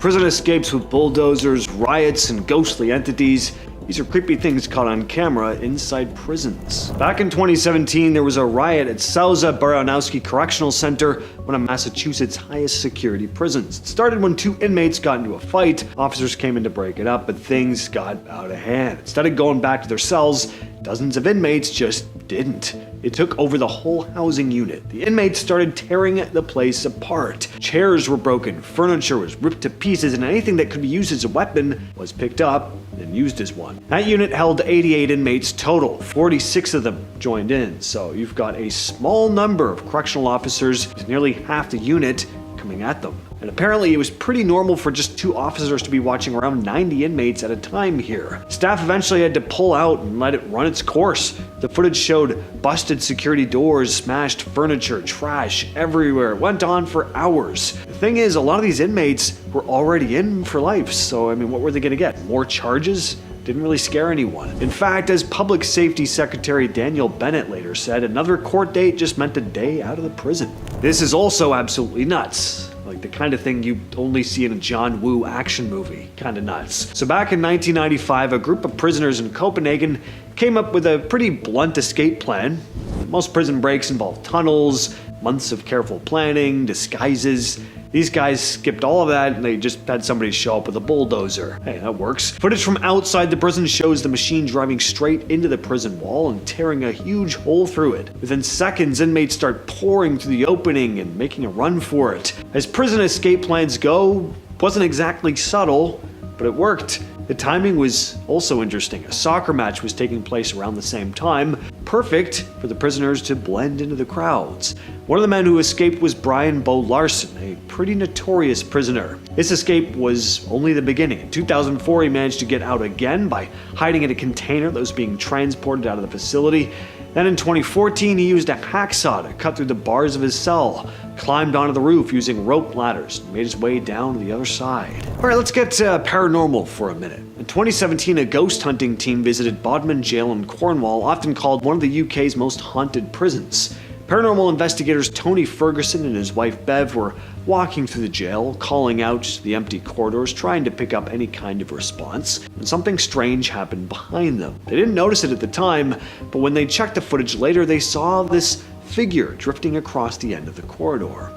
Prison escapes with bulldozers, riots, and ghostly entities. These are creepy things caught on camera inside prisons. Back in 2017, there was a riot at Stiuso Baranowski Correctional Center, one of Massachusetts' highest security prisons. It started when two inmates got into a fight. Officers came in to break it up, but things got out of hand. Instead of going back to their cells, dozens of inmates just didn't. It took over the whole housing unit. The inmates started tearing the place apart. Chairs were broken, furniture was ripped to pieces, and anything that could be used as a weapon was picked up and used as one. That unit held 88 inmates total. 46 of them joined in, so you've got a small number of correctional officers, nearly half the unit, coming at them. And apparently it was pretty normal for just two officers to be watching around 90 inmates at a time here. Staff eventually had to pull out and let it run its course. The footage showed busted security doors, smashed furniture, trash everywhere. It went on for hours. The thing is, a lot of these inmates were already in for life, so I mean, what were they gonna get? More charges? Didn't really scare anyone. In fact, as Public Safety Secretary Daniel Bennett later said, another court date just meant a day out of the prison. This is also absolutely nuts. Like the kind of thing you only see in a John Woo action movie. Kinda nuts. So back in 1995, a group of prisoners in Copenhagen came up with a pretty blunt escape plan. Most prison breaks involve tunnels, months of careful planning, disguises. These guys skipped all of that and they just had somebody show up with a bulldozer. Hey, that works. Footage from outside the prison shows the machine driving straight into the prison wall and tearing a huge hole through it. Within seconds, inmates start pouring through the opening and making a run for it. As prison escape plans go, wasn't exactly subtle, but it worked. The timing was also interesting. A soccer match was taking place around the same time, perfect for the prisoners to blend into the crowds. One of the men who escaped was Brian Bo Larson, a pretty notorious prisoner. This escape was only the beginning. In 2004, he managed to get out again by hiding in a container that was being transported out of the facility. Then in 2014, he used a hacksaw to cut through the bars of his cell, climbed onto the roof using rope ladders, and made his way down to the other side. All right, let's get paranormal for a minute. In 2017, a ghost hunting team visited Bodmin Jail in Cornwall, often called one of the UK's most haunted prisons. Paranormal investigators Tony Ferguson and his wife Bev were walking through the jail, calling out the empty corridors, trying to pick up any kind of response, when something strange happened behind them. They didn't notice it at the time, but when they checked the footage later, they saw this figure drifting across the end of the corridor.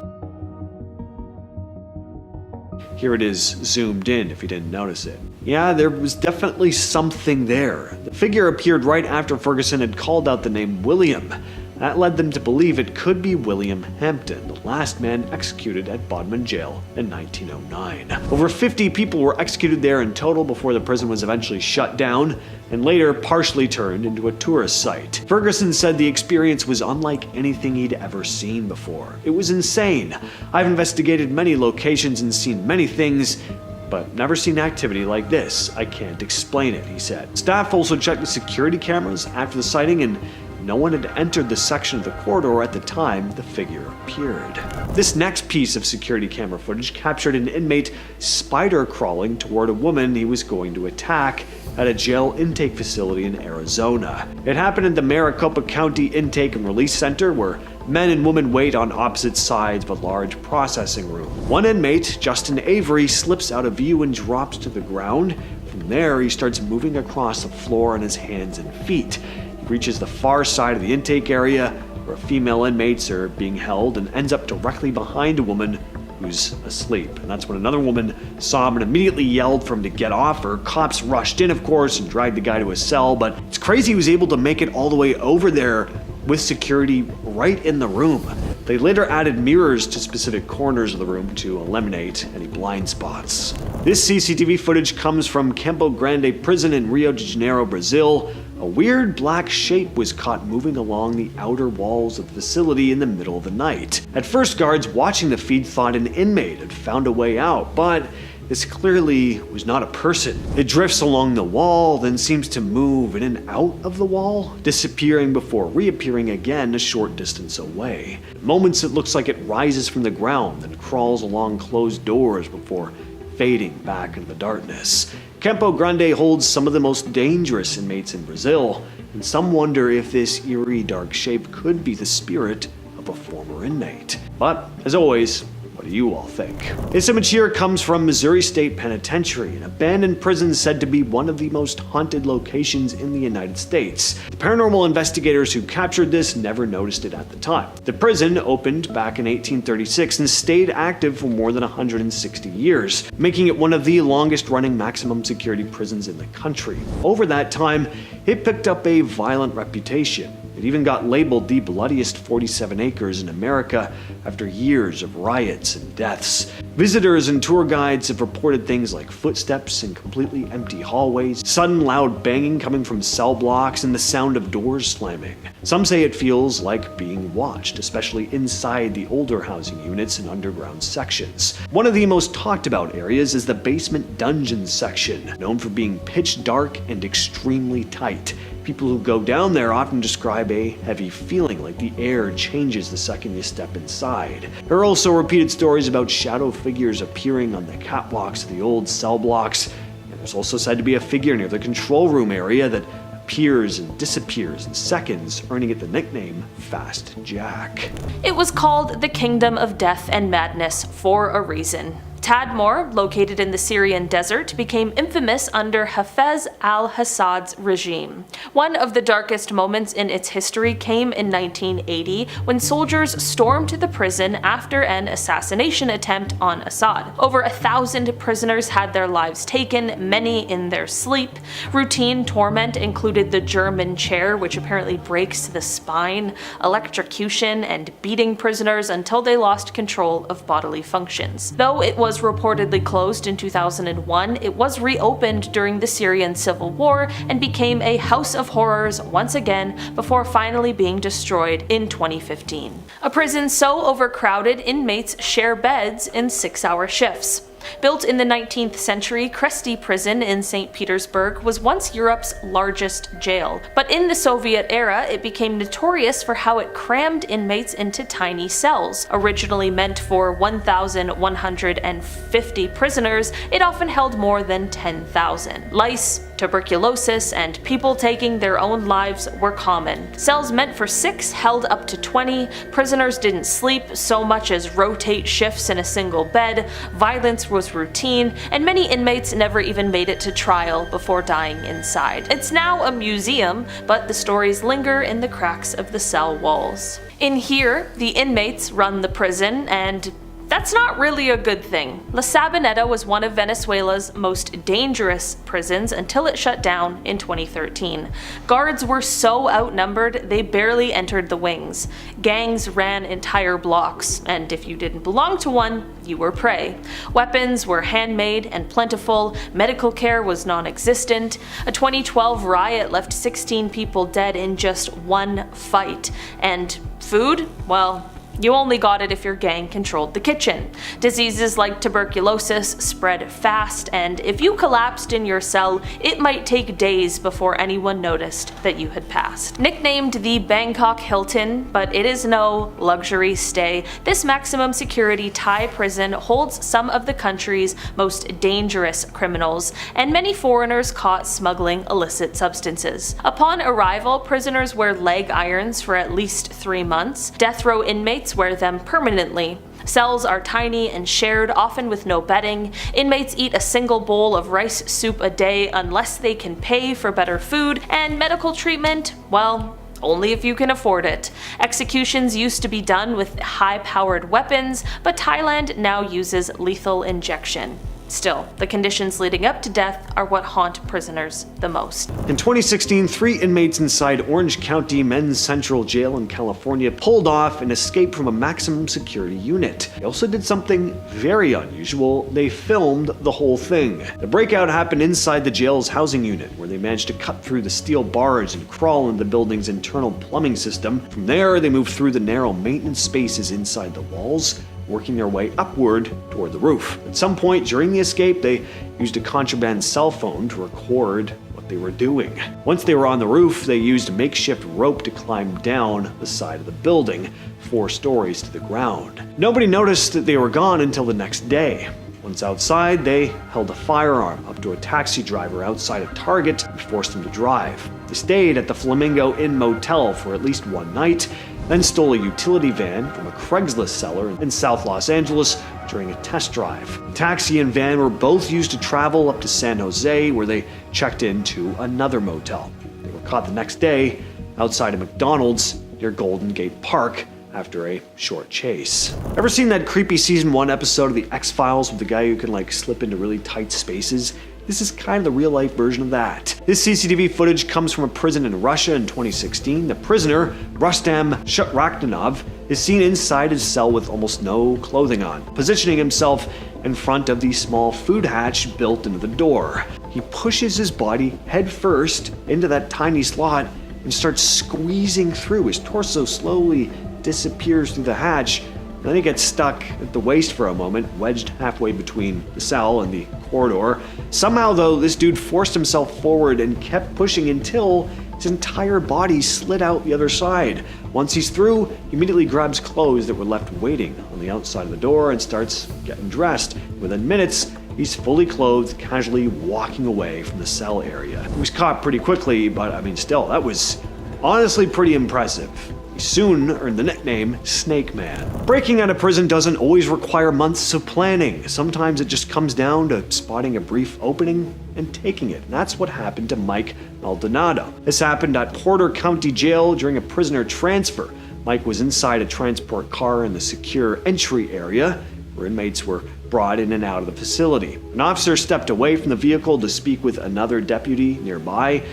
Here it is zoomed in if you didn't notice it. Yeah, there was definitely something there. The figure appeared right after Ferguson had called out the name William. That led them to believe it could be William Hampton, the last man executed at Bodmin Jail in 1909. Over 50 people were executed there in total before the prison was eventually shut down and later partially turned into a tourist site. Ferguson said the experience was unlike anything he'd ever seen before. It was insane. I've investigated many locations and seen many things, but never seen activity like this. I can't explain it, he said. Staff also checked the security cameras after the sighting and no one had entered the section of the corridor at the time the figure appeared. This next piece of security camera footage captured an inmate spider crawling toward a woman he was going to attack at a jail intake facility in Arizona. It happened at the Maricopa County Intake and Release Center, where men and women wait on opposite sides of a large processing room. One inmate, Justin Avery, slips out of view and drops to the ground. From there, he starts moving across the floor on his hands and feet. Reaches the far side of the intake area where female inmates are being held and ends up directly behind a woman who's asleep. And that's when another woman saw him and immediately yelled for him to get off her. Cops rushed in, of course, and dragged the guy to his cell, but it's crazy he was able to make it all the way over there with security right in the room. They later added mirrors to specific corners of the room to eliminate any blind spots. This CCTV footage comes from Campo Grande prison in Rio de Janeiro, Brazil. A weird black shape was caught moving along the outer walls of the facility in the middle of the night. At first, guards watching the feed thought an inmate had found a way out, but this clearly was not a person. It drifts along the wall, then seems to move in and out of the wall, disappearing before reappearing again a short distance away. At moments it looks like it rises from the ground, then crawls along closed doors before fading back into the darkness. Campo Grande holds some of the most dangerous inmates in Brazil, and some wonder if this eerie dark shape could be the spirit of a former inmate. But, as always, What do you all think? This image here comes from Missouri State Penitentiary, an abandoned prison said to be one of the most haunted locations in the United States. The paranormal investigators who captured this never noticed it at the time. The prison opened back in 1836 and stayed active for more than 160 years, making it one of the longest-running maximum security prisons in the country. Over that time, it picked up a violent reputation. It even got labeled the bloodiest 47 acres in America after years of riots and deaths. Visitors and tour guides have reported things like footsteps in completely empty hallways, sudden loud banging coming from cell blocks, and the sound of doors slamming. Some say it feels like being watched, especially inside the older housing units and underground sections. One of the most talked about areas is the basement dungeon section, known for being pitch dark and extremely tight. People who go down there often describe a heavy feeling, like the air changes the second you step inside. There are also repeated stories about shadow figures appearing on the catwalks of the old cell blocks, and there's also said to be a figure near the control room area that appears and disappears in seconds, earning it the nickname Fast Jack. It was called the Kingdom of Death and Madness for a reason. Tadmor, located in the Syrian desert, became infamous under Hafez al-Assad's regime. One of the darkest moments in its history came in 1980 when soldiers stormed the prison after an assassination attempt on Assad. Over 1,000 prisoners had their lives taken, many in their sleep. Routine torment included the German chair, which apparently breaks the spine, electrocution, and beating prisoners until they lost control of bodily functions. Though it was reportedly closed in 2001, it was reopened during the Syrian civil war and became a house of horrors once again before finally being destroyed in 2015. A prison so overcrowded, inmates share beds in 6-hour shifts. Built in the 19th century, Kresty Prison in St. Petersburg was once Europe's largest jail, but in the Soviet era it became notorious for how it crammed inmates into tiny cells. Originally meant for 1,150 prisoners, it often held more than 10,000. Lice, tuberculosis, and people taking their own lives were common. Cells meant for 6 held up to 20, prisoners didn't sleep so much as rotate shifts in a single bed, violence was routine, and many inmates never even made it to trial before dying inside. It's now a museum, but the stories linger in the cracks of the cell walls. In here, the inmates run the prison, and that's not really a good thing. La Sabineta was one of Venezuela's most dangerous prisons until it shut down in 2013. Guards were so outnumbered they barely entered the wings. Gangs ran entire blocks, and if you didn't belong to one, you were prey. Weapons were handmade and plentiful, medical care was non-existent. A 2012 riot left 16 people dead in just one fight. And food? Well, you only got it if your gang controlled the kitchen. Diseases like tuberculosis spread fast, and if you collapsed in your cell, it might take days before anyone noticed that you had passed. Nicknamed the Bangkok Hilton, but it is no luxury stay, this maximum security Thai prison holds some of the country's most dangerous criminals, and many foreigners caught smuggling illicit substances. Upon arrival, prisoners wear leg irons for at least 3 months. Death row inmates wear them permanently. Cells are tiny and shared, often with no bedding. Inmates eat a single bowl of rice soup a day unless they can pay for better food, and medical treatment, well, only if you can afford it. Executions used to be done with high-powered weapons, but Thailand now uses lethal injection. Still, the conditions leading up to death are what haunt prisoners the most. In 2016, 3 inmates inside Orange County Men's Central Jail in California pulled off and escaped from a maximum security unit. They also did something very unusual. They filmed the whole thing. The breakout happened inside the jail's housing unit, where they managed to cut through the steel bars and crawl into the building's internal plumbing system. From there, they moved through the narrow maintenance spaces inside the walls, working their way upward toward the roof. At some point during the escape, they used a contraband cell phone to record what they were doing. Once they were on the roof, they used a makeshift rope to climb down the side of the building, 4 stories to the ground. Nobody noticed that they were gone until the next day. Once outside, they held a firearm up to a taxi driver outside a Target and forced him to drive. They stayed at the Flamingo Inn Motel for at least 1 night, then stole a utility van from a Craigslist seller in South Los Angeles during a test drive. The taxi and van were both used to travel up to San Jose, where they checked into another motel. They were caught the next day outside a McDonald's near Golden Gate Park after a short chase. Ever seen that creepy season 1 episode of The X-Files with the guy who can slip into really tight spaces? This is kind of the real life version of that. This CCTV footage comes from a prison in Russia in 2016. The prisoner, Rustam Sharakhdanov, is seen inside his cell with almost no clothing on, positioning himself in front of the small food hatch built into the door. He pushes his body head first into that tiny slot and starts squeezing through. His torso slowly disappears through the hatch. Then he gets stuck at the waist for a moment, wedged halfway between the cell and the corridor. Somehow, though, this dude forced himself forward and kept pushing until his entire body slid out the other side. Once he's through, he immediately grabs clothes that were left waiting on the outside of the door and starts getting dressed. Within minutes, he's fully clothed, casually walking away from the cell area. He was caught pretty quickly, but still, that was honestly pretty impressive. He soon earned the nickname Snake Man. Breaking out of prison doesn't always require months of planning. Sometimes it just comes down to spotting a brief opening and taking it. And that's what happened to Mike Maldonado. This happened at Porter County Jail during a prisoner transfer. Mike was inside a transport car in the secure entry area where inmates were brought in and out of the facility. An officer stepped away from the vehicle to speak with another deputy nearby.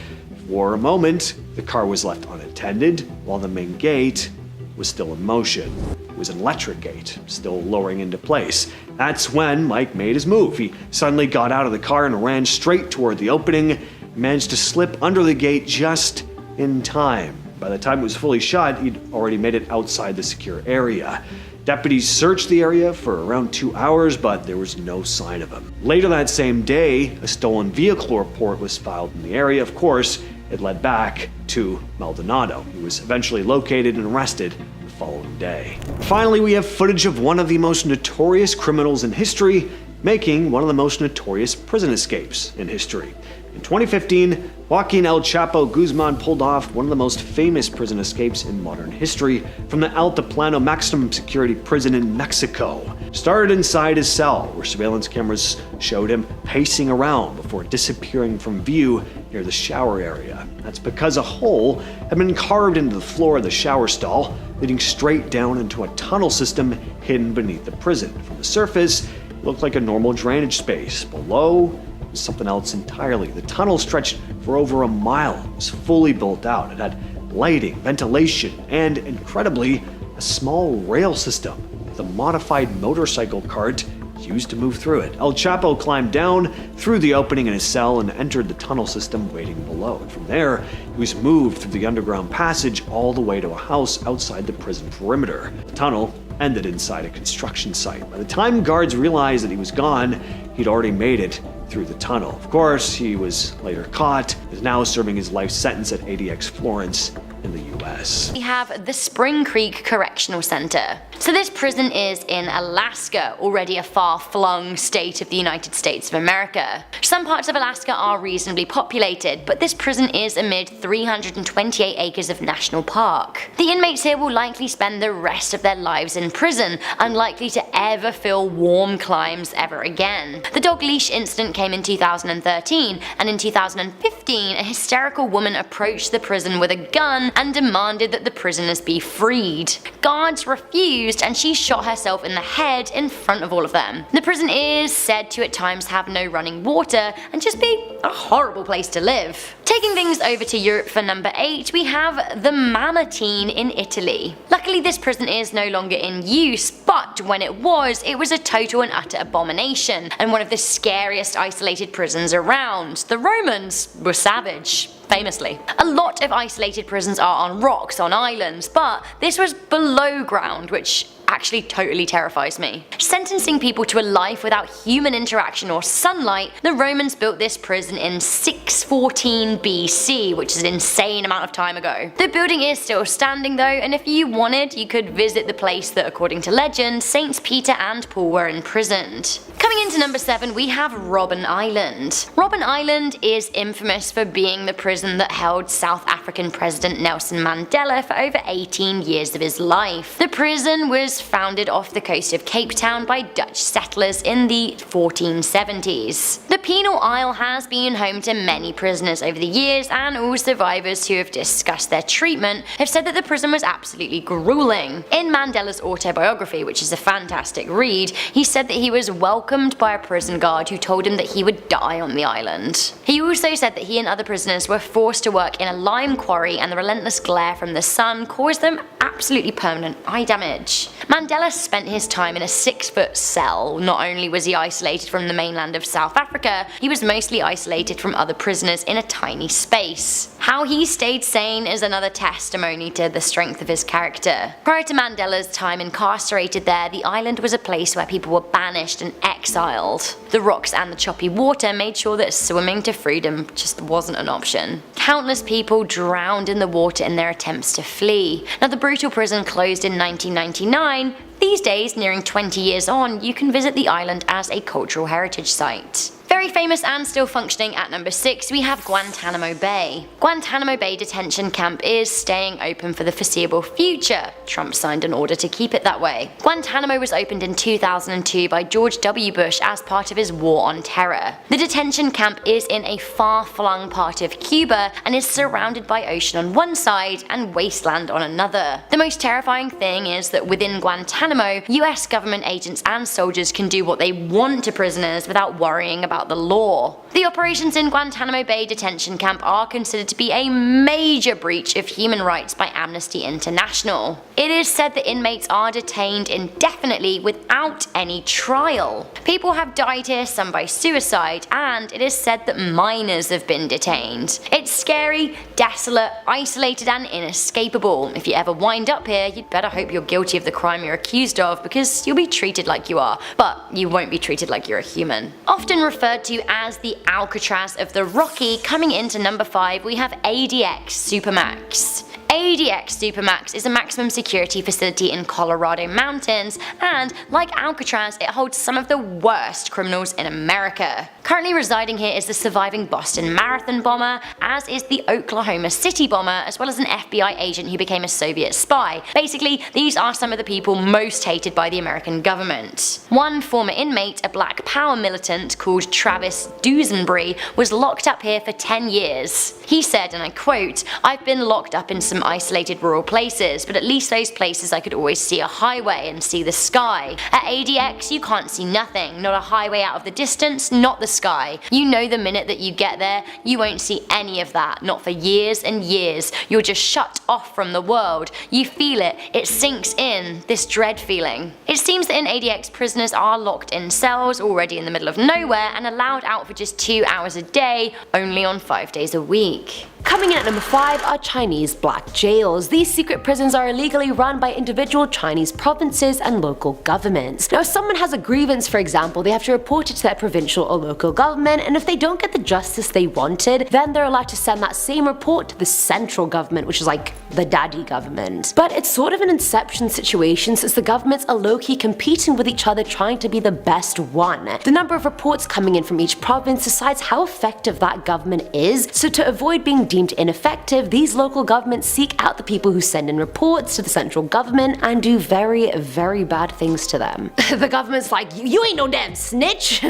For a moment, the car was left unattended while the main gate was still in motion. It was an electric gate, still lowering into place. That's when Mike made his move. He suddenly got out of the car and ran straight toward the opening, managed to slip under the gate just in time. By the time it was fully shut, he'd already made it outside the secure area. Deputies searched the area for around 2 hours, but there was no sign of him. Later that same day, a stolen vehicle report was filed in the area. Of course, it led back to Maldonado. He was eventually located and arrested the following day. Finally, we have footage of one of the most notorious criminals in history making one of the most notorious prison escapes in history. In 2015, Joaquin El Chapo Guzman pulled off one of the most famous prison escapes in modern history from the Altiplano maximum security prison in Mexico. Started inside his cell, where surveillance cameras showed him pacing around before disappearing from view near the shower area. That's because a hole had been carved into the floor of the shower stall, leading straight down into a tunnel system hidden beneath the prison. From the surface, it looked like a normal drainage space. Below, something else entirely. The tunnel stretched for over a mile. It was fully built out. It had lighting, ventilation, and incredibly, a small rail system with a modified motorcycle cart used to move through it. El Chapo climbed down through the opening in his cell and entered the tunnel system waiting below. And from there, he was moved through the underground passage all the way to a house outside the prison perimeter. The tunnel ended inside a construction site. By the time guards realized that he was gone, he'd already made it through the tunnel. Of course, he was later caught, is now serving his life sentence at ADX Florence in the US. We have the Spring Creek Correctional Center. So this prison is in Alaska, already a far-flung state of the United States of America. Some parts of Alaska are reasonably populated, but this prison is amid 328 acres of national park. The inmates here will likely spend the rest of their lives in prison, unlikely to ever feel warm climes ever again. The dog leash incident came in 2013, and in 2015 a hysterical woman approached the prison with a gun and demanded that the prisoners be freed. Guards refused, and she shot herself in the head in front of all of them. The prison is said to at times have no running water and just be a horrible place to live. Taking things over to Europe for number 8, we have the Mamertine in Italy. Luckily this prison is no longer in use, but when it was a total and utter abomination, and one of the scariest isolated prisons around. The Romans were savage. Famously. A lot of isolated prisons are on rocks, on islands, but this was below ground, which actually totally terrifies me. Sentencing people to a life without human interaction or sunlight, the Romans built this prison in 614 BC, which is an insane amount of time ago. The building is still standing though, and if you wanted, you could visit the place that, according to legend, Saints Peter and Paul were imprisoned. Coming into number 7, we have Robben Island. Robben Island is infamous for being the prison that held South African President Nelson Mandela for over 18 years of his life. The prison was founded off the coast of Cape Town by Dutch settlers in the 1470s. The penal isle has been home to many prisoners over the years, and all survivors who have discussed their treatment have said that the prison was absolutely grueling. In Mandela's autobiography, which is a fantastic read, he said that he was welcomed by a prison guard who told him that he would die on the island. He also said that he and other prisoners were forced to work in a lime quarry, and the relentless glare from the sun caused them absolutely permanent eye damage. Mandela spent his time in a 6-foot cell. Not only was he isolated from the mainland of South Africa, he was mostly isolated from other prisoners in a tiny space. How he stayed sane is another testimony to the strength of his character. Prior to Mandela's time incarcerated there, the island was a place where people were banished and exiled. The rocks and the choppy water made sure that swimming to freedom just wasn't an option. Countless people drowned in the water in their attempts to flee. Now, the brutal prison closed in 1999. These days, nearing 20 years on, you can visit the island as a cultural heritage site. Very famous and still functioning at number 6, we have Guantanamo Bay. Guantanamo Bay detention camp is staying open for the foreseeable future. Trump signed an order to keep it that way. Guantanamo was opened in 2002 by George W. Bush as part of his war on terror. The detention camp is in a far-flung part of Cuba and is surrounded by ocean on one side and wasteland on another. The most terrifying thing is that within Guantanamo, US government agents and soldiers can do what they want to prisoners without worrying about the law. The operations in Guantanamo Bay detention camp are considered to be a major breach of human rights by Amnesty International. It is said that inmates are detained indefinitely without any trial. People have died here, some by suicide, and it is said that minors have been detained. It's scary, desolate, isolated, and inescapable. If you ever wind up here, you'd better hope you're guilty of the crime you're accused of, because you'll be treated like you are, but you won't be treated like you're a human. Often referred to as the Alcatraz of the Rocky, coming into number 5 we have ADX Supermax. ADX Supermax is a maximum security facility in Colorado mountains, and like Alcatraz, it holds some of the worst criminals in America. Currently residing here is the surviving Boston Marathon bomber, as is the Oklahoma City bomber, as well as an FBI agent who became a Soviet spy. Basically, these are some of the people most hated by the American government. One former inmate, a Black Power militant called Travis Dusenbury, was locked up here for 10 years. He said, and I quote, "I've been locked up in some isolated rural places, but at least those places I could always see a highway and see the sky. At ADX you can't see nothing, not a highway out of the distance, not the sky. You know the minute that you get there, you won't see any of that, not for years and years. You're just shut off from the world. You feel it, it sinks in, this dread feeling." It seems that in ADX prisoners are locked in cells already in the middle of nowhere and allowed out for just 2 hours a day, only on 5 days a week. Coming in at number 5 are Chinese black jails. These secret prisons are illegally run by individual Chinese provinces and local governments. Now, if someone has a grievance, for example, they have to report it to their provincial or local government, and if they don't get the justice they wanted, then they're allowed to send that same report to the central government, which is like the daddy government. But it's sort of an inception situation, since the governments are low-key competing with each other, trying to be the best one. The number of reports coming in from each province decides how effective that government is, so to avoid being deemed ineffective, these local governments seek out the people who send in reports to the central government and do very, very bad things to them. The government's like, you ain't no damn snitch!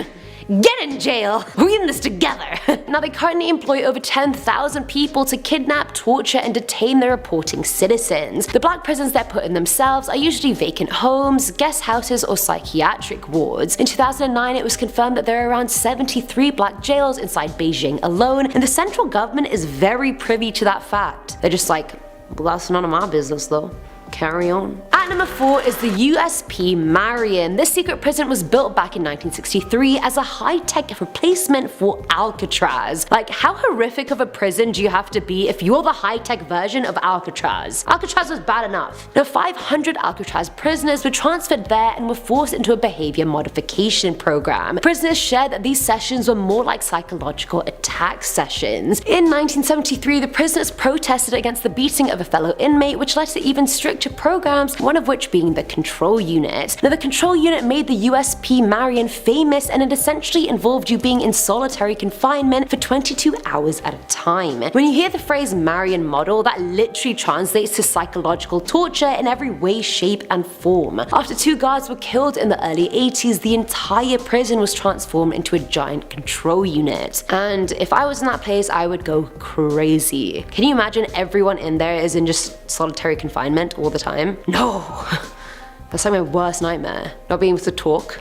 Get in jail! We're in this together! Now, they currently employ over 10,000 people to kidnap, torture, and detain their reporting citizens. The black prisons they're put in themselves are usually vacant homes, guest houses, or psychiatric wards. In 2009, it was confirmed that there are around 73 black jails inside Beijing alone, and the central government is very privy to that fact. They're just like, well, that's none of my business though. Carry on. At number 4 is the USP Marion. This secret prison was built back in 1963 as a high-tech replacement for Alcatraz. Like, how horrific of a prison do you have to be if you're the high-tech version of Alcatraz? Alcatraz was bad enough. Now, 500 Alcatraz prisoners were transferred there and were forced into a behavior modification program. Prisoners shared that these sessions were more like psychological attack sessions. In 1973, the prisoners protested against the beating of a fellow inmate, which led to even stricter programs, one of of which being the control unit. Now the control unit made the USP Marion famous, and it essentially involved you being in solitary confinement for 22 hours at a time. When you hear the phrase Marion model, that literally translates to psychological torture in every way, shape and form. After 2 guards were killed in the early 80s, the entire prison was transformed into a giant control unit. And if I was in that place, I would go crazy. Can you imagine everyone in there is in just solitary confinement all the time? No! That's like my worst nightmare. Not being able to talk.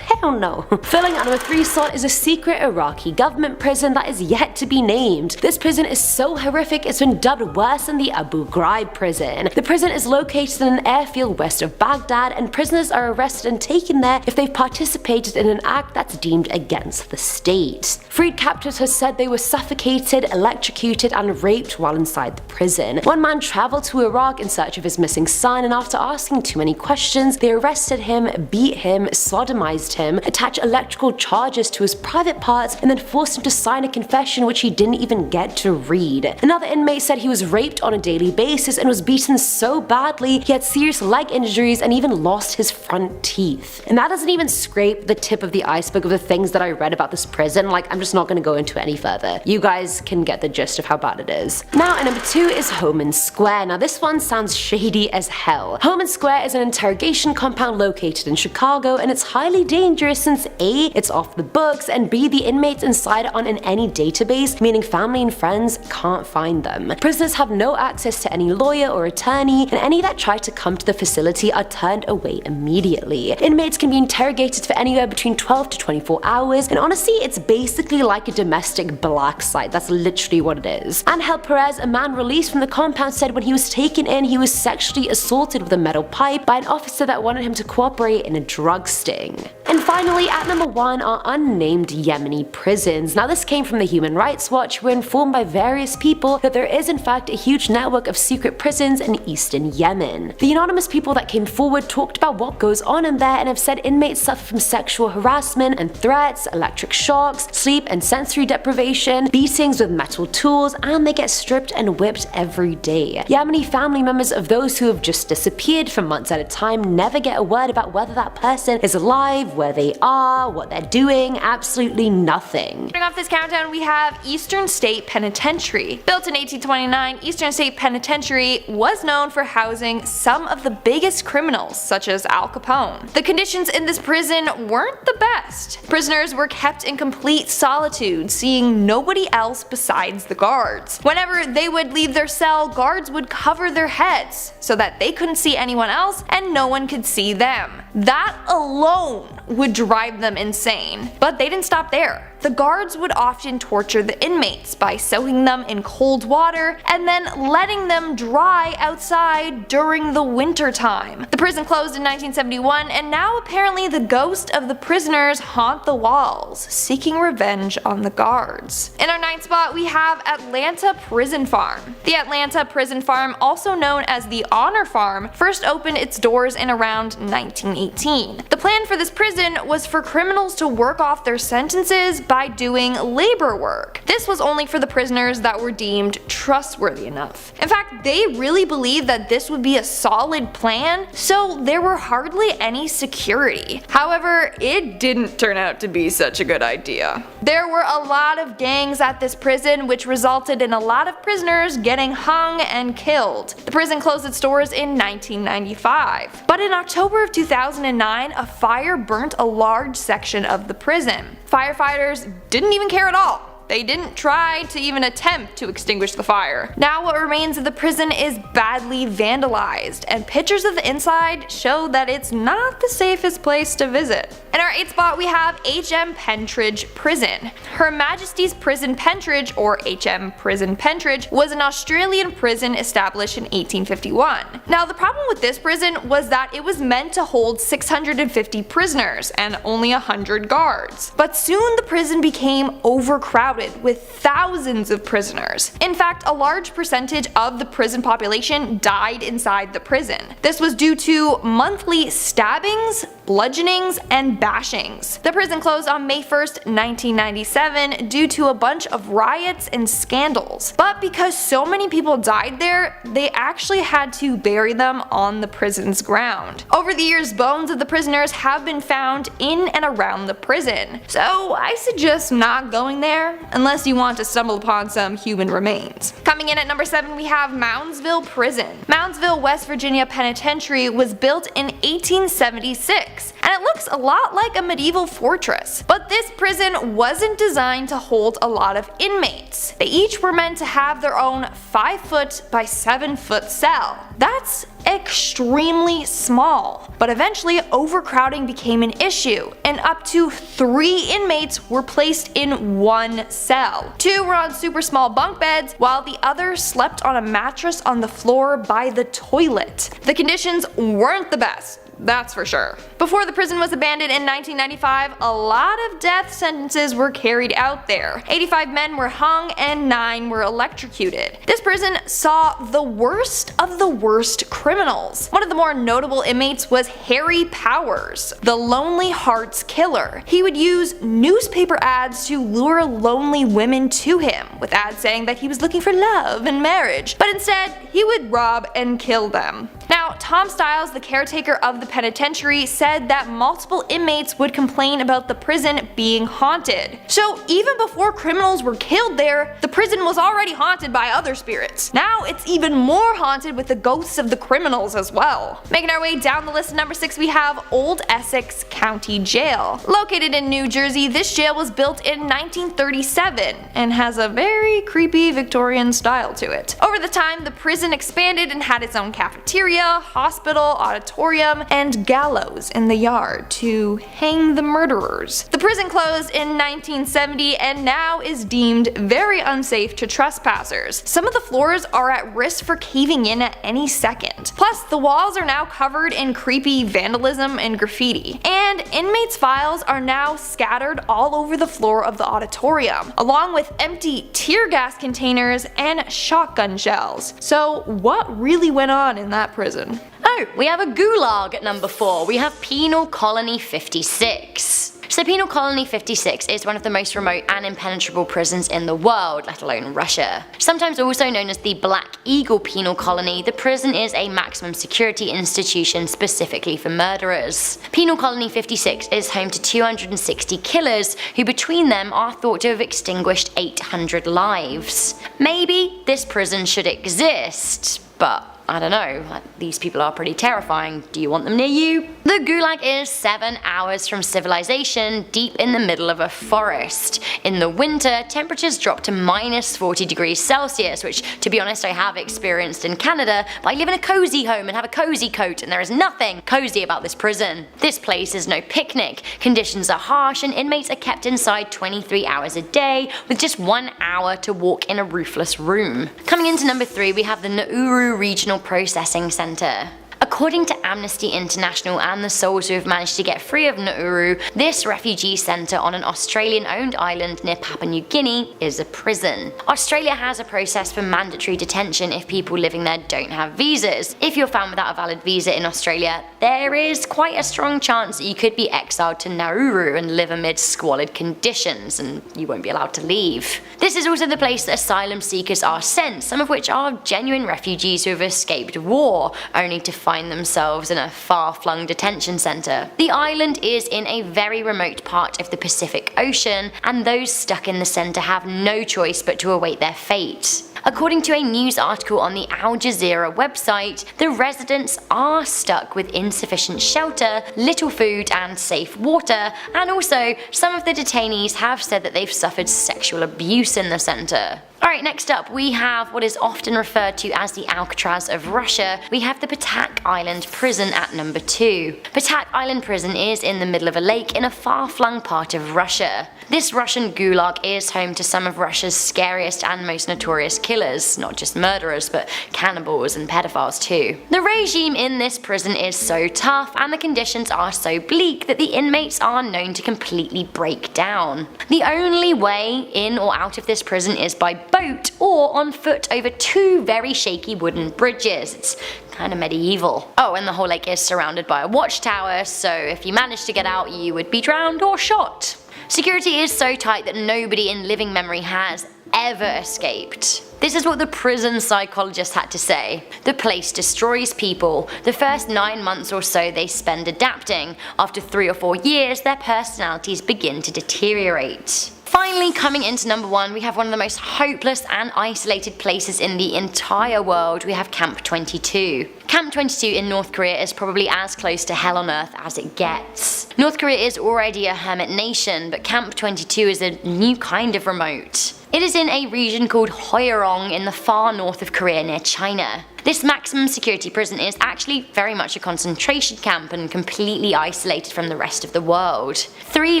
Hell no. Filling at number 3 slot is a secret Iraqi government prison that is yet to be named. This prison is so horrific it's been dubbed worse than the Abu Ghraib prison. The prison is located in an airfield west of Baghdad, and prisoners are arrested and taken there if they've participated in an act that's deemed against the state. Freed captives have said they were suffocated, electrocuted and raped while inside the prison. One man traveled to Iraq in search of his missing son, and after asking too many questions, they arrested him, beat him, sodomized him, attach electrical charges to his private parts, and then forced him to sign a confession which he didn't even get to read. Another inmate said he was raped on a daily basis and was beaten so badly he had serious leg injuries and even lost his front teeth. And that doesn't even scrape the tip of the iceberg of the things that I read about this prison. Like, I'm just not gonna go into it any further. You guys can get the gist of how bad it is. Now at number 2 is Homan Square. Now this one sounds shady as hell. Homan Square is an interrogation compound located in Chicago, and it's highly dangerous since A, it's off the books, and B, the inmates inside aren't in any database, meaning family and friends can't find them. Prisoners have no access to any lawyer or attorney, and any that try to come to the facility are turned away immediately. Inmates can be interrogated for anywhere between 12 to 24 hours, and honestly, it's basically like a domestic black site. That's literally what it is. Angel Perez, a man released from the compound, said when he was taken in, he was sexually assaulted with a metal pipe by an officer that wanted him to cooperate in a drug sting. And finally, at number 1 are unnamed Yemeni prisons. Now this came from the Human Rights Watch, who were informed by various people that there is in fact a huge network of secret prisons in eastern Yemen. The anonymous people that came forward talked about what goes on in there and have said inmates suffer from sexual harassment and threats, electric shocks, sleep and sensory deprivation, beatings with metal tools, and they get stripped and whipped every day. Yemeni family members of those who have just disappeared for months at a time never get a word about whether that person is alive, where they are, what they're doing, absolutely nothing. Starting off this countdown, we have Eastern State Penitentiary. Built in 1829, Eastern State Penitentiary was known for housing some of the biggest criminals, such as Al Capone. The conditions in this prison weren't the best. Prisoners were kept in complete solitude, seeing nobody else besides the guards. Whenever they would leave their cell, guards would cover their heads so that they couldn't see anyone else and no one could see them. That alone would drive them insane. But they didn't stop there. The guards would often torture the inmates by soaking them in cold water and then letting them dry outside during the winter time. The prison closed in 1971, and now apparently the ghost of the prisoners haunt the walls, seeking revenge on the guards. In our 9th spot, we have Atlanta Prison Farm. The Atlanta Prison Farm, also known as the Honor Farm, first opened its doors in around 1918. The plan for this prison was for criminals to work off their sentences by doing labor work. This was only for the prisoners that were deemed trustworthy enough. In fact, they really believed that this would be a solid plan, so there were hardly any security. However, it didn't turn out to be such a good idea. There were a lot of gangs at this prison, which resulted in a lot of prisoners getting hung and killed. The prison closed its doors in 1995. But in October of 2009, a fire burnt a large section of the prison. Firefighters didn't even care at all. They didn't try to even attempt to extinguish the fire. Now what remains of the prison is badly vandalized, and pictures of the inside show that it's not the safest place to visit. In our 8th spot, we have HM Pentridge Prison. Her Majesty's Prison Pentridge, or HM Prison Pentridge, was an Australian prison established in 1851. Now the problem with this prison was that it was meant to hold 650 prisoners and only 100 guards. But soon the prison became overcrowded with thousands of prisoners. In fact, a large percentage of the prison population died inside the prison. This was due to monthly stabbings, bludgeonings, and bashings. The prison closed on May 1st, 1997 due to a bunch of riots and scandals. But because so many people died there, they actually had to bury them on the prison's ground. Over the years, bones of the prisoners have been found in and around the prison, so I suggest not going there unless you want to stumble upon some human remains. Coming in at number 7, we have Moundsville Prison. Moundsville, West Virginia Penitentiary was built in 1876, and it looks a lot like a medieval fortress. But this prison wasn't designed to hold a lot of inmates. They each were meant to have their own 5-foot by 7-foot cell. That's extremely small. But eventually overcrowding became an issue, and up to 3 inmates were placed in one cell. 2 were on super small bunk beds, while the other slept on a mattress on the floor by the toilet. The conditions weren't the best, that's for sure. Before the prison was abandoned in 1995, a lot of death sentences were carried out there. 85 men were hung and 9 were electrocuted. This prison saw the worst of the worst criminals. One of the more notable inmates was Harry Powers, the Lonely Hearts Killer. He would use newspaper ads to lure lonely women to him, with ads saying that he was looking for love and marriage, but instead he would rob and kill them. Now, Tom Stiles, the caretaker of the penitentiary, said that multiple inmates would complain about the prison being haunted. So even before criminals were killed there, the prison was already haunted by other spirits. Now it's even more haunted with the ghosts of the criminals as well. Making our way down the list at number 6, we have Old Essex County Jail. Located in New Jersey, this jail was built in 1937 and has a very creepy Victorian style to it. Over the time, the prison expanded and had its own cafeteria, hospital, auditorium, and gallows in the yard to hang the murderers. The prison closed in 1970 and now is deemed very unsafe to trespassers. Some of the floors are at risk for caving in at any second. Plus, the walls are now covered in creepy vandalism and graffiti. And inmates' files are now scattered all over the floor of the auditorium, along with empty tear gas containers and shotgun shells. So what really went on in that prison? Oh, we have a gulag at number 4. We have Penal Colony 56. So Penal Colony 56 is one of the most remote and impenetrable prisons in the world, let alone Russia. Sometimes also known as the Black Eagle Penal Colony, the prison is a maximum security institution specifically for murderers. Penal Colony 56 is home to 260 killers who between them are thought to have extinguished 800 lives. Maybe this prison should exist, but I don't know, these people are pretty terrifying. Do you want them near you? The Gulag is 7 hours from civilization, deep in the middle of a forest. In the winter, temperatures drop to minus 40 degrees Celsius, which, to be honest, I have experienced in Canada, but I live in a cozy home and have a cozy coat, and there is nothing cozy about this prison. This place is no picnic. Conditions are harsh, and inmates are kept inside 23 hours a day, with just 1 hour to walk in a roofless room. Coming into number 3, we have the Nauru Regional Processing Center. According to Amnesty International and the souls who have managed to get free of Nauru, this refugee centre on an Australian-owned island near Papua New Guinea is a prison. Australia has a process for mandatory detention if people living there don't have visas. If you're found without a valid visa in Australia, there is quite a strong chance that you could be exiled to Nauru and live amid squalid conditions, and you won't be allowed to leave. This is also the place that asylum seekers are sent, some of which are genuine refugees who have escaped war, only to find themselves in a far-flung detention centre. The island is in a very remote part of the Pacific Ocean, and those stuck in the centre have no choice but to await their fate. According to a news article on the Al Jazeera website, the residents are stuck with insufficient shelter, little food and safe water, and also some of the detainees have said that they've suffered sexual abuse in the centre. Alright, next up we have what is often referred to as the Alcatraz of Russia. We have the Patak Island Prison at number 2. Patak Island Prison is in the middle of a lake in a far-flung part of Russia. This Russian gulag is home to some of Russia's scariest and most notorious killers, not just murderers but cannibals and pedophiles too. The regime in this prison is so tough and the conditions are so bleak that the inmates are known to completely break down. The only way in or out of this prison is by boat, boat or on foot over 2 very shaky wooden bridges. It's kind of medieval. Oh, and the whole lake is surrounded by a watchtower, so if you managed to get out, you would be drowned or shot. Security is so tight that nobody in living memory has ever escaped. This is what the prison psychologist had to say. The place destroys people. The first 9 months or so they spend adapting. After 3 or 4 years, their personalities begin to deteriorate. Finally, coming into number 1, we have one of the most hopeless and isolated places in the entire world. We have Camp 22. Camp 22 in North Korea is probably as close to hell on earth as it gets. North Korea is already a hermit nation, but Camp 22 is a new kind of remote. It is in a region called Hyeong in the far north of Korea near China. This maximum security prison is actually very much a concentration camp and completely isolated from the rest of the world. 3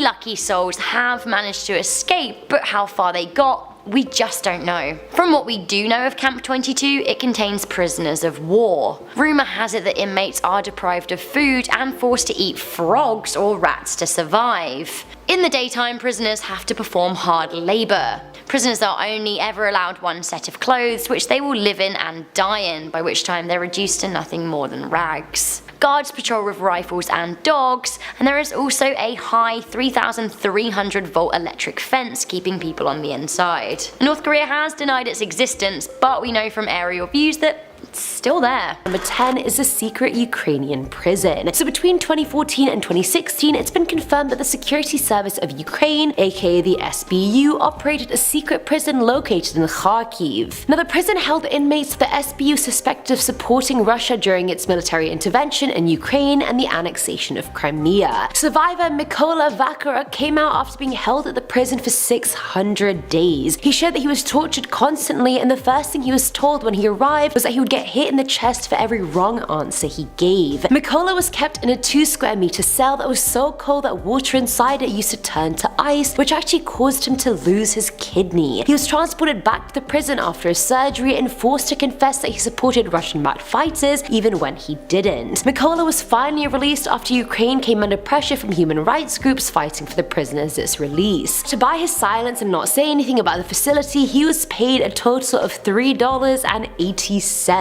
lucky souls have managed to escape, but how far they got, we just don't know. From what we do know of Camp 22, it contains prisoners of war. Rumour has it that inmates are deprived of food and forced to eat frogs or rats to survive. In the daytime, prisoners have to perform hard labour. Prisoners are only ever allowed 1 set of clothes, which they will live in and die in, by which time they're reduced to nothing more than rags. Guards patrol with rifles and dogs, and there is also a high 3,300 volt electric fence keeping people on the inside. North Korea has denied its existence, but we know from aerial views that it's still there. Number 10 is a secret Ukrainian prison. So between 2014 and 2016, it's been confirmed that the Security Service of Ukraine, aka the SBU, operated a secret prison located in Kharkiv. Now the prison held inmates the SBU suspected of supporting Russia during its military intervention in Ukraine and the annexation of Crimea. Survivor Mykola Vakara came out after being held at the prison for 600 days. He shared that he was tortured constantly, and the first thing he was told when he arrived was that he would get hit in the chest for every wrong answer he gave. Mykola was kept in a 2 square meter cell that was so cold that water inside it used to turn to ice, which actually caused him to lose his kidney. He was transported back to the prison after a surgery and forced to confess that he supported Russian-backed fighters even when he didn't. Mykola was finally released after Ukraine came under pressure from human rights groups fighting for the prisoner's release. To buy his silence and not say anything about the facility, he was paid a total of $3.80.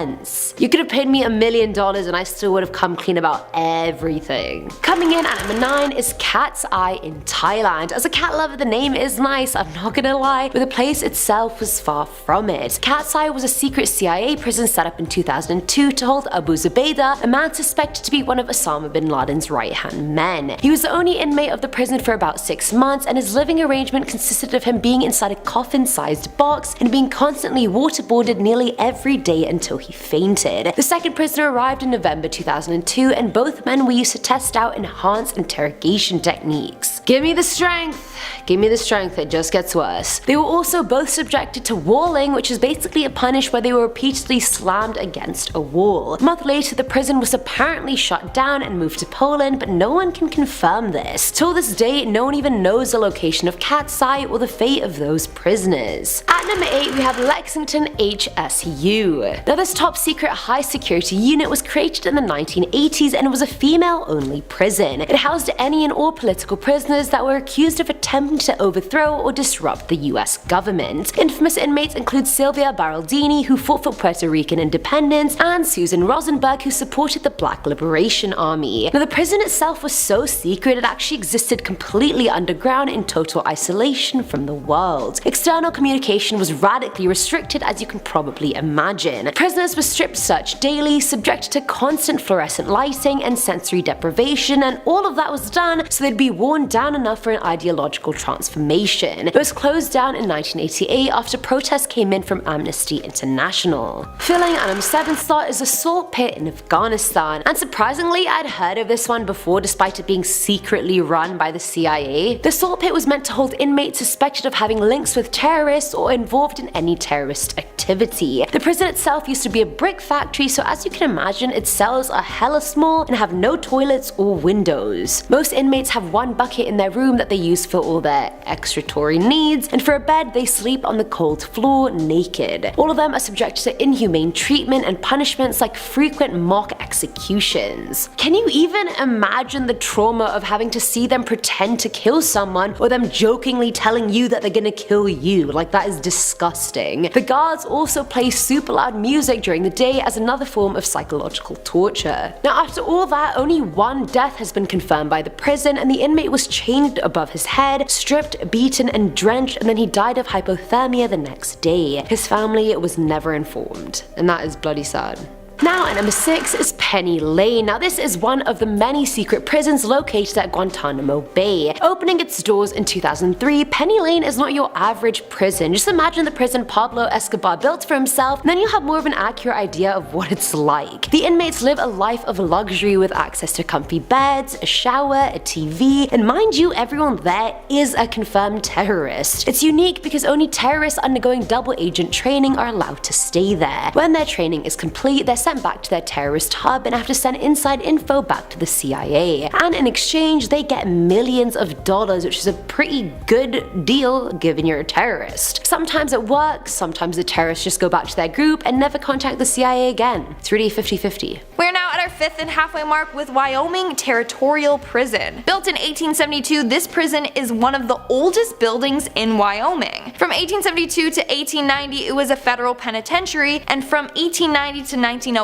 You could have paid me $1 million and I still would have come clean about everything. Coming in at number 9 is Cat's Eye in Thailand. As a cat lover, the name is nice, I'm not gonna lie, but the place itself was far from it. Cat's Eye was a secret CIA prison set up in 2002 to hold Abu Zubaydah, a man suspected to be one of Osama bin Laden's right-hand men. He was the only inmate of the prison for about 6 months, and his living arrangement consisted of him being inside a coffin-sized box and being constantly waterboarded nearly every day until he fainted. The second prisoner arrived in November 2002, and both men were used to test out enhanced interrogation techniques. Give me the strength! Give me the strength, it just gets worse. They were also both subjected to walling, which is basically a punish where they were repeatedly slammed against a wall. A month later, the prison was apparently shut down and moved to Poland, but no one can confirm this. Till this day, no one even knows the location of Cat's Eye or the fate of those prisoners. At number 8, we have Lexington HSU. Now this top secret high security unit was created in the 1980s and was a female-only prison. It housed any and all political prisoners that were accused of attempting to overthrow or disrupt the US government. Infamous inmates include Sylvia Baraldini, who fought for Puerto Rican independence, and Susan Rosenberg, who supported the Black Liberation Army. Now the prison itself was so secret it actually existed completely underground in total isolation from the world. External communication was radically restricted, as you can probably imagine. Prisoners were strip searched daily, subjected to constant fluorescent lighting and sensory deprivation, and all of that was done so they'd be worn down enough for an ideological transformation. It was closed down in 1988 after protests came in from Amnesty International. Filling at number 7 slot is a salt pit in Afghanistan, and surprisingly I'd heard of this one before despite it being secretly run by the CIA. The salt pit was meant to hold inmates suspected of having links with terrorists or involved in any terrorist activity. The prison itself used to to be a brick factory, so as you can imagine, its cells are hella small and have no toilets or windows. Most inmates have one bucket in their room that they use for all their excretory needs, and for a bed they sleep on the cold floor naked. All of them are subjected to inhumane treatment and punishments like frequent mock executions. Can you even imagine the trauma of having to see them pretend to kill someone or them jokingly telling you that they're gonna kill you? Like, that is disgusting. The guards also play super loud music during the day as another form of psychological torture. Now, after all that, only one death has been confirmed by the prison, and the inmate was chained above his head, stripped, beaten, and drenched, and then he died of hypothermia the next day. His family was never informed, and that is bloody sad. Now at number 6 is Penny Lane. Now this is one of the many secret prisons located at Guantanamo Bay. Opening its doors in 2003, Penny Lane is not your average prison. Just imagine the prison Pablo Escobar built for himself, and then you'll have more of an accurate idea of what it's like. The inmates live a life of luxury with access to comfy beds, a shower, a TV, and mind you, everyone there is a confirmed terrorist. It's unique because only terrorists undergoing double agent training are allowed to stay there. When their training is complete, they're sent back to their terrorist hub and have to send inside info back to the CIA. And in exchange, they get millions of dollars, which is a pretty good deal given you're a terrorist. Sometimes it works, sometimes the terrorists just go back to their group and never contact the CIA again. It's really 50-50. We're now at our 5th and halfway mark with Wyoming Territorial Prison. Built in 1872, this prison is one of the oldest buildings in Wyoming. From 1872 to 1890, it was a federal penitentiary, and from 1890 to 1901,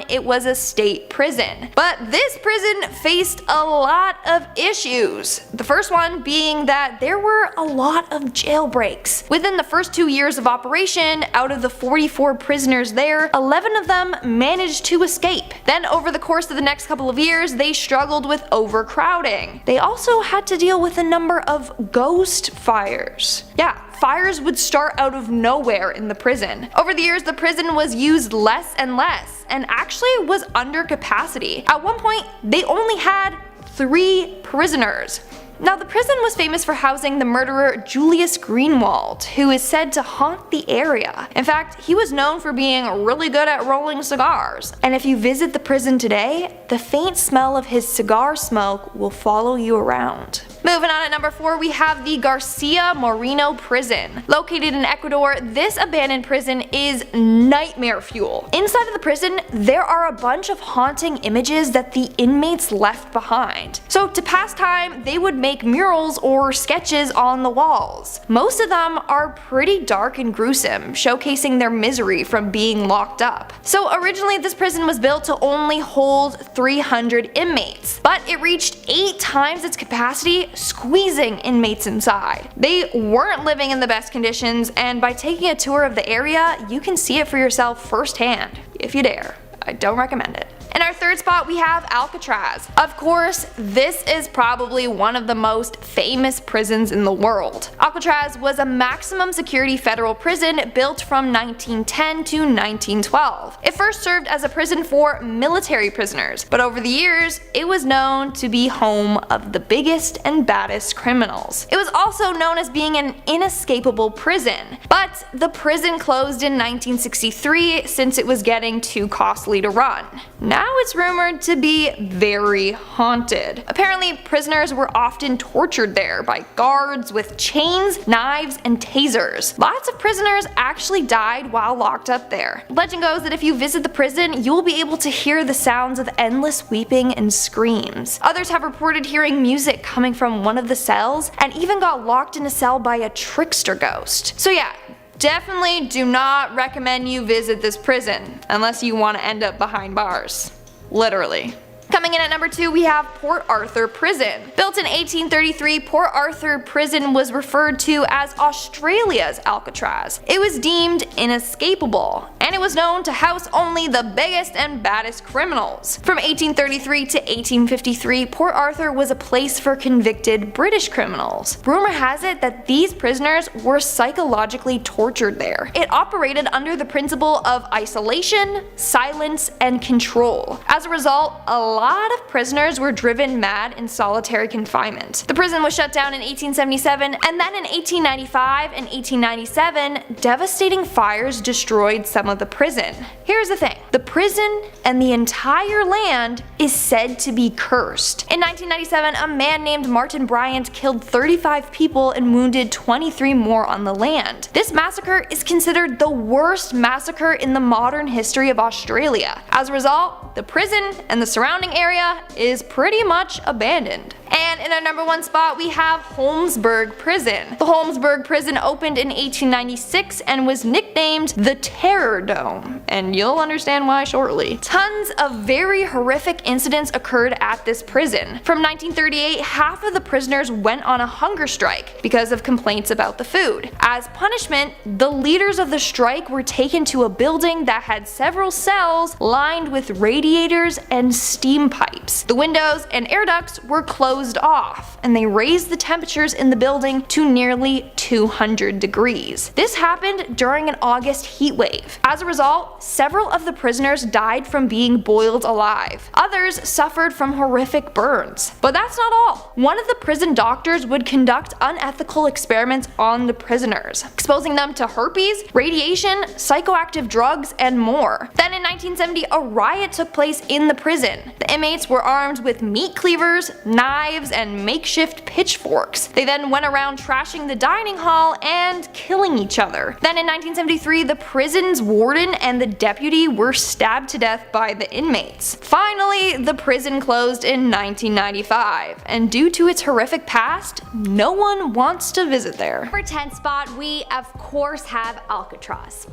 it was a state prison. But this prison faced a lot of issues. The first one being that there were a lot of jailbreaks. Within the first 2 years of operation, out of the 44 prisoners there, 11 of them managed to escape. Then over the course of the next couple of years, they struggled with overcrowding. They also had to deal with a number of ghost fires. Yeah, fires would start out of nowhere in the prison. Over the years, the prison was used less and less, and actually was under capacity. At one point, they only had 3 prisoners. Now, the prison was famous for housing the murderer Julius Greenwald, who is said to haunt the area. In fact, he was known for being really good at rolling cigars. And if you visit the prison today, the faint smell of his cigar smoke will follow you around. Moving on at number 4, we have the Garcia Moreno Prison. Located in Ecuador, this abandoned prison is nightmare fuel. Inside of the prison, there are a bunch of haunting images that the inmates left behind. So to pass time, they would make murals or sketches on the walls. Most of them are pretty dark and gruesome, showcasing their misery from being locked up. So originally this prison was built to only hold 300 inmates, but it reached 8 times its capacity, squeezing inmates inside. They weren't living in the best conditions, and by taking a tour of the area, you can see it for yourself firsthand, if you dare. I don't recommend it. In our 3rd spot, we have Alcatraz. Of course, this is probably one of the most famous prisons in the world. Alcatraz was a maximum security federal prison built from 1910 to 1912. It first served as a prison for military prisoners, but over the years, it was known to be home of the biggest and baddest criminals. It was also known as being an inescapable prison, but the prison closed in 1963 since it was getting too costly to run. Now it's rumored to be very haunted. Apparently, prisoners were often tortured there by guards with chains, knives, and tasers. Lots of prisoners actually died while locked up there. Legend goes that if you visit the prison, you'll be able to hear the sounds of endless weeping and screams. Others have reported hearing music coming from one of the cells, and even got locked in a cell by a trickster ghost. So yeah, definitely do not recommend you visit this prison unless you want to end up behind bars. Literally. Coming in at number 2, we have Port Arthur Prison. Built in 1833, Port Arthur Prison was referred to as Australia's Alcatraz. It was deemed inescapable, and it was known to house only the biggest and baddest criminals. From 1833 to 1853, Port Arthur was a place for convicted British criminals. Rumor has it that these prisoners were psychologically tortured there. It operated under the principle of isolation, silence, and control. As a result, a lot of prisoners were driven mad in solitary confinement. The prison was shut down in 1877, and then in 1895 and 1897, devastating fires destroyed some of the prison. Here's the thing, the prison and the entire land is said to be cursed. In 1997, a man named Martin Bryant killed 35 people and wounded 23 more on the land. This massacre is considered the worst massacre in the modern history of Australia. As a result, the prison and the surrounding area is pretty much abandoned. And in our number 1 spot, we have Holmesburg Prison. The Holmesburg Prison opened in 1896 and was nicknamed the Terror Dome, and you'll understand why shortly. Tons of very horrific incidents occurred at this prison. From 1938, half of the prisoners went on a hunger strike because of complaints about the food. As punishment, the leaders of the strike were taken to a building that had several cells lined with radiators and steam pipes. The windows and air ducts were closed off, and they raised the temperatures in the building to nearly 200 degrees. This happened during an August heat wave. As a result, several of the prisoners died from being boiled alive. Others suffered from horrific burns. But that's not all. One of the prison doctors would conduct unethical experiments on the prisoners, exposing them to herpes, radiation, psychoactive drugs, and more. Then in 1970, a riot took place in the prison. The inmates were armed with meat cleavers, knives, and makeshift pitchforks. They then went around trashing the dining hall and killing each other. Then in 1973, the prison's warden and the deputy were stabbed to death by the inmates. Finally, the prison closed in 1995, and due to its horrific past, no one wants to visit there. Number 10 spot, we of course have Alcatraz.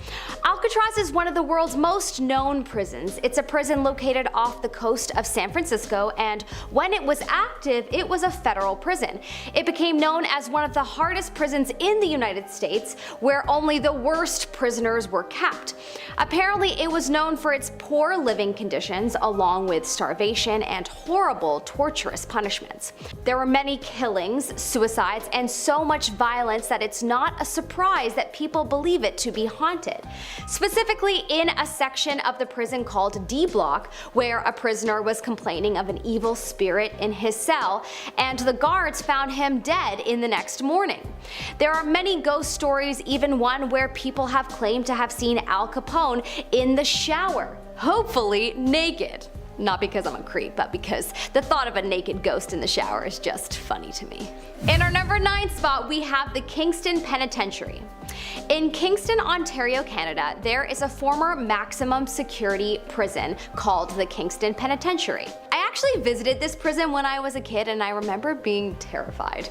Alcatraz is one of the world's most known prisons. It's a prison located off the coast of San Francisco, and when it was active, it was a federal prison. It became known as one of the hardest prisons in the United States, where only the worst prisoners were kept. Apparently, it was known for its poor living conditions, along with starvation and horrible, torturous punishments. There were many killings, suicides, and so much violence that it's not a surprise that people believe it to be haunted. Specifically in a section of the prison called D Block, where a prisoner was complaining of an evil spirit in his cell, and the guards found him dead in the next morning. There are many ghost stories, even one where people have claimed to have seen Al Capone in the shower, hopefully naked. Not because I'm a creep, but because the thought of a naked ghost in the shower is just funny to me. In our number 9 spot, we have the Kingston Penitentiary. In Kingston, Ontario, Canada, there is a former maximum security prison called the Kingston Penitentiary. I actually visited this prison when I was a kid, and I remember being terrified.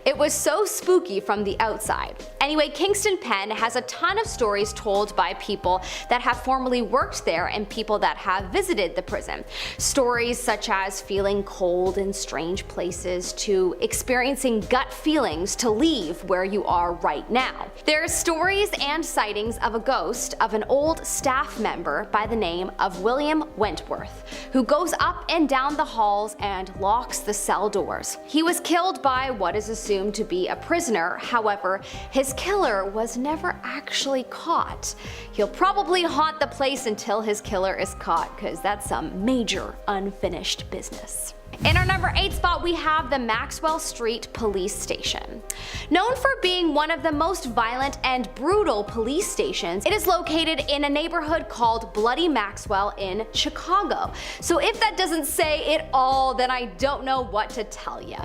It was so spooky from the outside. Anyway, Kingston Pen has a ton of stories told by people that have formerly worked there and people that have visited the prison. Stories such as feeling cold in strange places to experiencing gut feelings to leave where you are right now. There are stories and sightings of a ghost of an old staff member by the name of William Wentworth, who goes up and down the halls and locks the cell doors. He was killed by what is assumed to be a prisoner. However, his killer was never actually caught. He'll probably haunt the place until his killer is caught, because that's some major unfinished business. In our number 8 spot, we have the Maxwell Street Police Station. Known for being one of the most violent and brutal police stations, it is located in a neighborhood called Bloody Maxwell in Chicago. So if that doesn't say it all, then I don't know what to tell you.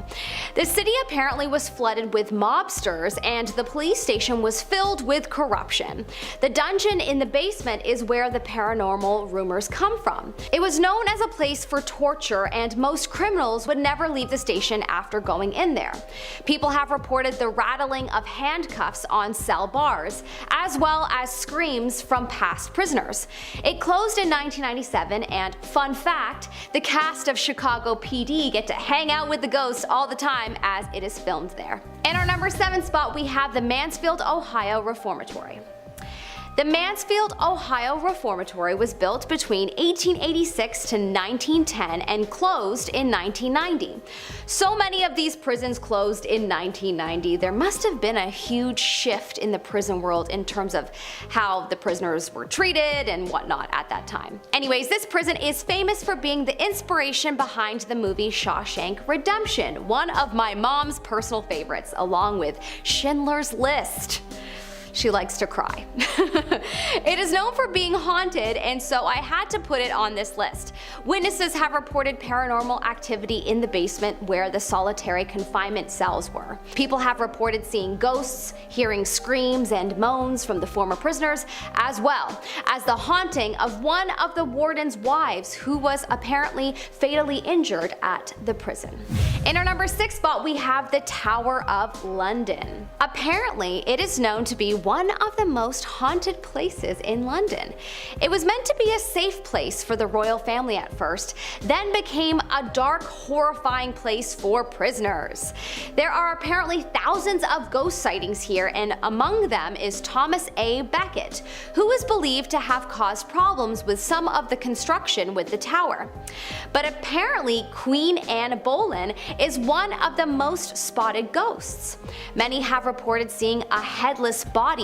The city apparently was flooded with mobsters, and the police station was filled with corruption. The dungeon in the basement is where the paranormal rumors come from. It was known as a place for torture, and most criminals would never leave the station after going in there. People have reported the rattling of handcuffs on cell bars, as well as screams from past prisoners. It closed in 1997, and fun fact, the cast of Chicago PD get to hang out with the ghosts all the time as it is filmed there. In our number 7 spot, we have the Mansfield, Ohio Reformatory. The Mansfield, Ohio Reformatory was built between 1886 to 1910 and closed in 1990. So many of these prisons closed in 1990, there must have been a huge shift in the prison world in terms of how the prisoners were treated and whatnot at that time. Anyways, this prison is famous for being the inspiration behind the movie Shawshank Redemption, one of my mom's personal favorites, along with Schindler's List. She likes to cry. It is known for being haunted, and so I had to put it on this list. Witnesses have reported paranormal activity in the basement where the solitary confinement cells were. People have reported seeing ghosts, hearing screams and moans from the former prisoners, as well as the haunting of one of the warden's wives who was apparently fatally injured at the prison. In our number 6 spot, we have the Tower of London. Apparently, it is known to be one of the most haunted places in London. It was meant to be a safe place for the royal family at first, then became a dark, horrifying place for prisoners. There are apparently thousands of ghost sightings here, and among them is Thomas A. Becket, who is believed to have caused problems with some of the construction with the tower. But apparently Queen Anne Boleyn is one of the most spotted ghosts. Many have reported seeing a headless body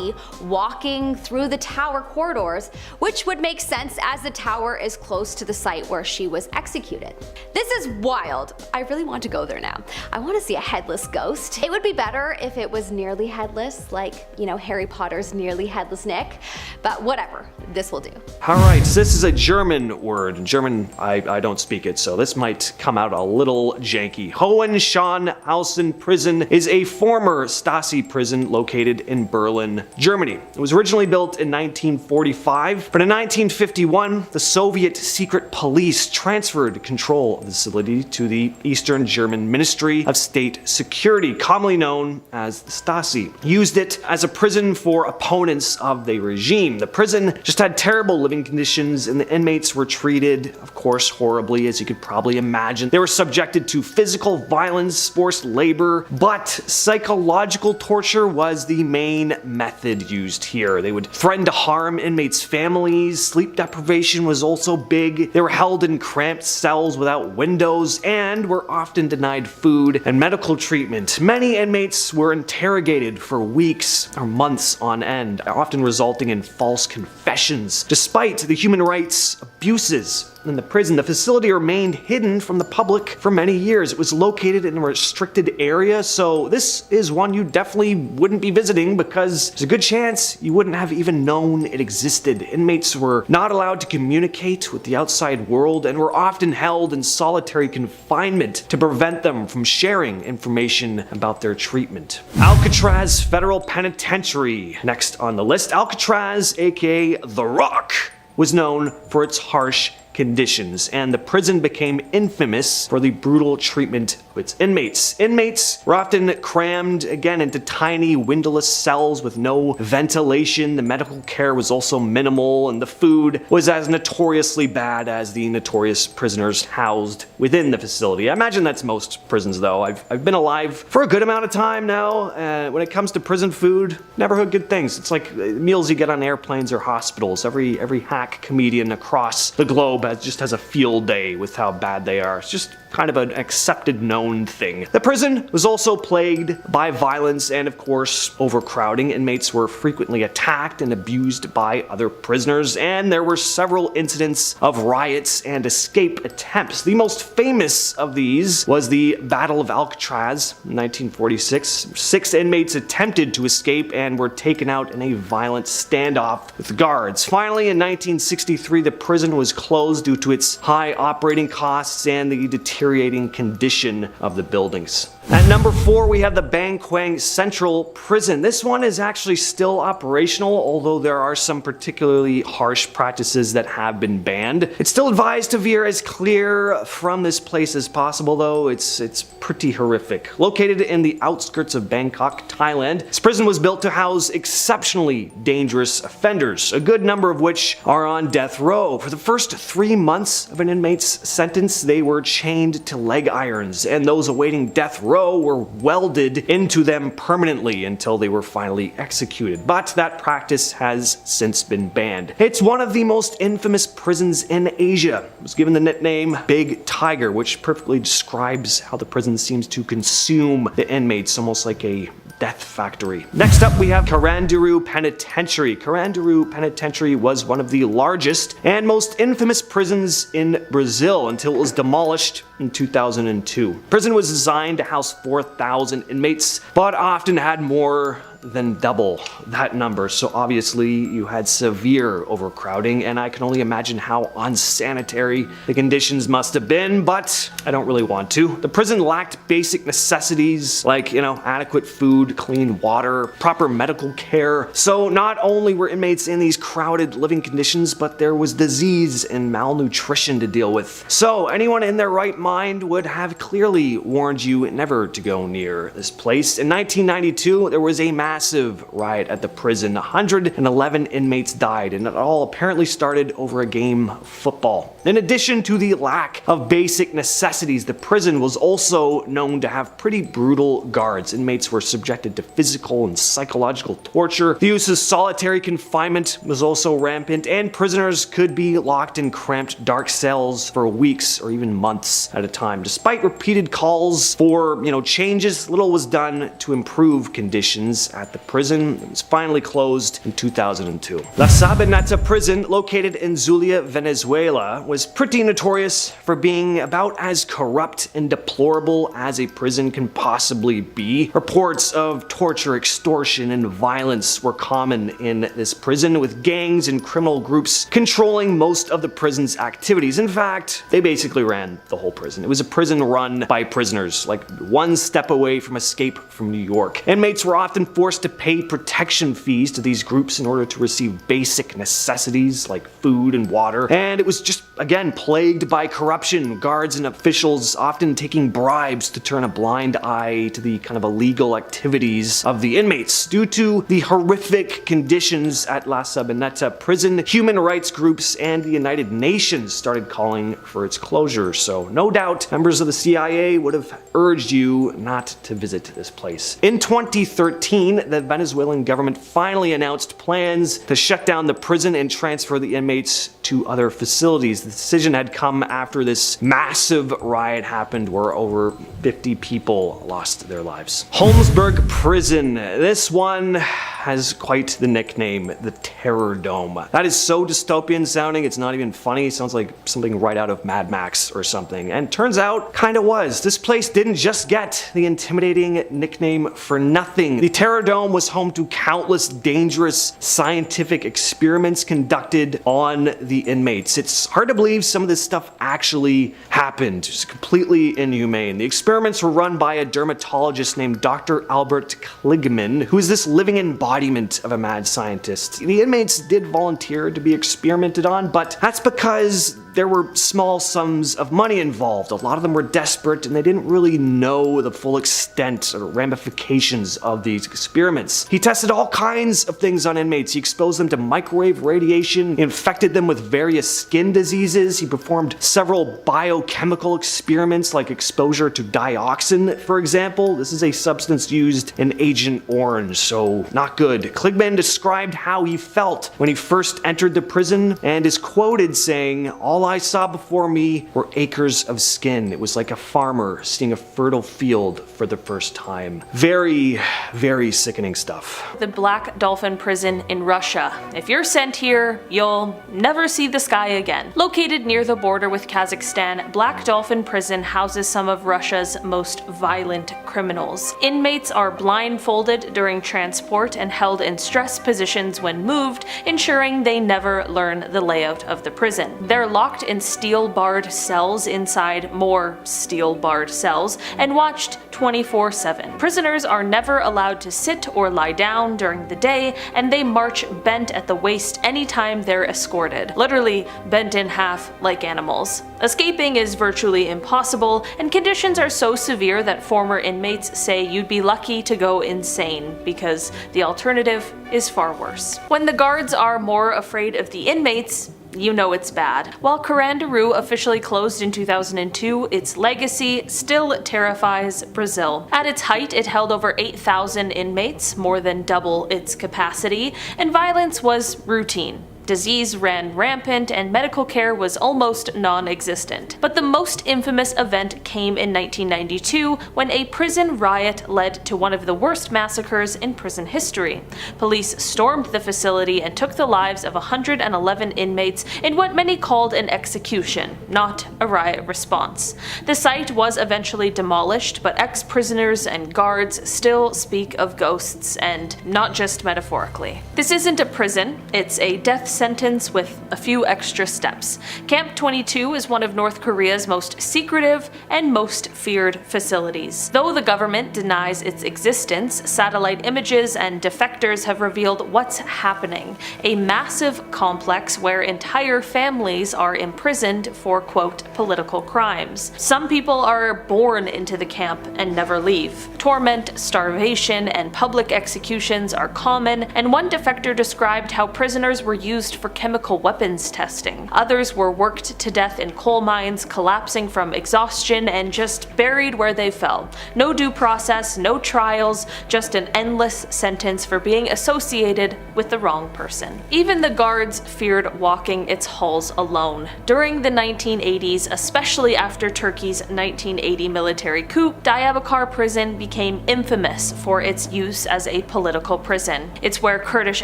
walking through the tower corridors, which would make sense as the tower is close to the site where she was executed. This is wild. I really want to go there now. I want to see a headless ghost. It would be better if it was nearly headless, like, you know, Harry Potter's nearly headless Nick, but whatever, this will do. Alright, so this is a German word. In German, I don't speak it, so this might come out a little janky. Hohenschönhausen Prison is a former Stasi prison located in Berlin, Germany. It was originally built in 1945, but in 1951, the Soviet secret police transferred control of the facility to the Eastern German Ministry of State Security, commonly known as the Stasi. Used it as a prison for opponents of the regime. The prison just had terrible living conditions, and the inmates were treated, of course, horribly, as you could probably imagine. They were subjected to physical violence, forced labor, but psychological torture was the main method used here. They would threaten to harm inmates' families. Sleep deprivation was also big. They were held in cramped cells without windows and were often denied food and medical treatment. Many inmates were interrogated for weeks or months on end, often resulting in false confessions. Despite the human rights abuses in the prison, the facility remained hidden from the public for many years. It was located in a restricted area, so this is one you definitely wouldn't be visiting because there's a good chance you wouldn't have even known it existed. Inmates were not allowed to communicate with the outside world and were often held in solitary confinement to prevent them from sharing information about their treatment. Alcatraz Federal Penitentiary. Next on the list, Alcatraz, aka The Rock, was known for its harsh conditions, and the prison became infamous for the brutal treatment of its inmates. Inmates were often crammed, again, into tiny windowless cells with no ventilation. The medical care was also minimal, and the food was as notoriously bad as the notorious prisoners housed within the facility. I imagine that's most prisons, though. I've been alive for a good amount of time now. When it comes to prison food, never heard good things. It's like meals you get on airplanes or hospitals. Every hack comedian across the globe just has a field day with how bad they are. It's just kind of an accepted, known thing. The prison was also plagued by violence and, of course, overcrowding. Inmates were frequently attacked and abused by other prisoners, and there were several incidents of riots and escape attempts. The most famous of these was the Battle of Alcatraz in 1946. 6 inmates attempted to escape and were taken out in a violent standoff with guards. Finally, in 1963, the prison was closed due to its high operating costs and the deteriorating condition of the buildings. At number 4, we have the Bangkwang Central Prison. This one is actually still operational, although there are some particularly harsh practices that have been banned. It's still advised to veer as clear from this place as possible, though. It's pretty horrific. Located in the outskirts of Bangkok, Thailand, this prison was built to house exceptionally dangerous offenders, a good number of which are on death row. For the first 3 months of an inmate's sentence, they were chained to leg irons, and those awaiting death row row were welded into them permanently until they were finally executed, but that practice has since been banned. It's one of the most infamous prisons in Asia. It was given the nickname Big Tiger, which perfectly describes how the prison seems to consume the inmates, almost like a death factory. Next up, we have Carandiru Penitentiary. Carandiru Penitentiary was one of the largest and most infamous prisons in Brazil until it was demolished in 2002. Prison was designed to house 4,000 inmates, but often had more than double that number, so obviously you had severe overcrowding, and I can only imagine how unsanitary the conditions must have been, but I don't really want to. The prison lacked basic necessities like, adequate food, clean water, proper medical care, so not only were inmates in these crowded living conditions, but there was disease and malnutrition to deal with. So anyone in their right mind would have clearly warned you never to go near this place. In 1992, there was a massive riot at the prison. 111 inmates died, and it all apparently started over a game of football. In addition to the lack of basic necessities, the prison was also known to have pretty brutal guards. Inmates were subjected to physical and psychological torture. The use of solitary confinement was also rampant, and prisoners could be locked in cramped dark cells for weeks or even months at a time. Despite repeated calls for, changes, little was done to improve conditions at the prison. It was finally closed in 2002. La Sabaneta prison, located in Zulia, Venezuela, was pretty notorious for being about as corrupt and deplorable as a prison can possibly be. Reports of torture, extortion, and violence were common in this prison, with gangs and criminal groups controlling most of the prison's activities. In fact, they basically ran the whole prison. It was a prison run by prisoners, like one step away from escape from New York. Inmates were often forced to pay protection fees to these groups in order to receive basic necessities like food and water, and it was just, again, plagued by corruption, guards and officials often taking bribes to turn a blind eye to the kind of illegal activities of the inmates. Due to the horrific conditions at La Sabaneta prison, human rights groups and the United Nations started calling for its closure, so no doubt members of the CIA would have urged you not to visit this place. In 2013, the Venezuelan government finally announced plans to shut down the prison and transfer the inmates to other facilities. The decision had come after this massive riot happened where over 50 people lost their lives. Holmesburg Prison. This one has quite the nickname, the Terror Dome. That is so dystopian sounding, it's not even funny. It sounds like something right out of Mad Max or something. And turns out, kinda was. This place didn't just get the intimidating nickname for nothing. The Terror Dome was home to countless dangerous scientific experiments conducted on the inmates. It's hard to believe some of this stuff actually happened. It's completely inhumane. The experiments were run by a dermatologist named Dr. Albert Kligman, who is this living embodiment of a mad scientist. The inmates did volunteer to be experimented on, but that's because there were small sums of money involved. A lot of them were desperate and they didn't really know the full extent or ramifications of these experiments. He tested all kinds of things on inmates. He exposed them to microwave radiation, infected them with various skin diseases. He performed several biochemical experiments like exposure to dioxin, for example. This is a substance used in Agent Orange, so not good. Kligman described how he felt when he first entered the prison and is quoted saying, "All I saw before me were acres of skin. It was like a farmer seeing a fertile field for the first time." Very, very sickening stuff. The Black Dolphin Prison in Russia. If you're sent here, you'll never see the sky again. Located near the border with Kazakhstan, Black Dolphin Prison houses some of Russia's most violent criminals. Inmates are blindfolded during transport and held in stress positions when moved, ensuring they never learn the layout of the prison. They're locked in steel-barred cells inside more steel-barred cells and watched 24/7. Prisoners are never allowed to sit or lie down during the day, and they march bent at the waist anytime they're escorted, literally bent in half like animals. Escaping is virtually impossible, and conditions are so severe that former inmates say you'd be lucky to go insane because the alternative is far worse. When the guards are more afraid of the inmates, you know it's bad. While Carandiru officially closed in 2002, its legacy still terrifies Brazil. At its height, it held over 8,000 inmates, more than double its capacity, and violence was routine. Disease ran rampant and medical care was almost non-existent. But the most infamous event came in 1992 when a prison riot led to one of the worst massacres in prison history. Police stormed the facility and took the lives of 111 inmates in what many called an execution, not a riot response. The site was eventually demolished, but ex-prisoners and guards still speak of ghosts, and not just metaphorically. This isn't a prison, it's a death sentence with a few extra steps. Camp 22 is one of North Korea's most secretive and most feared facilities. Though the government denies its existence, satellite images and defectors have revealed what's happening. A massive complex where entire families are imprisoned for, quote, political crimes. Some people are born into the camp and never leave. Torment, starvation, and public executions are common, and one defector described how prisoners were used for chemical weapons testing. Others were worked to death in coal mines, collapsing from exhaustion and just buried where they fell. No due process, no trials, just an endless sentence for being associated with the wrong person. Even the guards feared walking its halls alone. During the 1980s, especially after Turkey's 1980 military coup, Diyarbakir prison became infamous for its use as a political prison. It's where Kurdish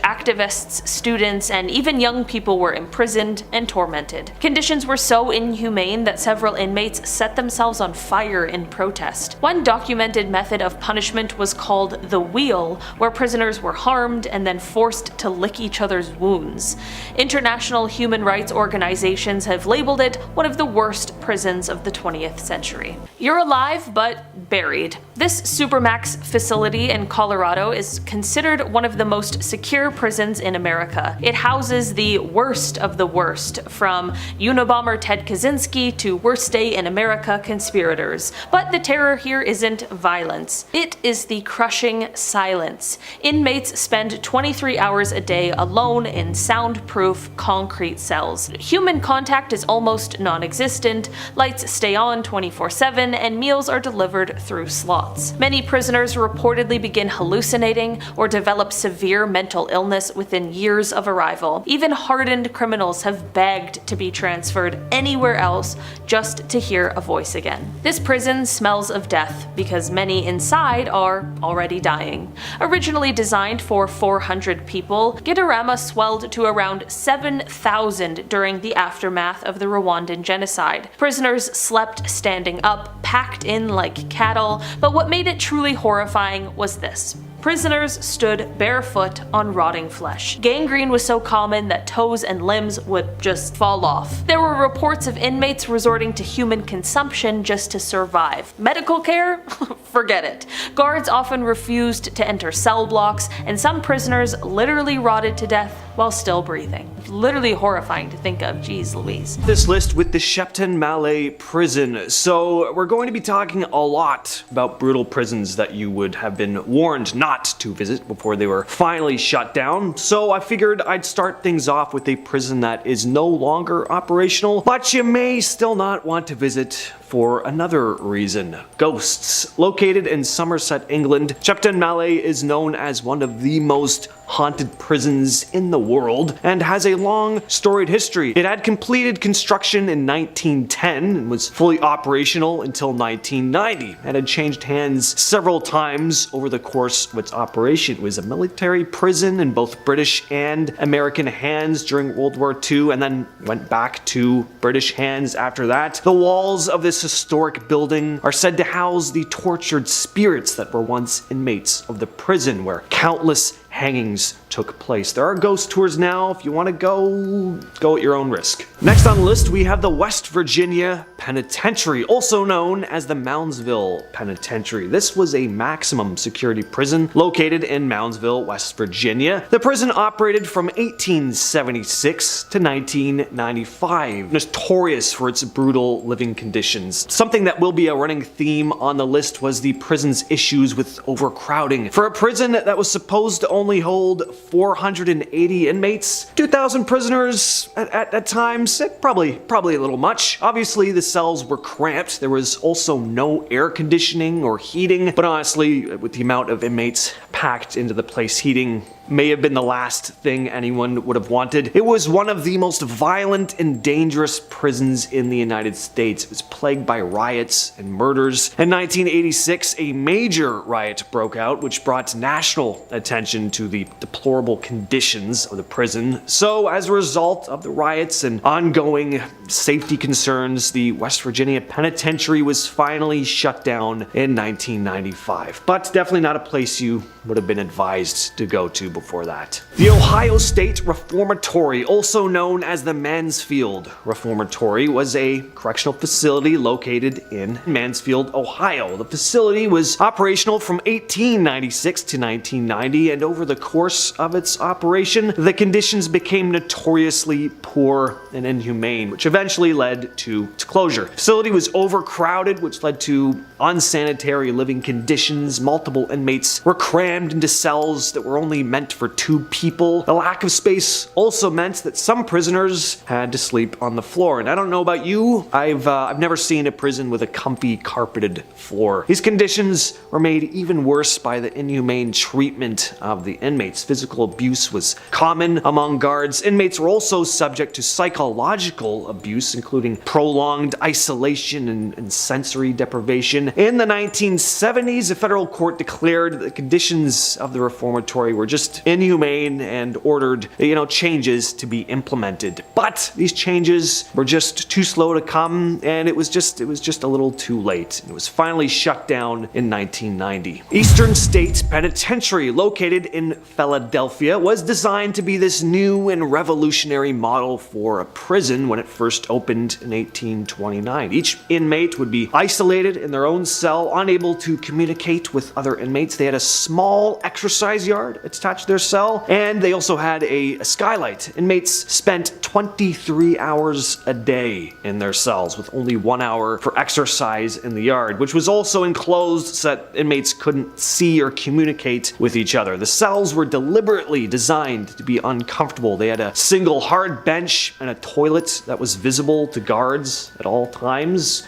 activists, students, and even young people were imprisoned and tormented. Conditions were so inhumane that several inmates set themselves on fire in protest. One documented method of punishment was called the wheel, where prisoners were harmed and then forced to lick each other's wounds. International human rights organizations have labeled it one of the worst prisons of the 20th century. You're alive, but buried. This Supermax facility in Colorado is considered one of the most secure prisons in America. It houses the worst of the worst, from Unabomber Ted Kaczynski to Worst Day in America conspirators. But the terror here isn't violence. It is the crushing silence. Inmates spend 23 hours a day alone in soundproof concrete cells. Human contact is almost non-existent, lights stay on 24/7, and meals are delivered through slots. Many prisoners reportedly begin hallucinating or develop severe mental illness within years of arrival. Even hardened criminals have begged to be transferred anywhere else just to hear a voice again. This prison smells of death because many inside are already dying. Originally designed for 400 people, Gitarama swelled to around 7,000 during the aftermath of the Rwandan genocide. Prisoners slept standing up, packed in like cattle, but what made it truly horrifying was this. Prisoners stood barefoot on rotting flesh. Gangrene was so common that toes and limbs would just fall off. There were reports of inmates resorting to human consumption just to survive. Medical care? Forget it. Guards often refused to enter cell blocks, and some prisoners literally rotted to death while still breathing. Literally horrifying to think of, geez Louise. This list with the Shepton Malay prison. So we're going to be talking a lot about brutal prisons that you would have been warned not to visit before they were finally shut down. So I figured I'd start things off with a prison that is no longer operational, but you may still not want to visit for another reason. Ghosts. Located in Somerset, England, Shepton Malay is known as one of the most haunted prisons in the world and has a long storied history. It had completed construction in 1910 and was fully operational until 1990 and had changed hands several times over the course of its operation. It was a military prison in both British and American hands during World War II and then went back to British hands after that. The walls of this historic building are said to house the tortured spirits that were once inmates of the prison, where countless hangings took place. There are ghost tours now. If you want to go at your own risk. Next on the list, we have the West Virginia Penitentiary, also known as the Moundsville Penitentiary. This was a maximum security prison located in Moundsville, West Virginia. The prison operated from 1876 to 1995, notorious for its brutal living conditions. Something that will be a running theme on the list was the prison's issues with overcrowding. For a prison that was supposed to only only hold 480 inmates. 2,000 prisoners at times, probably a little much. Obviously, the cells were cramped. There was also no air conditioning or heating, but honestly, with the amount of inmates packed into the place, heating may have been the last thing anyone would have wanted. It was one of the most violent and dangerous prisons in the United States. It was plagued by riots and murders. In 1986, a major riot broke out, which brought national attention to the deplorable conditions of the prison. So, as a result of the riots and ongoing safety concerns, the West Virginia Penitentiary was finally shut down in 1995. But definitely not a place you would have been advised to go to before that. The Ohio State Reformatory, also known as the Mansfield Reformatory, was a correctional facility located in Mansfield, Ohio. The facility was operational from 1896 to 1990, and over the course of its operation, the conditions became notoriously poor and inhumane, which eventually led to its closure. The facility was overcrowded, which led to unsanitary living conditions. Multiple inmates were crammed into cells that were only meant for 2 people. The lack of space also meant that some prisoners had to sleep on the floor. And I don't know about you, I've never seen a prison with a comfy carpeted floor. These conditions were made even worse by the inhumane treatment of the inmates. Physical abuse was common among guards. Inmates were also subject to psychological abuse, including prolonged isolation and sensory deprivation. In the 1970s, a federal court declared the conditions of the reformatory were just inhumane and ordered, changes to be implemented. But these changes were just too slow to come, and it was just a little too late. It was finally shut down in 1990. Eastern State Penitentiary, located in Philadelphia, was designed to be this new and revolutionary model for a prison when it first opened in 1829. Each inmate would be isolated in their own cell, unable to communicate with other inmates. They had a small exercise yard attached to their cell, and they also had a skylight. Inmates spent 23 hours a day in their cells, with only 1 hour for exercise in the yard, which was also enclosed so that inmates couldn't see or communicate with each other. The cells were deliberately designed to be uncomfortable. They had a single hard bench and a toilet that was visible to guards at all times.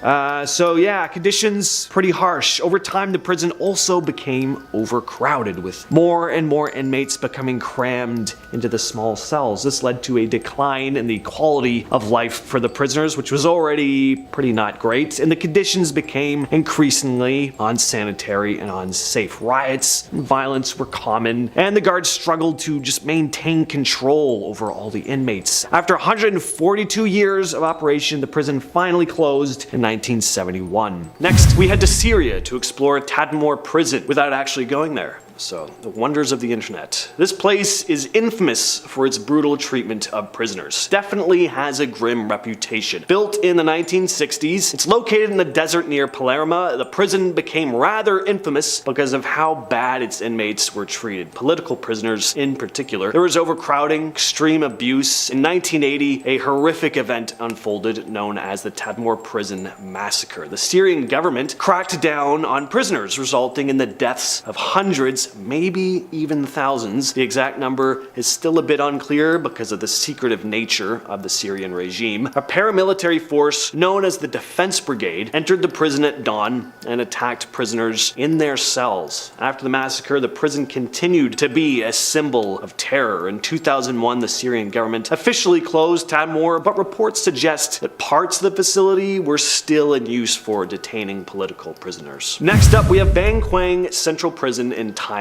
Conditions pretty harsh. Over time, the prison also became overcrowded, with more and more inmates becoming crammed into the small cells. This led to a decline in the quality of life for the prisoners, which was already pretty not great, and the conditions became increasingly unsanitary and unsafe. Riots and violence were common, and the guards struggled to just maintain control over all the inmates. After 142 years of operation, the prison finally closed in 1971. Next, we head to Syria to explore Tadmor Prison without actually going there. So, the wonders of the internet. This place is infamous for its brutal treatment of prisoners. Definitely has a grim reputation. Built in the 1960s, it's located in the desert near Palermo. The prison became rather infamous because of how bad its inmates were treated. Political prisoners in particular. There was overcrowding, extreme abuse. In 1980, a horrific event unfolded known as the Tadmor Prison Massacre. The Syrian government cracked down on prisoners, resulting in the deaths of hundreds, maybe even thousands. The exact number is still a bit unclear because of the secretive nature of the Syrian regime. A paramilitary force known as the Defense Brigade entered the prison at dawn and attacked prisoners in their cells. After the massacre, the prison continued to be a symbol of terror. In 2001, the Syrian government officially closed Tadmor, but reports suggest that parts of the facility were still in use for detaining political prisoners. Next up, we have Bang Kwang Central Prison in Thailand.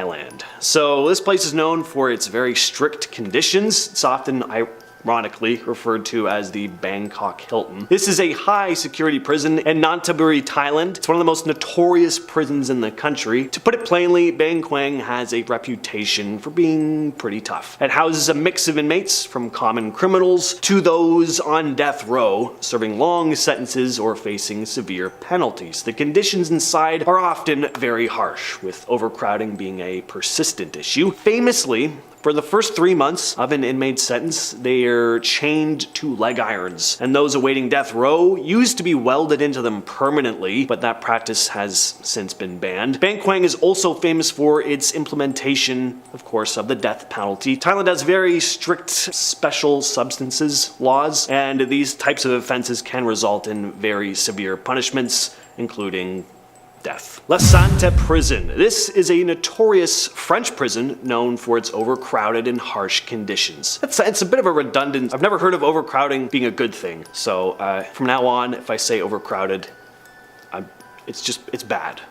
So this place is known for its very strict conditions. It's often ironically referred to as the Bangkok Hilton. This is a high security prison in Nonthaburi, Thailand. It's one of the most notorious prisons in the country. To put it plainly, Bang Kwang has a reputation for being pretty tough. It houses a mix of inmates, from common criminals to those on death row, serving long sentences or facing severe penalties. The conditions inside are often very harsh, with overcrowding being a persistent issue. Famously, For the first 3 months of an inmate's sentence, they are chained to leg irons, and those awaiting death row used to be welded into them permanently, but that practice has since been banned. Bangkok is also famous for its implementation, of course, of the death penalty. Thailand has very strict special substances laws, and these types of offenses can result in very severe punishments, including death. La Santa Prison. This is a notorious French prison known for its overcrowded and harsh conditions. It's a bit of a redundant. I've never heard of overcrowding being a good thing. So from now on, if I say overcrowded, it's bad.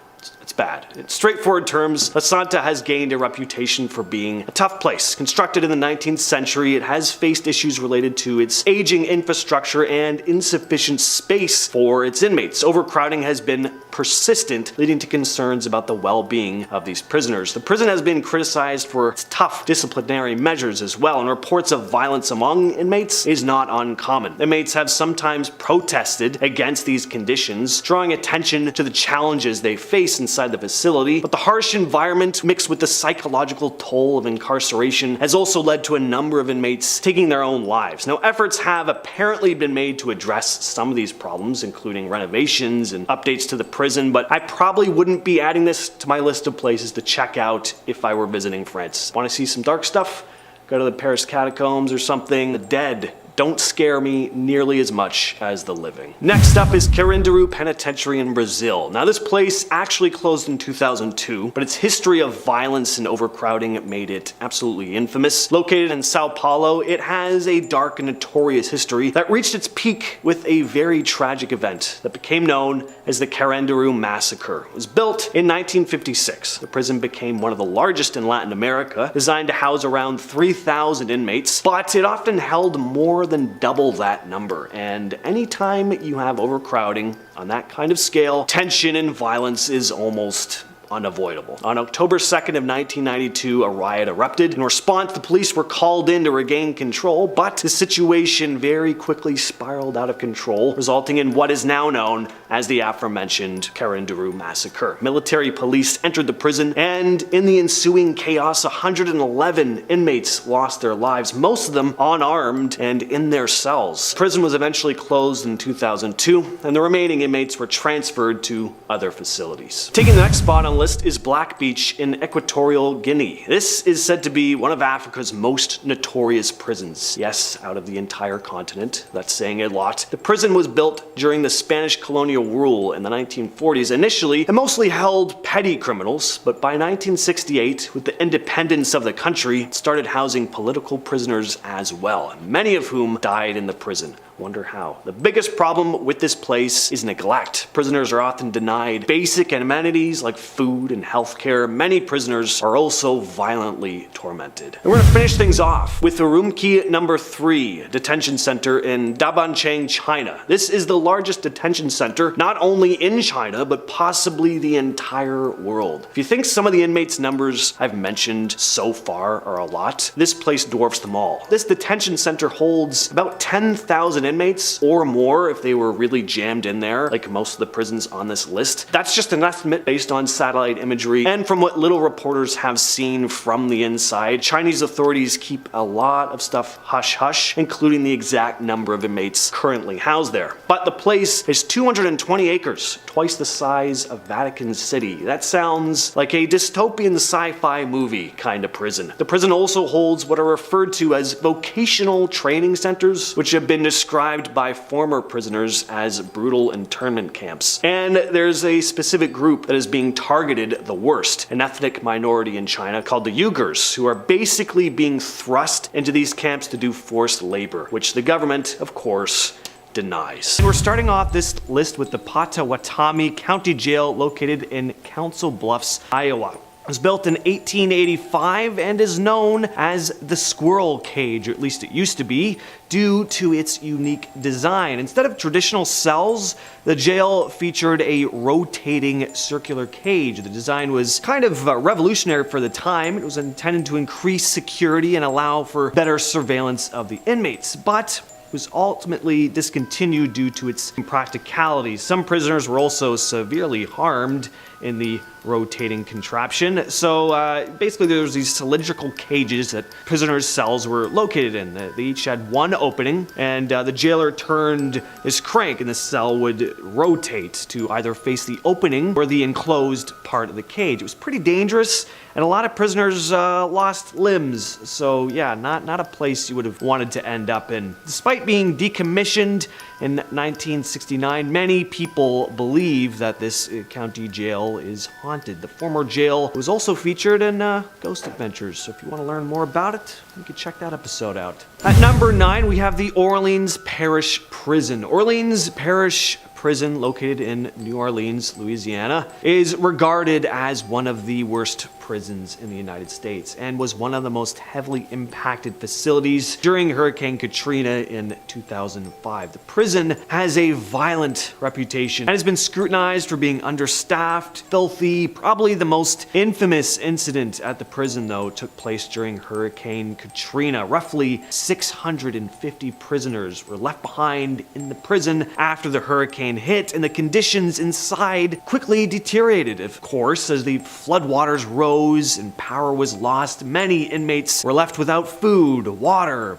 It's bad. In straightforward terms, La Santa has gained a reputation for being a tough place. Constructed in the 19th century, it has faced issues related to its aging infrastructure and insufficient space for its inmates. Overcrowding has been persistent, leading to concerns about the well-being of these prisoners. The prison has been criticized for its tough disciplinary measures as well, and reports of violence among inmates is not uncommon. Inmates have sometimes protested against these conditions, drawing attention to the challenges they face inside the facility, but the harsh environment mixed with the psychological toll of incarceration has also led to a number of inmates taking their own lives. Now, efforts have apparently been made to address some of these problems, including renovations and updates to the prison, but I probably wouldn't be adding this to my list of places to check out if I were visiting France. Want to see some dark stuff? Go to the Paris catacombs or something. The dead don't scare me nearly as much as the living. Next up is Carandiru Penitentiary in Brazil. Now, this place actually closed in 2002, but its history of violence and overcrowding made it absolutely infamous. Located in Sao Paulo, it has a dark and notorious history that reached its peak with a very tragic event that became known as the Carandiru Massacre. It was built in 1956. The prison became one of the largest in Latin America, designed to house around 3,000 inmates, but it often held more than double that number. And anytime you have overcrowding on that kind of scale, tension and violence is almost unavoidable. On October 2nd of 1992, a riot erupted. In response, the police were called in to regain control, but the situation very quickly spiraled out of control, resulting in what is now known as the aforementioned Carandiru Massacre. Military police entered the prison, and in the ensuing chaos, 111 inmates lost their lives, most of them unarmed and in their cells. The prison was eventually closed in 2002, and the remaining inmates were transferred to other facilities. Taking the next spot on list is Black Beach in Equatorial Guinea. This is said to be one of Africa's most notorious prisons. Yes, out of the entire continent. That's saying a lot. The prison was built during the Spanish colonial rule in the 1940s. Initially, it mostly held petty criminals, but by 1968, with the independence of the country, it started housing political prisoners as well, many of whom died in the prison. Wonder how. The biggest problem with this place is neglect. Prisoners are often denied basic amenities like food and healthcare. Many prisoners are also violently tormented. And we're gonna finish things off with Urumqi number 3 detention center in Dabancheng, China. This is the largest detention center, not only in China, but possibly the entire world. If you think some of the inmates' numbers I've mentioned so far are a lot, this place dwarfs them all. This detention center holds about 10,000 inmates or more if they were really jammed in there, like most of the prisons on this list. That's just an estimate based on satellite imagery and from what little reporters have seen from the inside. Chinese authorities keep a lot of stuff hush-hush, including the exact number of inmates currently housed there. But the place is 220 acres, twice the size of Vatican City. That sounds like a dystopian sci-fi movie kind of prison. The prison also holds what are referred to as vocational training centers, which have been described by former prisoners as brutal internment camps. And there's a specific group that is being targeted the worst, an ethnic minority in China called the Uyghurs, who are basically being thrust into these camps to do forced labor, which the government, of course, denies. We're starting off this list with the Potawatomi County Jail located in Council Bluffs, Iowa. It was built in 1885 and is known as the squirrel cage, or at least it used to be, due to its unique design. Instead of traditional cells, the jail featured a rotating circular cage. The design was kind of revolutionary for the time. It was intended to increase security and allow for better surveillance of the inmates, but was ultimately discontinued due to its impracticalities. Some prisoners were also severely harmed in the rotating contraption. So basically there's these cylindrical cages that prisoners' cells were located in. They each had one opening, and the jailer turned this crank and the cell would rotate to either face the opening or the enclosed part of the cage. It was pretty dangerous, and a lot of prisoners lost limbs. So yeah, not a place you would have wanted to end up in. Despite being decommissioned in 1969, many people believe that this county jail is haunted. The former jail was also featured in Ghost Adventures, so if you want to learn more about it, you can check that episode out. At number 9, we have the Orleans Parish Prison. Orleans Parish Prison, located in New Orleans, Louisiana, is regarded as one of the worst prisons in the United States and was one of the most heavily impacted facilities during Hurricane Katrina in 2005. The prison has a violent reputation and has been scrutinized for being understaffed, filthy. Probably the most infamous incident at the prison, though, took place during Hurricane Katrina. Roughly 650 prisoners were left behind in the prison after the hurricane hit, and the conditions inside quickly deteriorated. Of course, as the floodwaters rose and power was lost, many inmates were left without food, water,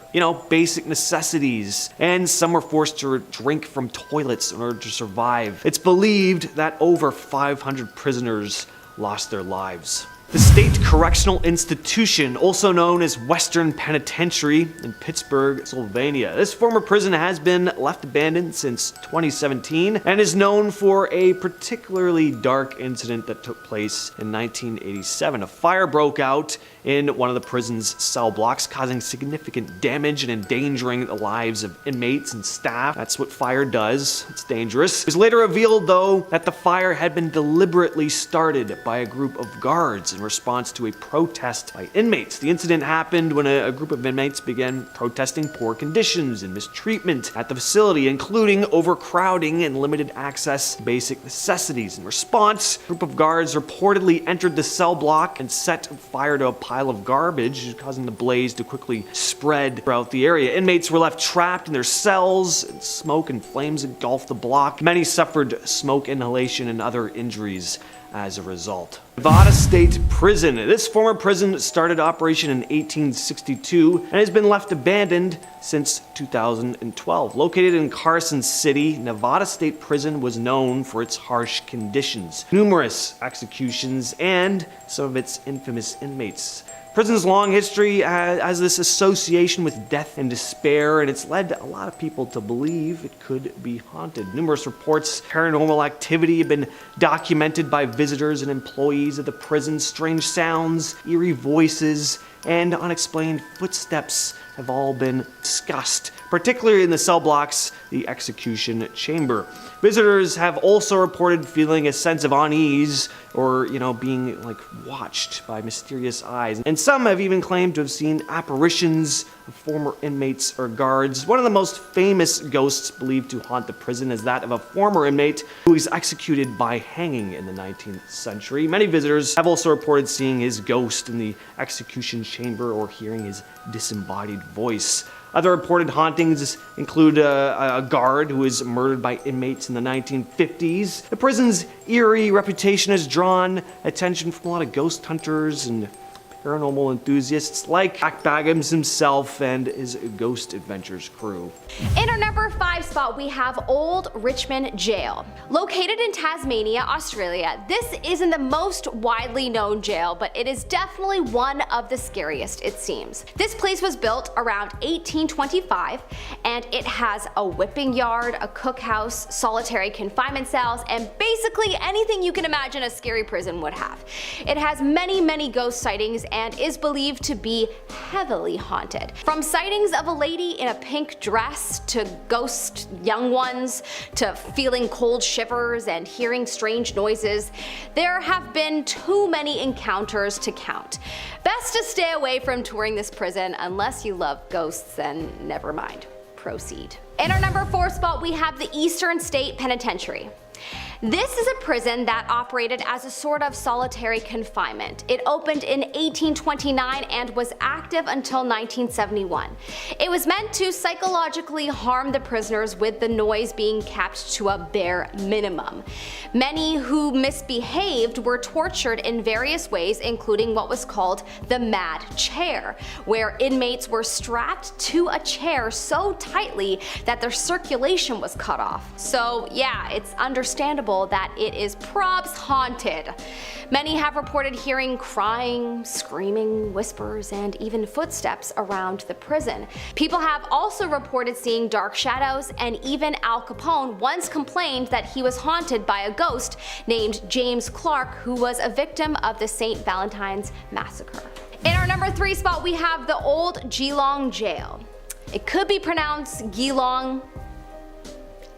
basic necessities, and some were forced to drink from toilets in order to survive. It's believed that over 500 prisoners lost their lives. The State Correctional Institution, also known as Western Penitentiary in Pittsburgh, Pennsylvania. This former prison has been left abandoned since 2017 and is known for a particularly dark incident that took place in 1987. A fire broke out in one of the prison's cell blocks, causing significant damage and endangering the lives of inmates and staff. That's what fire does. It's dangerous. It was later revealed, though, that the fire had been deliberately started by a group of guards in response to a protest by inmates. The incident happened when a group of inmates began protesting poor conditions and mistreatment at the facility, including overcrowding and limited access to basic necessities. In response, a group of guards reportedly entered the cell block and set fire to a pile of garbage, causing the blaze to quickly spread throughout the area. Inmates were left trapped in their cells, and smoke and flames engulfed the block. Many suffered smoke inhalation and other injuries as a result. Nevada State Prison. This former prison started operation in 1862 and has been left abandoned since 2012. Located in Carson City, Nevada State Prison was known for its harsh conditions, numerous executions, and some of its infamous inmates. Prison's long history has this association with death and despair, and it's led a lot of people to believe it could be haunted. Numerous reports of paranormal activity have been documented by visitors and employees of the prison. Strange sounds, eerie voices, and unexplained footsteps have all been discussed, particularly in the cell blocks, the execution chamber. Visitors have also reported feeling a sense of unease or, being watched by mysterious eyes. And some have even claimed to have seen apparitions of former inmates or guards. One of the most famous ghosts believed to haunt the prison is that of a former inmate who was executed by hanging in the 19th century. Many visitors have also reported seeing his ghost in the execution chamber or hearing his disembodied voice. Other reported hauntings include a guard who was murdered by inmates in the 1950s. The prison's eerie reputation has drawn attention from a lot of ghost hunters and paranormal enthusiasts like Jack Baggins himself and his Ghost Adventures crew. In our number 5 spot, we have Old Richmond Jail. Located in Tasmania, Australia, this isn't the most widely known jail, but it is definitely one of the scariest, it seems. This place was built around 1825, and it has a whipping yard, a cookhouse, solitary confinement cells, and basically anything you can imagine a scary prison would have. It has many ghost sightings and is believed to be heavily haunted. From sightings of a lady in a pink dress, to ghost young ones, to feeling cold shivers and hearing strange noises, there have been too many encounters to count. Best to stay away from touring this prison unless you love ghosts, then never mind. Proceed. In our number 4 spot, we have the Eastern State Penitentiary. This is a prison that operated as a sort of solitary confinement. It opened in 1829 and was active until 1971. It was meant to psychologically harm the prisoners, with the noise being kept to a bare minimum. Many who misbehaved were tortured in various ways, including what was called the mad chair, where inmates were strapped to a chair so tightly that their circulation was cut off. So yeah, it's understandable that it is props haunted. Many have reported hearing crying, screaming, whispers, and even footsteps around the prison. People have also reported seeing dark shadows, and even Al Capone once complained that he was haunted by a ghost named James Clark, who was a victim of the St. Valentine's Massacre. In our number 3 spot, we have the Old Geelong Jail. It could be pronounced Geelong.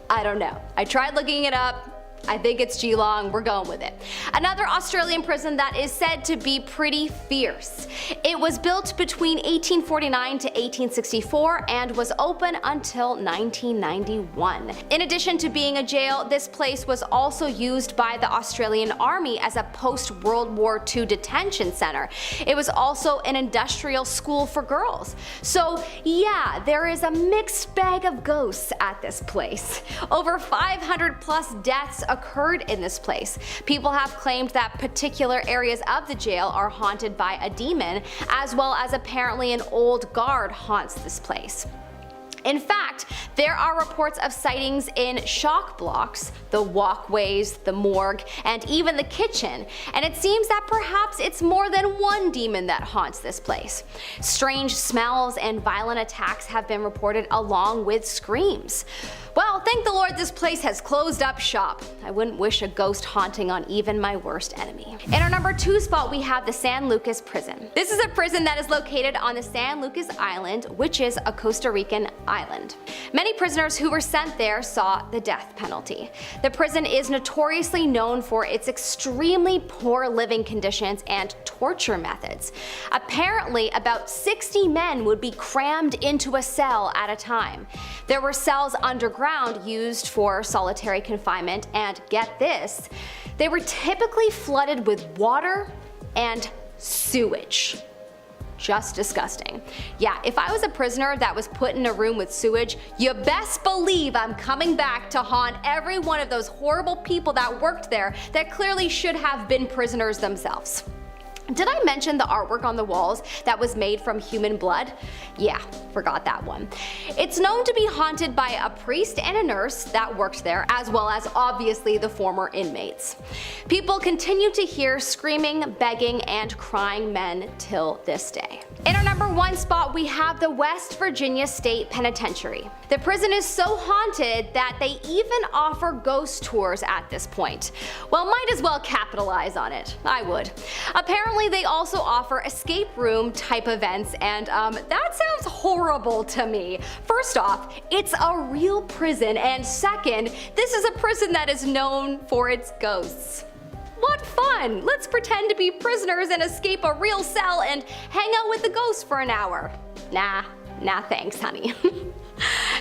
I don't know. I tried looking it up. I think it's Geelong, we're going with it. Another Australian prison that is said to be pretty fierce. It was built between 1849 to 1864 and was open until 1991. In addition to being a jail, this place was also used by the Australian Army as a post-World War II detention center. It was also an industrial school for girls. So yeah, there is a mixed bag of ghosts at this place. Over 500 plus deaths occurred in this place. People have claimed that particular areas of the jail are haunted by a demon, as well as apparently an old guard haunts this place. In fact, there are reports of sightings in shock blocks, the walkways, the morgue, and even the kitchen, and it seems that perhaps it's more than one demon that haunts this place. Strange smells and violent attacks have been reported, along with screams. Well, thank the Lord this place has closed up shop. I wouldn't wish a ghost haunting on even my worst enemy. In our number 2 spot, we have the San Lucas Prison. This is a prison that is located on the San Lucas Island, which is a Costa Rican island. Many prisoners who were sent there saw the death penalty. The prison is notoriously known for its extremely poor living conditions and torture methods. Apparently, about 60 men would be crammed into a cell at a time. There were cells underground used for solitary confinement, and get this, they were typically flooded with water and sewage. Just disgusting. Yeah, if I was a prisoner that was put in a room with sewage, you best believe I'm coming back to haunt every one of those horrible people that worked there that clearly should have been prisoners themselves. Did I mention the artwork on the walls that was made from human blood? Yeah, forgot that one. It's known to be haunted by a priest and a nurse that worked there, as well as obviously the former inmates. People continue to hear screaming, begging, and crying men till this day. In our number 1 spot, we have the West Virginia State Penitentiary. The prison is so haunted that they even offer ghost tours at this point. Well, might as well capitalize on it. I would. Apparently, they also offer escape room type events, and that sounds horrible to me. First off, it's a real prison, and second, this is a prison that is known for its ghosts. What fun! Let's pretend to be prisoners and escape a real cell and hang out with the ghosts for an hour. Nah thanks, honey.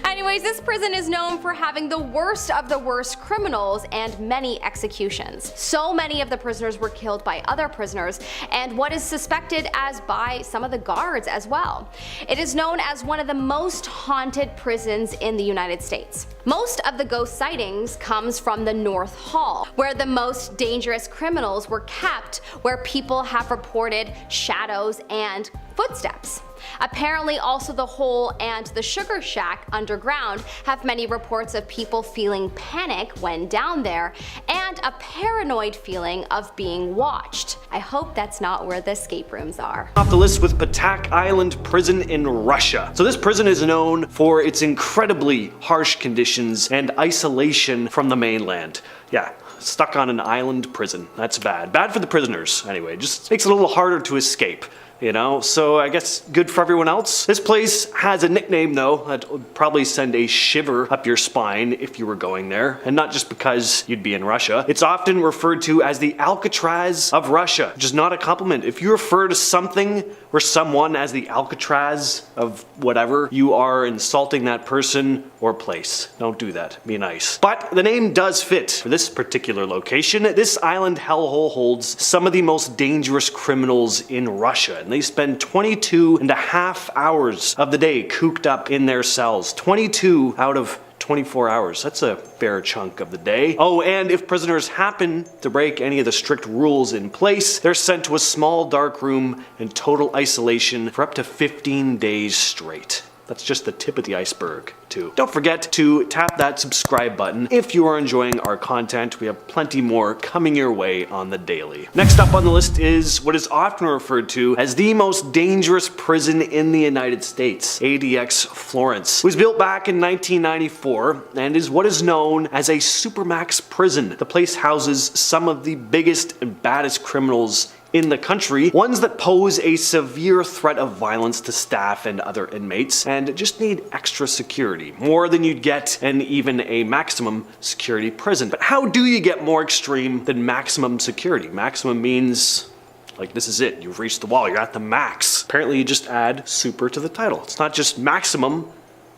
Anyways, this prison is known for having the worst of the worst criminals and many executions. So many of the prisoners were killed by other prisoners, and what is suspected as by some of the guards as well. It is known as one of the most haunted prisons in the United States. Most of the ghost sightings comes from the North Hall, where the most dangerous criminals were kept, where people have reported shadows and footsteps. Apparently also the Hole and the Sugar Shack underground have many reports of people feeling panic when down there, and a paranoid feeling of being watched. I hope that's not where the escape rooms are. Off the list with Patak Island Prison in Russia. So this prison is known for its incredibly harsh conditions and isolation from the mainland. Yeah, stuck on an island prison. That's bad. Bad for the prisoners, anyway. Just makes it a little harder to escape. you know? So I guess good for everyone else. This place has a nickname though that would probably send a shiver up your spine if you were going there, and not just because you'd be in Russia. It's often referred to as the Alcatraz of Russia, which is not a compliment. If you refer to something or someone as the Alcatraz of whatever, you are insulting that person or place. Don't do that. Be nice. But the name does fit for this particular location. This island hellhole holds some of the most dangerous criminals in Russia, and they spend 22.5 hours of the day cooped up in their cells. 22 out of 24 hours. That's a fair chunk of the day. Oh, and if prisoners happen to break any of the strict rules in place, they're sent to a small dark room in total isolation for up to 15 days straight. That's just the tip of the iceberg, too. Don't forget to tap that subscribe button if you are enjoying our content. We have plenty more coming your way on the daily. Next up on the list is what is often referred to as the most dangerous prison in the United States, ADX Florence. It was built back in 1994 and is what is known as a supermax prison. The place houses some of the biggest and baddest criminals in the country, ones that pose a severe threat of violence to staff and other inmates and just need extra security, more than you'd get in even a maximum security prison. But how do you get more extreme than maximum security? Maximum means like this is it, you've reached the wall, you're at the max. Apparently you just add super to the title. It's not just maximum,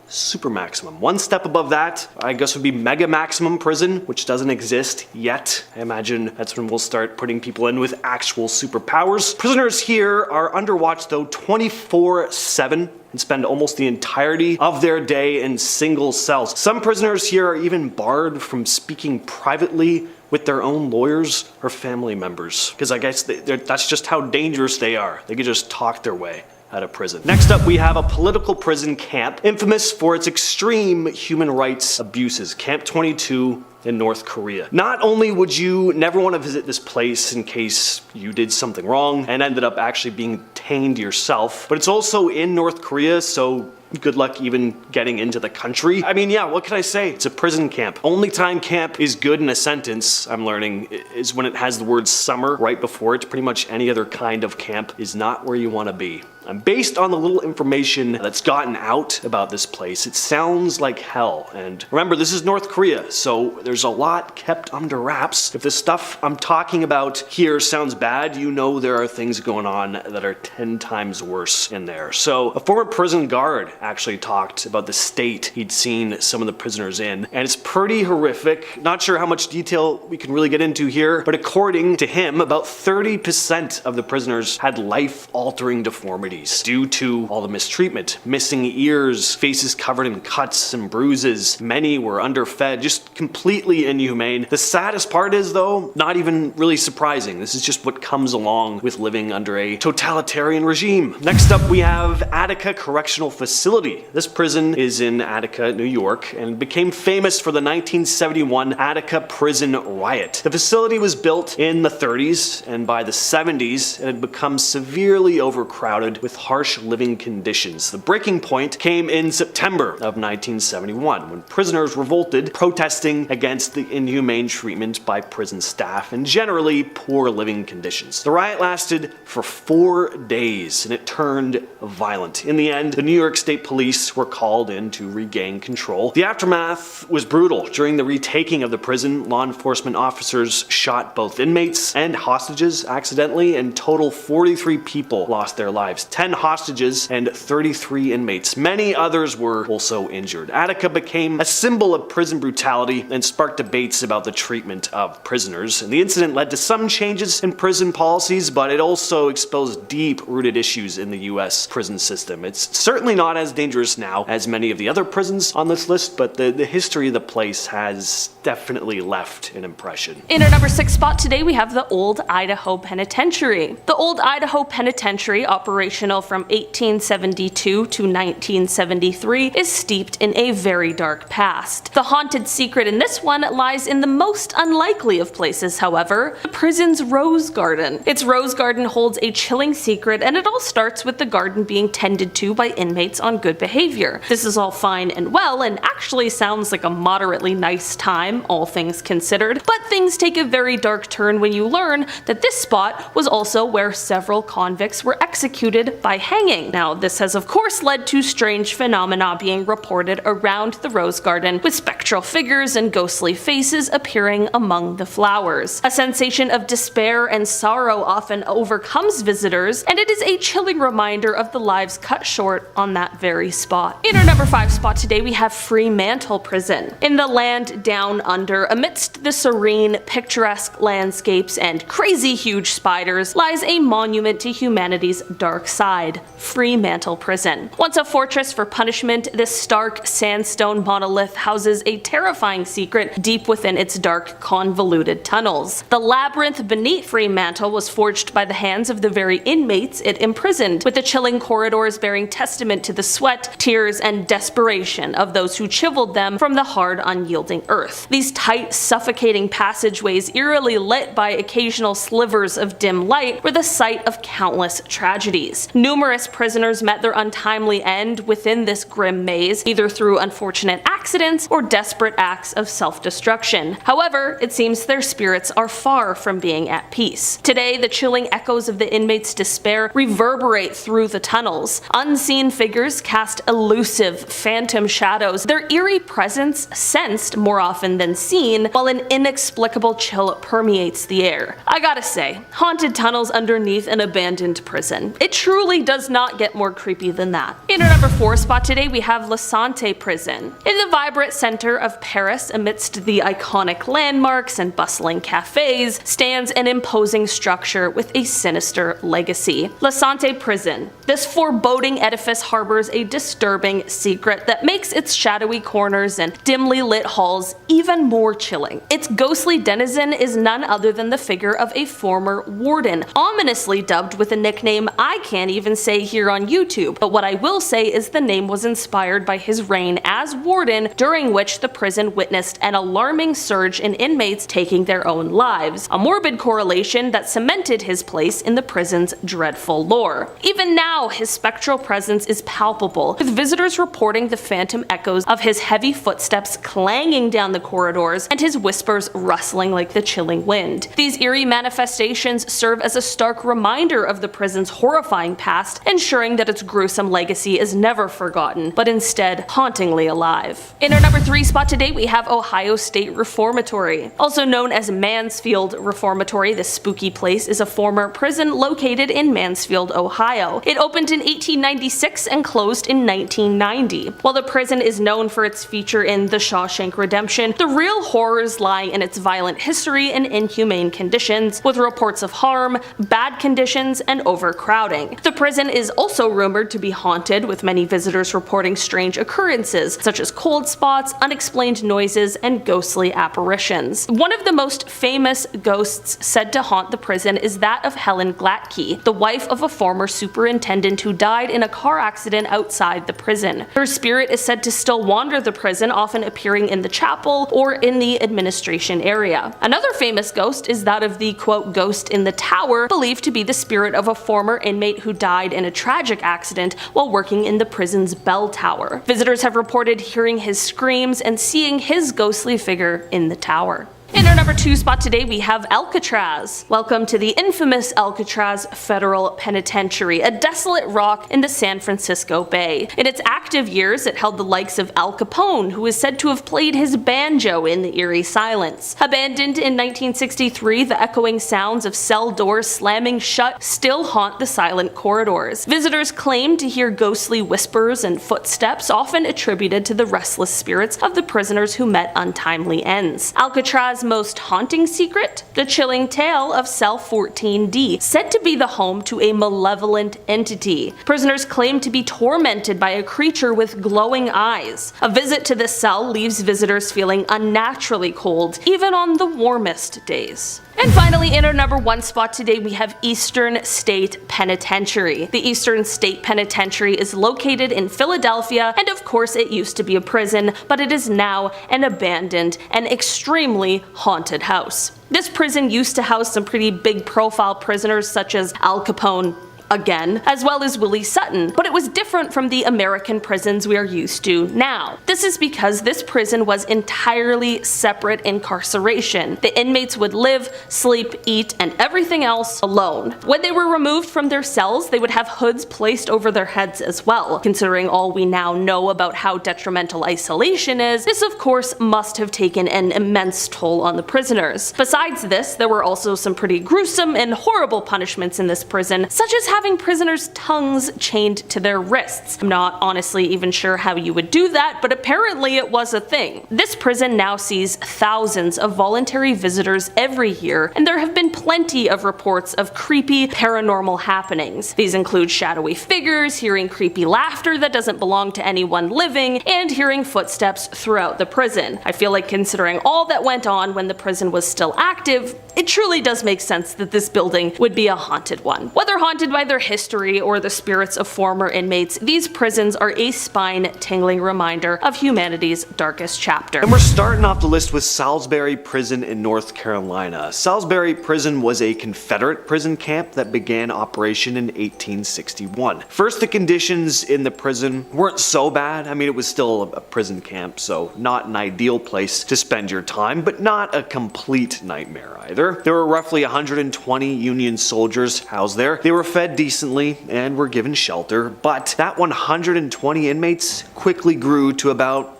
super maximum. One step above that, I guess, would be mega maximum prison, which doesn't exist yet. I imagine that's when we'll start putting people in with actual superpowers. Prisoners here are under watch though 24/7 and spend almost the entirety of their day in single cells. Some prisoners here are even barred from speaking privately with their own lawyers or family members, because I guess that's just how dangerous they are. They could just talk their way out of prison. Next up, we have a political prison camp, infamous for its extreme human rights abuses, Camp 22 in North Korea. Not only would you never want to visit this place in case you did something wrong and ended up actually being detained yourself, but it's also in North Korea, so good luck even getting into the country. I mean, yeah, what can I say? It's a prison camp. Only time camp is good in a sentence, I'm learning, is when it has the word summer right before it. Pretty much any other kind of camp is not where you want to be. And based on the little information that's gotten out about this place, it sounds like hell. And remember, this is North Korea, so there's a lot kept under wraps. If the stuff I'm talking about here sounds bad, you know there are things going on that are 10 times worse in there. So a former prison guard actually talked about the state he'd seen some of the prisoners in, and it's pretty horrific. Not sure how much detail we can really get into here, but according to him, about 30% of the prisoners had life-altering deformities due to all the mistreatment. Missing ears, faces covered in cuts and bruises. Many were underfed, just completely inhumane. The saddest part is, though, not even really surprising. This is just what comes along with living under a totalitarian regime. Next up, we have Attica Correctional Facility. This prison is in Attica, New York, and became famous for the 1971 Attica prison riot. The facility was built in the 30s, and by the 70s, it had become severely overcrowded with harsh living conditions. The breaking point came in September of 1971 when prisoners revolted, protesting against the inhumane treatment by prison staff and generally poor living conditions. The riot lasted for 4 days and it turned violent. In the end, the New York State Police were called in to regain control. The aftermath was brutal. During the retaking of the prison, law enforcement officers shot both inmates and hostages accidentally, and total 43 people lost their lives. 10 hostages and 33 inmates. Many others were also injured. Attica became a symbol of prison brutality and sparked debates about the treatment of prisoners. And the incident led to some changes in prison policies, but it also exposed deep-rooted issues in the US prison system. It's certainly not as dangerous now as many of the other prisons on this list, but the history of the place has definitely left an impression. In our number 6 spot today, we have the Old Idaho Penitentiary. The Old Idaho Penitentiary, operational Correctional from 1872 to 1973 is steeped in a very dark past. The haunted secret in this one lies in the most unlikely of places, however, the prison's rose garden. Its rose garden holds a chilling secret, and it all starts with the garden being tended to by inmates on good behavior. This is all fine and well, and actually sounds like a moderately nice time, all things considered, but things take a very dark turn when you learn that this spot was also where several convicts were executed by hanging. Now, this has of course led to strange phenomena being reported around the rose garden, with spectral figures and ghostly faces appearing among the flowers. A sensation of despair and sorrow often overcomes visitors, and it is a chilling reminder of the lives cut short on that very spot. In our number 5 spot today, we have Fremantle Prison. In the land down under, amidst the serene, picturesque landscapes and crazy huge spiders, lies a monument to humanity's dark side, Fremantle Prison. Once a fortress for punishment, this stark sandstone monolith houses a terrifying secret deep within its dark, convoluted tunnels. The labyrinth beneath Fremantle was forged by the hands of the very inmates it imprisoned, with the chilling corridors bearing testament to the sweat, tears, and desperation of those who chiseled them from the hard, unyielding earth. These tight, suffocating passageways, eerily lit by occasional slivers of dim light, were the site of countless tragedies. Numerous prisoners met their untimely end within this grim maze, either through unfortunate accidents or desperate acts of self-destruction. However, it seems their spirits are far from being at peace. Today, the chilling echoes of the inmates' despair reverberate through the tunnels. Unseen figures cast elusive, phantom shadows, their eerie presence sensed more often than seen, while an inexplicable chill permeates the air. I gotta say, haunted tunnels underneath an abandoned prison. It truly does not get more creepy than that. In our number 4 spot today, we have La Santé Prison. In the vibrant center of Paris, amidst the iconic landmarks and bustling cafes, stands an imposing structure with a sinister legacy. La Santé Prison. This foreboding edifice harbors a disturbing secret that makes its shadowy corners and dimly lit halls even more chilling. Its ghostly denizen is none other than the figure of a former warden, ominously dubbed with a nickname I can't even say here on YouTube, but what I will say is the name was inspired by his reign as warden, during which the prison witnessed an alarming surge in inmates taking their own lives, a morbid correlation that cemented his place in the prison's dreadful lore. Even now, his spectral presence is palpable, with visitors reporting the phantom echoes of his heavy footsteps clanging down the corridors and his whispers rustling like the chilling wind. These eerie manifestations serve as a stark reminder of the prison's horrifying past, ensuring that its gruesome legacy is never forgotten, but instead hauntingly alive. In our number 3 spot today, we have Ohio State Reformatory. Also known as Mansfield Reformatory, this spooky place is a former prison located in Mansfield, Ohio. It opened in 1896 and closed in 1990. While the prison is known for its feature in The Shawshank Redemption, the real horrors lie in its violent history and inhumane conditions, with reports of harm, bad conditions, and overcrowding. The prison is also rumored to be haunted, with many visitors reporting strange occurrences, such as cold spots, unexplained noises, and ghostly apparitions. One of the most famous ghosts said to haunt the prison is that of Helen Glatke, the wife of a former superintendent who died in a car accident outside the prison. Her spirit is said to still wander the prison, often appearing in the chapel or in the administration area. Another famous ghost is that of the quote ghost in the tower, believed to be the spirit of a former inmate who died in a tragic accident while working in the prison's bell tower. Visitors have reported hearing his screams and seeing his ghostly figure in the tower. In our number 2 spot today, we have Alcatraz. Welcome to the infamous Alcatraz Federal Penitentiary, a desolate rock in the San Francisco Bay. In its active years, it held the likes of Al Capone, who is said to have played his banjo in the eerie silence. Abandoned in 1963, the echoing sounds of cell doors slamming shut still haunt the silent corridors. Visitors claim to hear ghostly whispers and footsteps, often attributed to the restless spirits of the prisoners who met untimely ends. Alcatraz most haunting secret? The chilling tale of Cell 14D, said to be the home to a malevolent entity. Prisoners claim to be tormented by a creature with glowing eyes. A visit to this cell leaves visitors feeling unnaturally cold, even on the warmest days. And finally, in our number 1 spot today, we have Eastern State Penitentiary. The Eastern State Penitentiary is located in Philadelphia, and of course it used to be a prison, but it is now an abandoned and extremely haunted house. This prison used to house some pretty big profile prisoners such as Al Capone, again, as well as Willie Sutton, but it was different from the American prisons we are used to now. This is because this prison was entirely separate incarceration. The inmates would live, sleep, eat, and everything else alone. When they were removed from their cells, they would have hoods placed over their heads as well. Considering all we now know about how detrimental isolation is, this of course must have taken an immense toll on the prisoners. Besides this, there were also some pretty gruesome and horrible punishments in this prison, such as having prisoners' tongues chained to their wrists. I'm not honestly even sure how you would do that, but apparently it was a thing. This prison now sees thousands of voluntary visitors every year, and there have been plenty of reports of creepy paranormal happenings. These include shadowy figures, hearing creepy laughter that doesn't belong to anyone living, and hearing footsteps throughout the prison. I feel like considering all that went on when the prison was still active, it truly does make sense that this building would be a haunted one. Whether haunted by their history or the spirits of former inmates, these prisons are a spine-tingling reminder of humanity's darkest chapter. And we're starting off the list with Salisbury Prison in North Carolina. Salisbury Prison was a Confederate prison camp that began operation in 1861. First, the conditions in the prison weren't so bad. I mean, it was still a prison camp, so not an ideal place to spend your time, but not a complete nightmare either. There were roughly 120 Union soldiers housed there. They were fed decently and were given shelter, but that 120 inmates quickly grew to about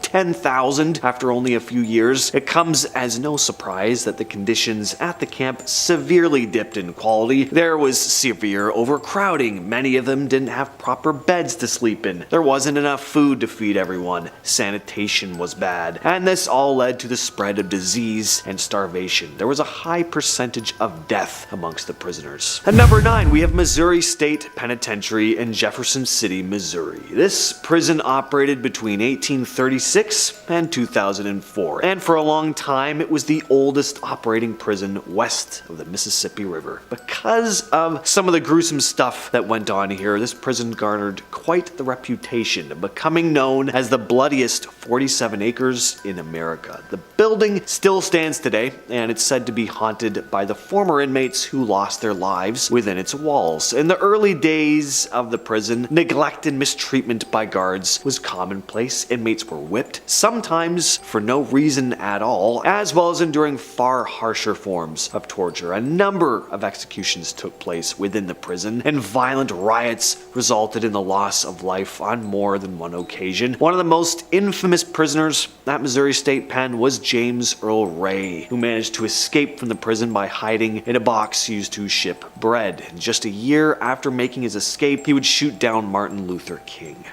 10,000 after only a few years. It comes as no surprise that the conditions at the camp severely dipped in quality. There was severe overcrowding. Many of them didn't have proper beds to sleep in. There wasn't enough food to feed everyone. Sanitation was bad. And this all led to the spread of disease and starvation. There was a high percentage of death amongst the prisoners. At number 9, we have Missouri State Penitentiary in Jefferson City, Missouri. This prison operated between 1836 and 2004, and for a long time it was the oldest operating prison west of the Mississippi River. Because of some of the gruesome stuff that went on here, this prison garnered quite the reputation of becoming known as the bloodiest 47 acres in America. The building still stands today, and it's said to be haunted by the former inmates who lost their lives within its walls. In the early days of the prison, neglect and mistreatment by guards was commonplace. Inmates were whipped, sometimes for no reason at all, as well as enduring far harsher forms of torture. A number of executions took place within the prison, and violent riots resulted in the loss of life on more than one occasion. One of the most infamous prisoners at Missouri State Pen was James Earl Ray, who managed to escape from the prison by hiding in a box used to ship bread. And just a year after making his escape, he would shoot down Martin Luther King.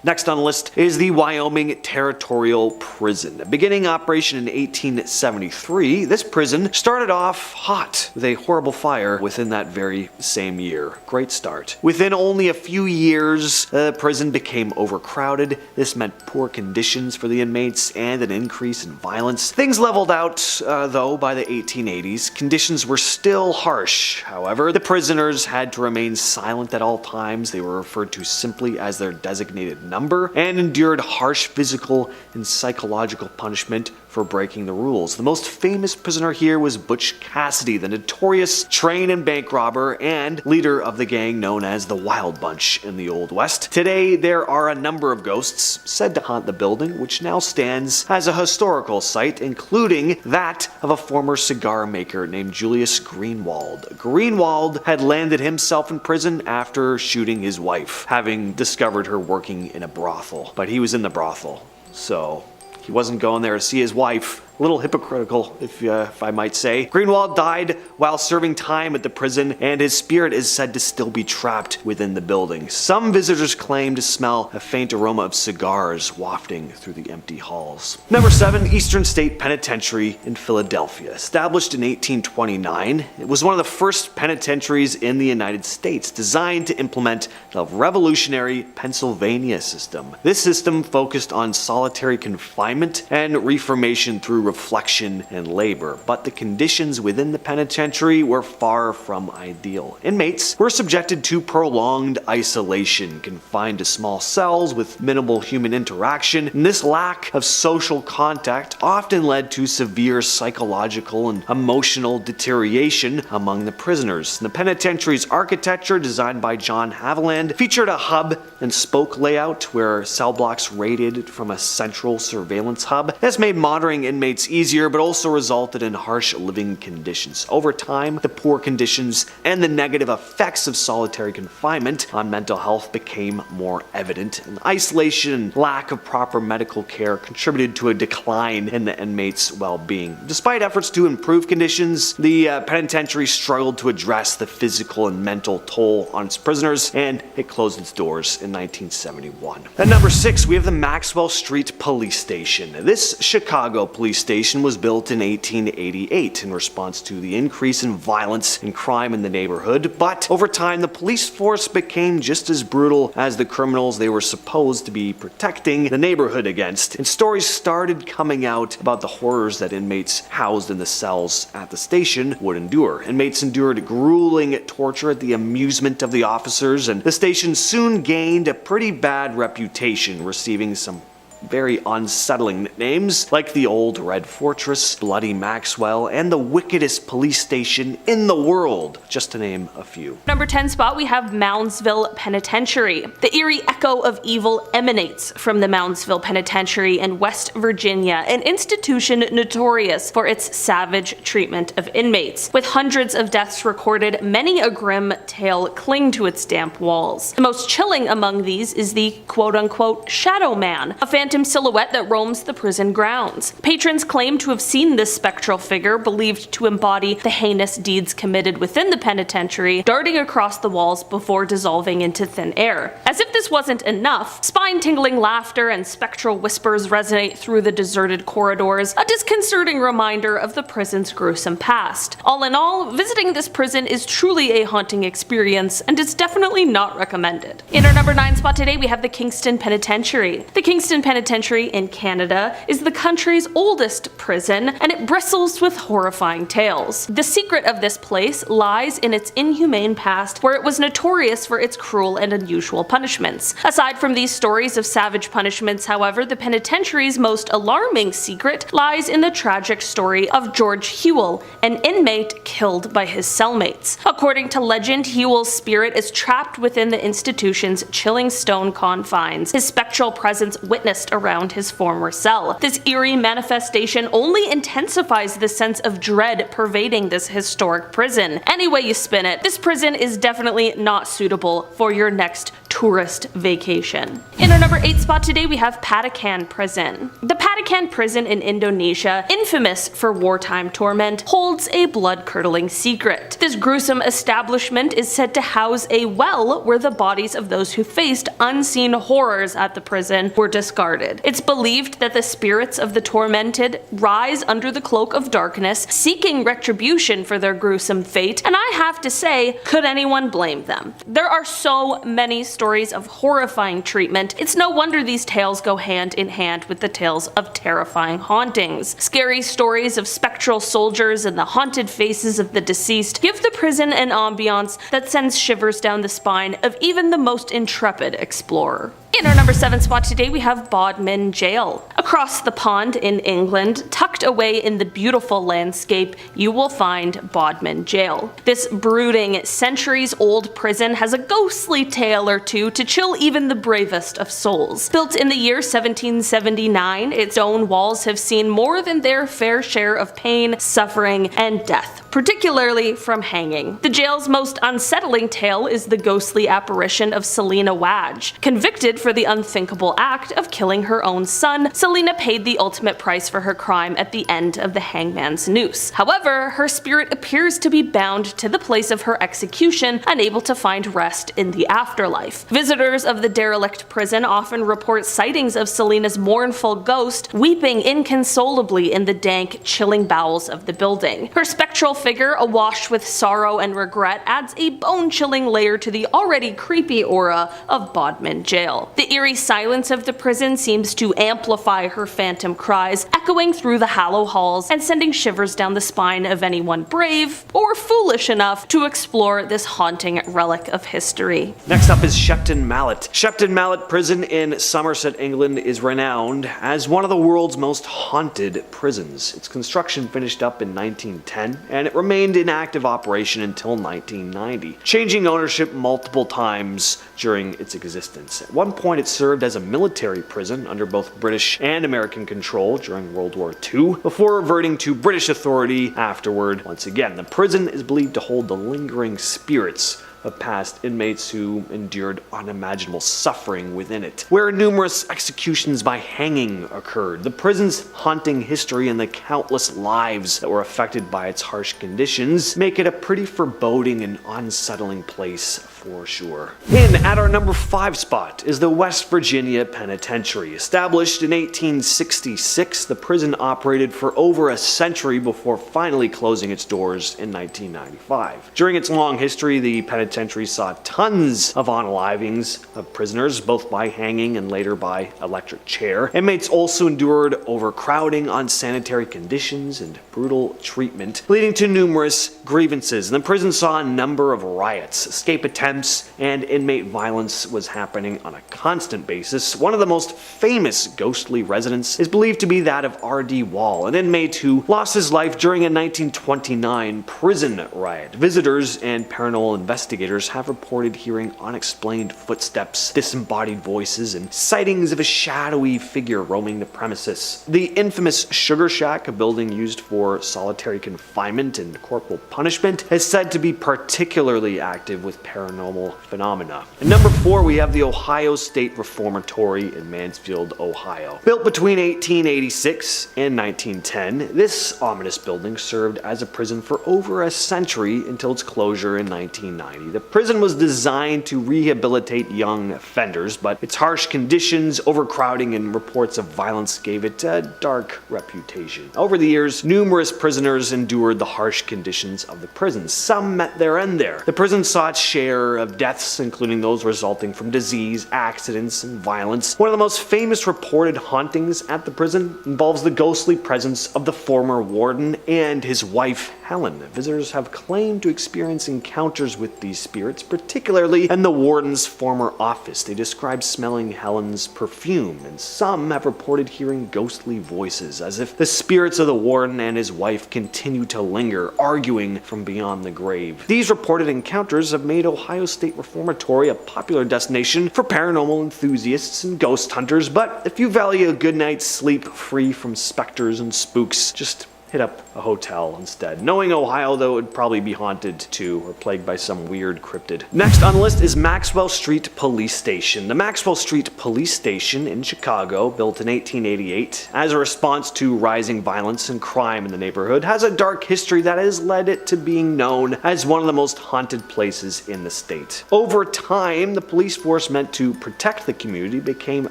Next on the list is the Wyoming Territorial Prison. Beginning operation in 1873, this prison started off hot with a horrible fire within that very same year. Great start. Within only a few years, the prison became overcrowded. This meant poor conditions for the inmates and an increase in violence. Things leveled out, though, by the 1880s. Conditions were still harsh. However, the prisoners had to remain silent at all times. They were referred to simply as their designated number, and endured harsh physical and psychological punishment for breaking the rules. The most famous prisoner here was Butch Cassidy, the notorious train and bank robber and leader of the gang known as the Wild Bunch in the Old West. Today, there are a number of ghosts said to haunt the building, which now stands as a historical site, including that of a former cigar maker named Julius Greenwald. Greenwald had landed himself in prison after shooting his wife, having discovered her working in a brothel. But he was in the brothel, so he wasn't going there to see his wife. A little hypocritical, if I might say. Greenwald died while serving time at the prison, and his spirit is said to still be trapped within the building. Some visitors claim to smell a faint aroma of cigars wafting through the empty halls. Number 7, Eastern State Penitentiary in Philadelphia. Established in 1829, it was one of the first penitentiaries in the United States, designed to implement the revolutionary Pennsylvania system. This system focused on solitary confinement and reformation through reflection and labor, but the conditions within the penitentiary were far from ideal. Inmates were subjected to prolonged isolation, confined to small cells with minimal human interaction, and this lack of social contact often led to severe psychological and emotional deterioration among the prisoners. The penitentiary's architecture, designed by John Haviland, featured a hub and spoke layout where cell blocks radiated from a central surveillance hub. This made monitoring inmates easier, but also resulted in harsh living conditions. Over time, the poor conditions and the negative effects of solitary confinement on mental health became more evident, and isolation and lack of proper medical care contributed to a decline in the inmates' well-being. Despite efforts to improve conditions, the penitentiary struggled to address the physical and mental toll on its prisoners, and it closed its doors in 1971. At number 6, we have the Maxwell Street Police Station. This Chicago police station was built in 1888 in response to the increase in violence and crime in the neighborhood, but over time the police force became just as brutal as the criminals they were supposed to be protecting the neighborhood against, and stories started coming out about the horrors that inmates housed in the cells at the station would endure. Inmates endured grueling torture at the amusement of the officers, and the station soon gained a pretty bad reputation, receiving some very unsettling nicknames like the Old Red Fortress, Bloody Maxwell, and the wickedest police station in the world, just to name a few. Number 10 spot, we have Moundsville Penitentiary. The eerie echo of evil emanates from the Moundsville Penitentiary in West Virginia, an institution notorious for its savage treatment of inmates. With hundreds of deaths recorded, many a grim tale cling to its damp walls. The most chilling among these is the quote-unquote Shadow Man, a phantom silhouette that roams the prison grounds. Patrons claim to have seen this spectral figure, believed to embody the heinous deeds committed within the penitentiary, darting across the walls before dissolving into thin air. As if this wasn't enough, spine-tingling laughter and spectral whispers resonate through the deserted corridors, a disconcerting reminder of the prison's gruesome past. All in all, visiting this prison is truly a haunting experience, and it's definitely not recommended. In our number 9 spot today, we have the Kingston Penitentiary. The Kingston Penitentiary in Canada is the country's oldest prison, and it bristles with horrifying tales. The secret of this place lies in its inhumane past, where it was notorious for its cruel and unusual punishments. Aside from these stories of savage punishments, however, the penitentiary's most alarming secret lies in the tragic story of George Hewell, an inmate killed by his cellmates. According to legend, Hewell's spirit is trapped within the institution's chilling stone confines, his spectral presence witnessed around his former cell. This eerie manifestation only intensifies the sense of dread pervading this historic prison. Any way you spin it, this prison is definitely not suitable for your next tourist vacation. In our number 8 spot today, we have Patakan Prison. The Patakan Prison in Indonesia, infamous for wartime torment, holds a blood-curdling secret. This gruesome establishment is said to house a well where the bodies of those who faced unseen horrors at the prison were discarded. It's believed that the spirits of the tormented rise under the cloak of darkness, seeking retribution for their gruesome fate, and I have to say, could anyone blame them? There are so many stories of horrifying treatment, it's no wonder these tales go hand in hand with the tales of terrifying hauntings. Scary stories of spectral soldiers and the haunted faces of the deceased give the prison an ambiance that sends shivers down the spine of even the most intrepid explorer. In our number 7 spot today, we have Bodmin Jail. Across the pond in England, tucked away in the beautiful landscape, you will find Bodmin Jail. This brooding, centuries-old prison has a ghostly tale or two to chill even the bravest of souls. Built in the year 1779, its own walls have seen more than their fair share of pain, suffering, and death, particularly from hanging. The jail's most unsettling tale is the ghostly apparition of Selina Wadge. Convicted for the unthinkable act of killing her own son, Selina paid the ultimate price for her crime at the end of the hangman's noose. However, her spirit appears to be bound to the place of her execution, unable to find rest in the afterlife. Visitors of the derelict prison often report sightings of Selina's mournful ghost weeping inconsolably in the dank, chilling bowels of the building. Her spectral figure, awash with sorrow and regret, adds a bone-chilling layer to the already creepy aura of Bodmin Jail. The eerie silence of the prison seems to amplify her phantom cries, echoing through the hollow halls and sending shivers down the spine of anyone brave or foolish enough to explore this haunting relic of history. Next up is Shepton Mallet. Shepton Mallet Prison in Somerset, England is renowned as one of the world's most haunted prisons. Its construction finished up in 1910, and it remained in active operation until 1990, changing ownership multiple times during its existence. At one point it served as a military prison under both British and American control during World War II, before reverting to British authority afterward. Once again, the prison is believed to hold the lingering spirits of past inmates who endured unimaginable suffering within it, where numerous executions by hanging occurred. The prison's haunting history and the countless lives that were affected by its harsh conditions make it a pretty foreboding and unsettling place for sure. In at our number 5 spot is the West Virginia Penitentiary. Established in 1866, the prison operated for over a century before finally closing its doors in 1995. During its long history, the penitentiary saw tons of unalivings of prisoners, both by hanging and later by electric chair. Inmates also endured overcrowding, unsanitary conditions, and brutal treatment, leading to numerous grievances. And the prison saw a number of riots, escape attempts, and inmate violence was happening on a constant basis. One of the most famous ghostly residents is believed to be that of R.D. Wall, an inmate who lost his life during a 1929 prison riot. Visitors and paranormal investigators have reported hearing unexplained footsteps, disembodied voices, and sightings of a shadowy figure roaming the premises. The infamous Sugar Shack, a building used for solitary confinement and corporal punishment, is said to be particularly active with paranormal phenomena. At number 4, we have the Ohio State Reformatory in Mansfield, Ohio. Built between 1886 and 1910, this ominous building served as a prison for over a century until its closure in 1990. The prison was designed to rehabilitate young offenders, but its harsh conditions, overcrowding, and reports of violence gave it a dark reputation. Over the years, numerous prisoners endured the harsh conditions of the prison. Some met their end there. The prison saw its share of deaths, including those resulting from disease, accidents, and violence. One of the most famous reported hauntings at the prison involves the ghostly presence of the former warden and his wife, Helen. Visitors have claimed to experience encounters with these spirits, particularly in the warden's former office. They describe smelling Helen's perfume, and some have reported hearing ghostly voices, as if the spirits of the warden and his wife continue to linger, arguing from beyond the grave. These reported encounters have made Ohio State Reformatory a popular destination for paranormal enthusiasts and ghost hunters, but if you value a good night's sleep free from specters and spooks, just hit up a hotel instead. Knowing Ohio, though, it would probably be haunted too, or plagued by some weird cryptid. Next on the list is Maxwell Street Police Station. The Maxwell Street Police Station in Chicago, built in 1888 as a response to rising violence and crime in the neighborhood, has a dark history that has led it to being known as one of the most haunted places in the state. Over time, the police force meant to protect the community became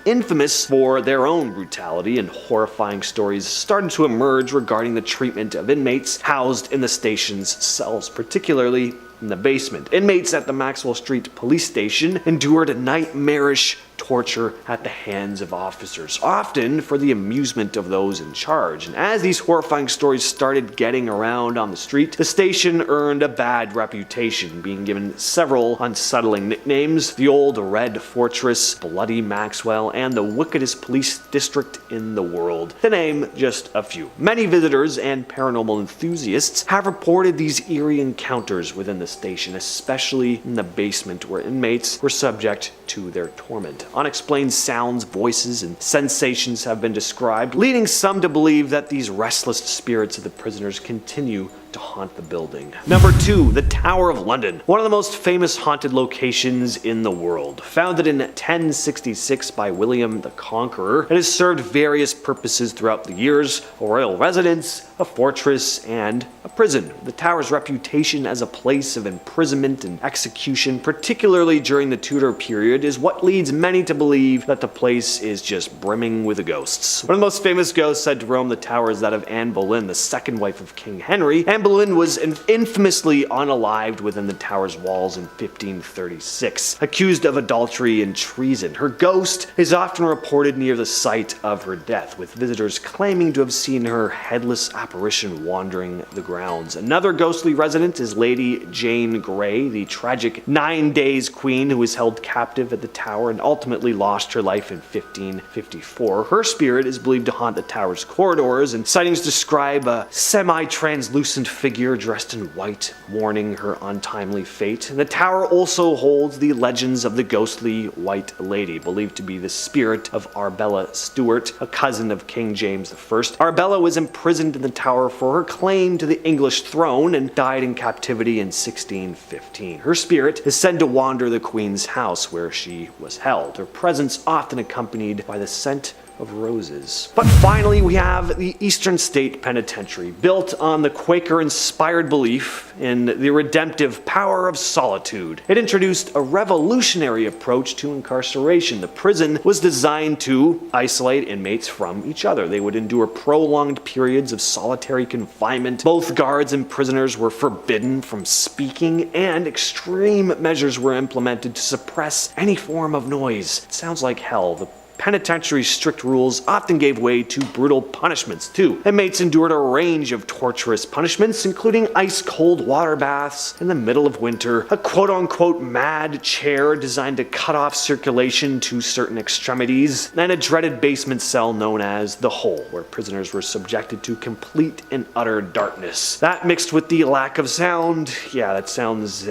infamous for their own brutality, and horrifying stories started to emerge regarding the treatment of inmates housed in the station's cells, particularly in the basement. Inmates at the Maxwell Street Police Station endured nightmarish torture at the hands of officers, often for the amusement of those in charge. And as these horrifying stories started getting around on the street, the station earned a bad reputation, being given several unsettling nicknames: the Old Red Fortress, Bloody Maxwell, and the wickedest police district in the world, to name just a few. Many visitors and paranormal enthusiasts have reported these eerie encounters within the station, especially in the basement, where inmates were subject to their torment. Unexplained sounds, voices, and sensations have been described, leading some to believe that these restless spirits of the prisoners continue to haunt the building. Number 2, the Tower of London. One of the most famous haunted locations in the world. Founded in 1066 by William the Conqueror, it has served various purposes throughout the years: a royal residence, a fortress, and a prison. The tower's reputation as a place of imprisonment and execution, particularly during the Tudor period, is what leads many to believe that the place is just brimming with ghosts. One of the most famous ghosts said to roam the tower is that of Anne Boleyn, the second wife of King Henry, and Anne Boleyn was infamously unalived within the tower's walls in 1536, accused of adultery and treason. Her ghost is often reported near the site of her death, with visitors claiming to have seen her headless apparition wandering the grounds. Another ghostly resident is Lady Jane Grey, the tragic 9 Days Queen who was held captive at the tower and ultimately lost her life in 1554. Her spirit is believed to haunt the tower's corridors, and sightings describe a semi-translucent figure dressed in white, mourning her untimely fate. And the tower also holds the legends of the ghostly White Lady, believed to be the spirit of Arbella Stuart, a cousin of King James I. Arbella was imprisoned in the tower for her claim to the English throne and died in captivity in 1615. Her spirit is said to wander the Queen's house where she was held, her presence often accompanied by the scent of roses. But finally, we have the Eastern State Penitentiary, built on the Quaker-inspired belief in the redemptive power of solitude. It introduced a revolutionary approach to incarceration. The prison was designed to isolate inmates from each other. They would endure prolonged periods of solitary confinement. Both guards and prisoners were forbidden from speaking, and extreme measures were implemented to suppress any form of noise. It sounds like hell. The penitentiary's strict rules often gave way to brutal punishments, too. Inmates endured a range of torturous punishments, including ice-cold water baths in the middle of winter, a quote-unquote mad chair designed to cut off circulation to certain extremities, and a dreaded basement cell known as the Hole, where prisoners were subjected to complete and utter darkness. That mixed with the lack of sound, yeah, that sounds,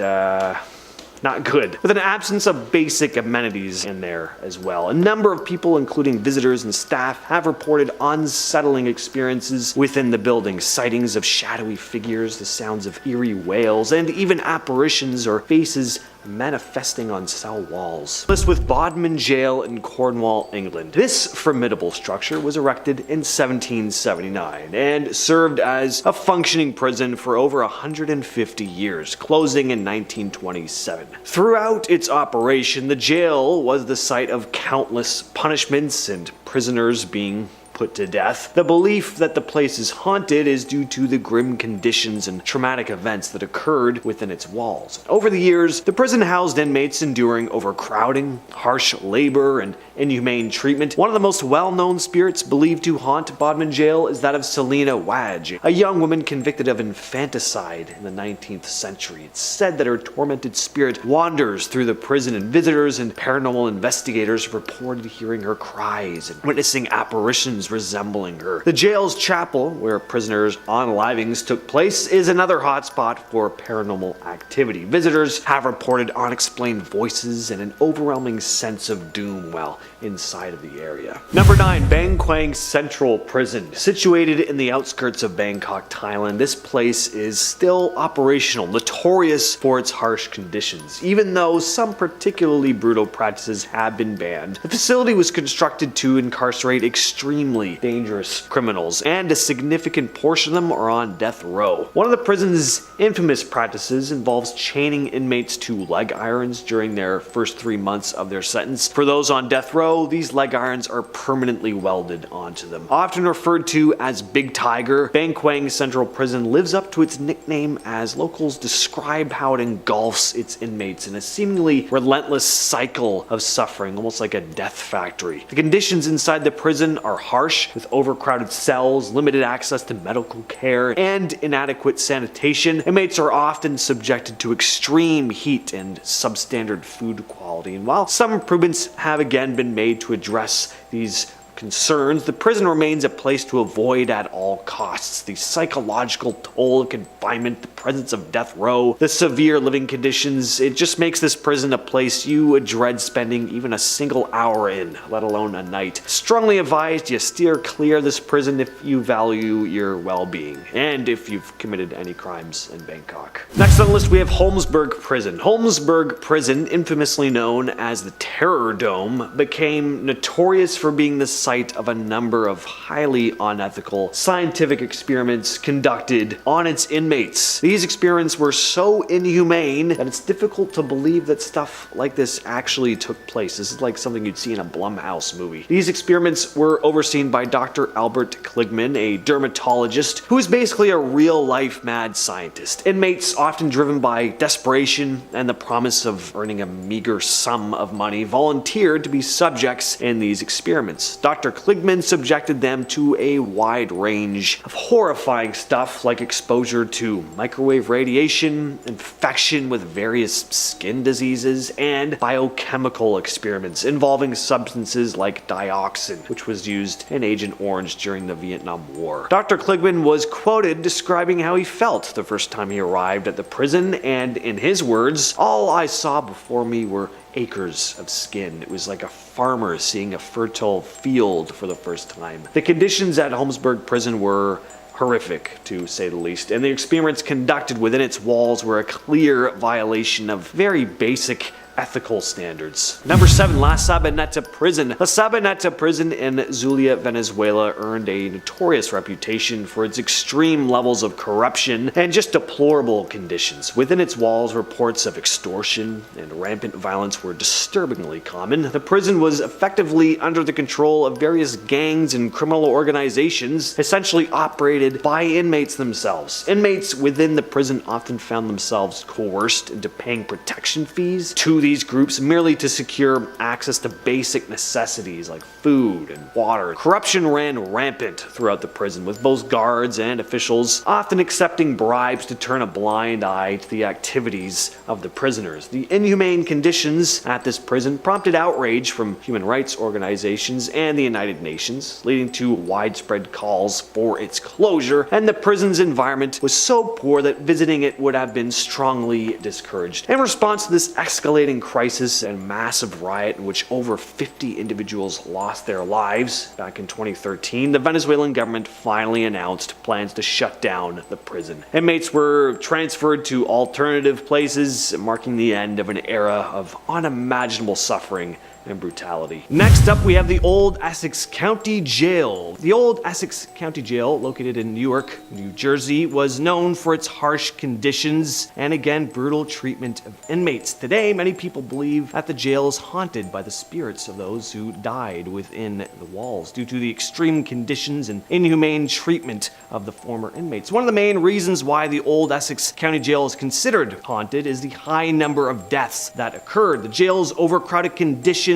not good. With an absence of basic amenities in there as well. A number of people, including visitors and staff, have reported unsettling experiences within the building. Sightings of shadowy figures, the sounds of eerie wails, and even apparitions or faces manifesting on cell walls. This with Bodmin Jail in Cornwall, England. This formidable structure was erected in 1779 and served as a functioning prison for over 150 years, closing in 1927. Throughout its operation, the jail was the site of countless punishments and prisoners being put to death. The belief that the place is haunted is due to the grim conditions and traumatic events that occurred within its walls. Over the years, the prison housed inmates enduring overcrowding, harsh labor, and inhumane treatment. One of the most well-known spirits believed to haunt Bodmin Jail is that of Selina Wadge, a young woman convicted of infanticide in the 19th century. It's said that her tormented spirit wanders through the prison, and visitors and paranormal investigators have reported hearing her cries and witnessing apparitions resembling her. The jail's chapel, where prisoners' unalivings took place, is another hotspot for paranormal activity. Visitors have reported unexplained voices and an overwhelming sense of doom while inside of the area. Number 9. Bang Kwang Central Prison. Situated in the outskirts of Bangkok, Thailand, this place is still operational, notorious for its harsh conditions. Even though some particularly brutal practices have been banned, the facility was constructed to incarcerate extremely dangerous criminals, and a significant portion of them are on death row. One of the prison's infamous practices involves chaining inmates to leg irons during their first 3 months of their sentence. For those on death row, these leg irons are permanently welded onto them. Often referred to as Big Tiger, Bang Kwang Central Prison lives up to its nickname as locals describe how it engulfs its inmates in a seemingly relentless cycle of suffering, almost like a death factory. The conditions inside the prison are harsh, with overcrowded cells, limited access to medical care, and inadequate sanitation. Inmates are often subjected to extreme heat and substandard food quality. And while some improvements have again been made to address these concerns, the prison remains a place to avoid at all costs. The psychological toll of confinement, the presence of death row, the severe living conditions, it just makes this prison a place you dread spending even a single hour in, let alone a night. Strongly advised you steer clear of this prison if you value your well-being, and if you've committed any crimes in Bangkok. Next on the list we have Holmesburg Prison. Holmesburg Prison, infamously known as the Terror Dome, became notorious for being the site of a number of highly unethical scientific experiments conducted on its inmates. These experiments were so inhumane that it's difficult to believe that stuff like this actually took place. This is like something you'd see in a Blumhouse movie. These experiments were overseen by Dr. Albert Kligman, a dermatologist who is basically a real-life mad scientist. Inmates, often driven by desperation and the promise of earning a meager sum of money, volunteered to be subjects in these experiments. Dr. Kligman subjected them to a wide range of horrifying stuff like exposure to microwave radiation, infection with various skin diseases, and biochemical experiments involving substances like dioxin, which was used in Agent Orange during the Vietnam War. Dr. Kligman was quoted describing how he felt the first time he arrived at the prison, and in his words, "All I saw before me were acres of skin. It was like a farmer seeing a fertile field for the first time." The conditions at Holmesburg prison were horrific, to say the least, and the experiments conducted within its walls were a clear violation of very basic ethical standards. Number 7, La Sabaneta Prison. La Sabaneta Prison in Zulia, Venezuela earned a notorious reputation for its extreme levels of corruption and just deplorable conditions. Within its walls, reports of extortion and rampant violence were disturbingly common. The prison was effectively under the control of various gangs and criminal organizations, essentially operated by inmates themselves. Inmates within the prison often found themselves coerced into paying protection fees to these groups merely to secure access to basic necessities like food and water. Corruption ran rampant throughout the prison, with both guards and officials often accepting bribes to turn a blind eye to the activities of the prisoners. The inhumane conditions at this prison prompted outrage from human rights organizations and the United Nations, leading to widespread calls for its closure, and the prison's environment was so poor that visiting it would have been strongly discouraged. In response to this escalating crisis and massive riot in which over 50 individuals lost their lives back in 2013, the Venezuelan government finally announced plans to shut down the prison. Inmates were transferred to alternative places, marking the end of an era of unimaginable suffering and brutality. Next up, we have the Old Essex County Jail. The Old Essex County Jail, located in Newark, New Jersey, was known for its harsh conditions and, again, brutal treatment of inmates. Today, many people believe that the jail is haunted by the spirits of those who died within the walls due to the extreme conditions and inhumane treatment of the former inmates. One of the main reasons why the Old Essex County Jail is considered haunted is the high number of deaths that occurred. The jail's overcrowded conditions,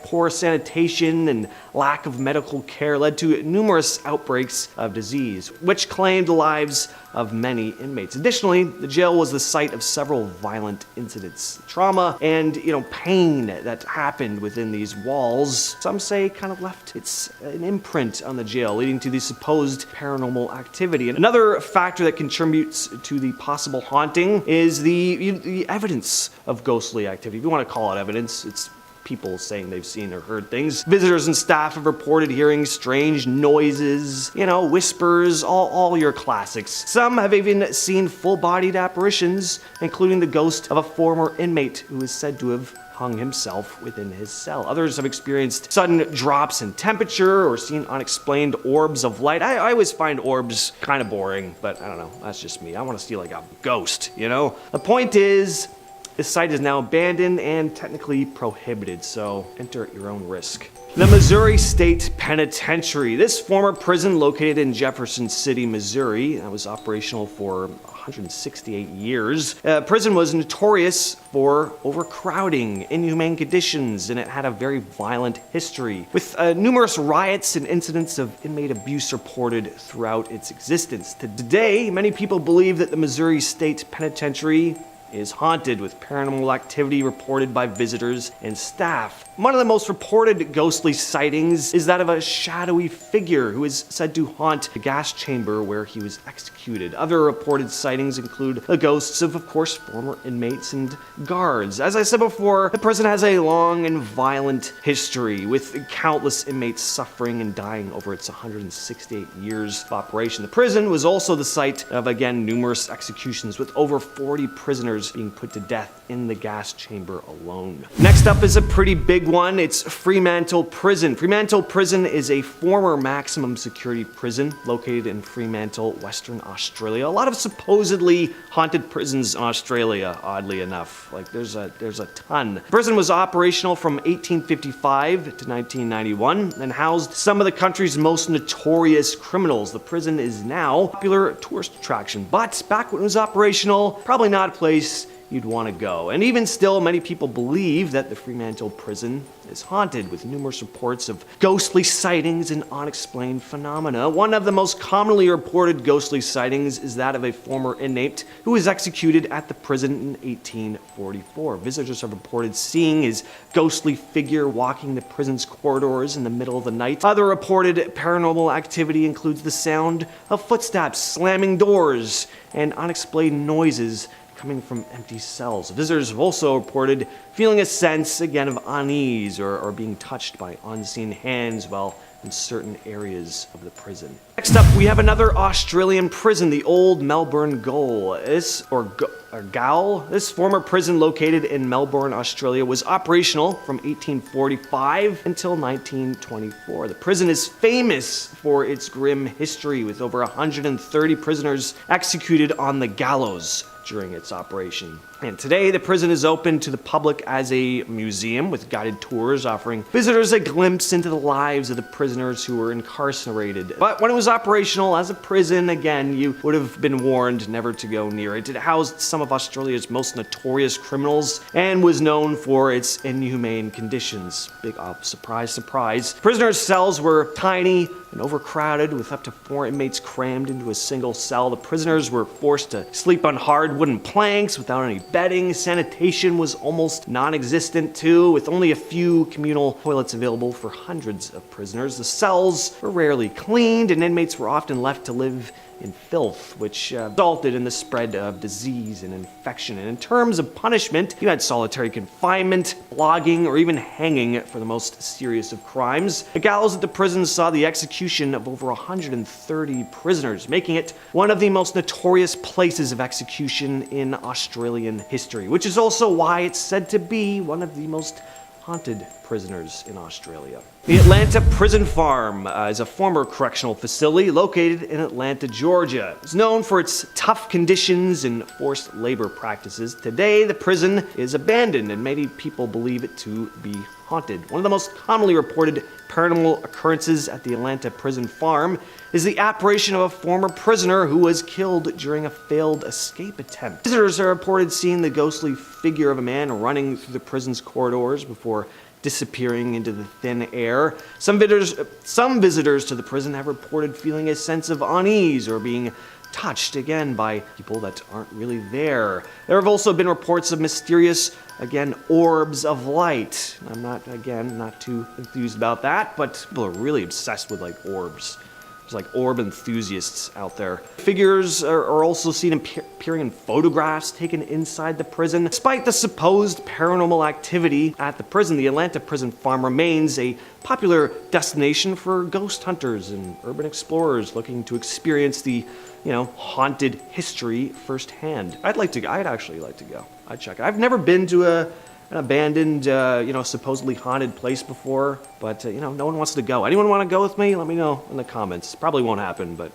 poor sanitation, and lack of medical care led to numerous outbreaks of disease, which claimed the lives of many inmates. Additionally, the jail was the site of several violent incidents. Trauma and, pain that happened within these walls, some say kind of left an imprint on the jail, leading to the supposed paranormal activity. And another factor that contributes to the possible haunting is the evidence of ghostly activity. If you want to call it evidence, it's people saying they've seen or heard things. Visitors and staff have reported hearing strange noises, whispers, all your classics. Some have even seen full-bodied apparitions, including the ghost of a former inmate who is said to have hung himself within his cell. Others have experienced sudden drops in temperature or seen unexplained orbs of light. I always find orbs kind of boring, but I don't know, that's just me. I want to see like a ghost, The point is, this site is now abandoned and technically prohibited, so enter at your own risk. The Missouri State Penitentiary. This former prison located in Jefferson City, Missouri, that was operational for 168 years. Prison was notorious for overcrowding, inhumane conditions, and it had a very violent history, with numerous riots and incidents of inmate abuse reported throughout its existence. Today, many people believe that the Missouri State Penitentiary is haunted, with paranormal activity reported by visitors and staff. One of the most reported ghostly sightings is that of a shadowy figure who is said to haunt the gas chamber where he was executed. Other reported sightings include the ghosts of course, former inmates and guards. As I said before, the prison has a long and violent history, with countless inmates suffering and dying over its 168 years of operation. The prison was also the site of, again, numerous executions, with over 40 prisoners prisoners being put to death in the gas chamber alone. Next up is a pretty big one. It's Fremantle Prison. Fremantle Prison is a former maximum security prison located in Fremantle, Western Australia. A lot of supposedly haunted prisons in Australia, oddly enough. Like there's a ton. The prison was operational from 1855 to 1991 and housed some of the country's most notorious criminals. The prison is now a popular tourist attraction, but back when it was operational, probably not a place you'd want to go. And even still, many people believe that the Fremantle prison is haunted, with numerous reports of ghostly sightings and unexplained phenomena. One of the most commonly reported ghostly sightings is that of a former inmate who was executed at the prison in 1844. Visitors have reported seeing his ghostly figure walking the prison's corridors in the middle of the night. Other reported paranormal activity includes the sound of footsteps, slamming doors, and unexplained noises coming from empty cells. Visitors have also reported feeling a sense, again, of unease or being touched by unseen hands while in certain areas of the prison. Next up, we have another Australian prison, the Old Melbourne Gaol. This former prison located in Melbourne, Australia, was operational from 1845 until 1924. The prison is famous for its grim history, with over 130 prisoners executed on the gallows during its operation. And today, the prison is open to the public as a museum with guided tours offering visitors a glimpse into the lives of the prisoners who were incarcerated. But when it was operational as a prison, again, you would have been warned never to go near it. It housed some of Australia's most notorious criminals and was known for its inhumane conditions. Big surprise, surprise. Prisoners' cells were tiny and overcrowded, with up to 4 inmates crammed into a single cell. The prisoners were forced to sleep on hard wooden planks without any bedding. Sanitation was almost non-existent too, with only a few communal toilets available for hundreds of prisoners. The cells were rarely cleaned, and inmates were often left to live in filth, which resulted in the spread of disease and infection. And in terms of punishment, you had solitary confinement, flogging, or even hanging for the most serious of crimes. The gallows at the prison saw the execution of over 130 prisoners, making it one of the most notorious places of execution in Australian history, which is also why it's said to be one of the most haunted prisoners in Australia. The Atlanta Prison Farm is a former correctional facility located in Atlanta, Georgia. It's known for its tough conditions and forced labor practices. Today, the prison is abandoned, and many people believe it to be haunted. One of the most commonly reported paranormal occurrences at the Atlanta Prison Farm is the apparition of a former prisoner who was killed during a failed escape attempt. Visitors are reported seeing the ghostly figure of a man running through the prison's corridors before disappearing into the thin air. Some visitors to the prison have reported feeling a sense of unease or being touched, again, by people that aren't really there. There have also been reports of mysterious, again, orbs of light. I'm not too enthused about that, but people are really obsessed with, like, orbs. There's like orb enthusiasts out there. Figures are also seen appearing in photographs taken inside the prison. Despite the supposed paranormal activity at the prison, the Atlanta Prison Farm remains a popular destination for ghost hunters and urban explorers looking to experience the, haunted history firsthand. I'd actually like to go. I'd check it. I've never been to an abandoned, supposedly haunted place before, but, no one wants to go. Anyone want to go with me? Let me know in the comments. Probably won't happen, but,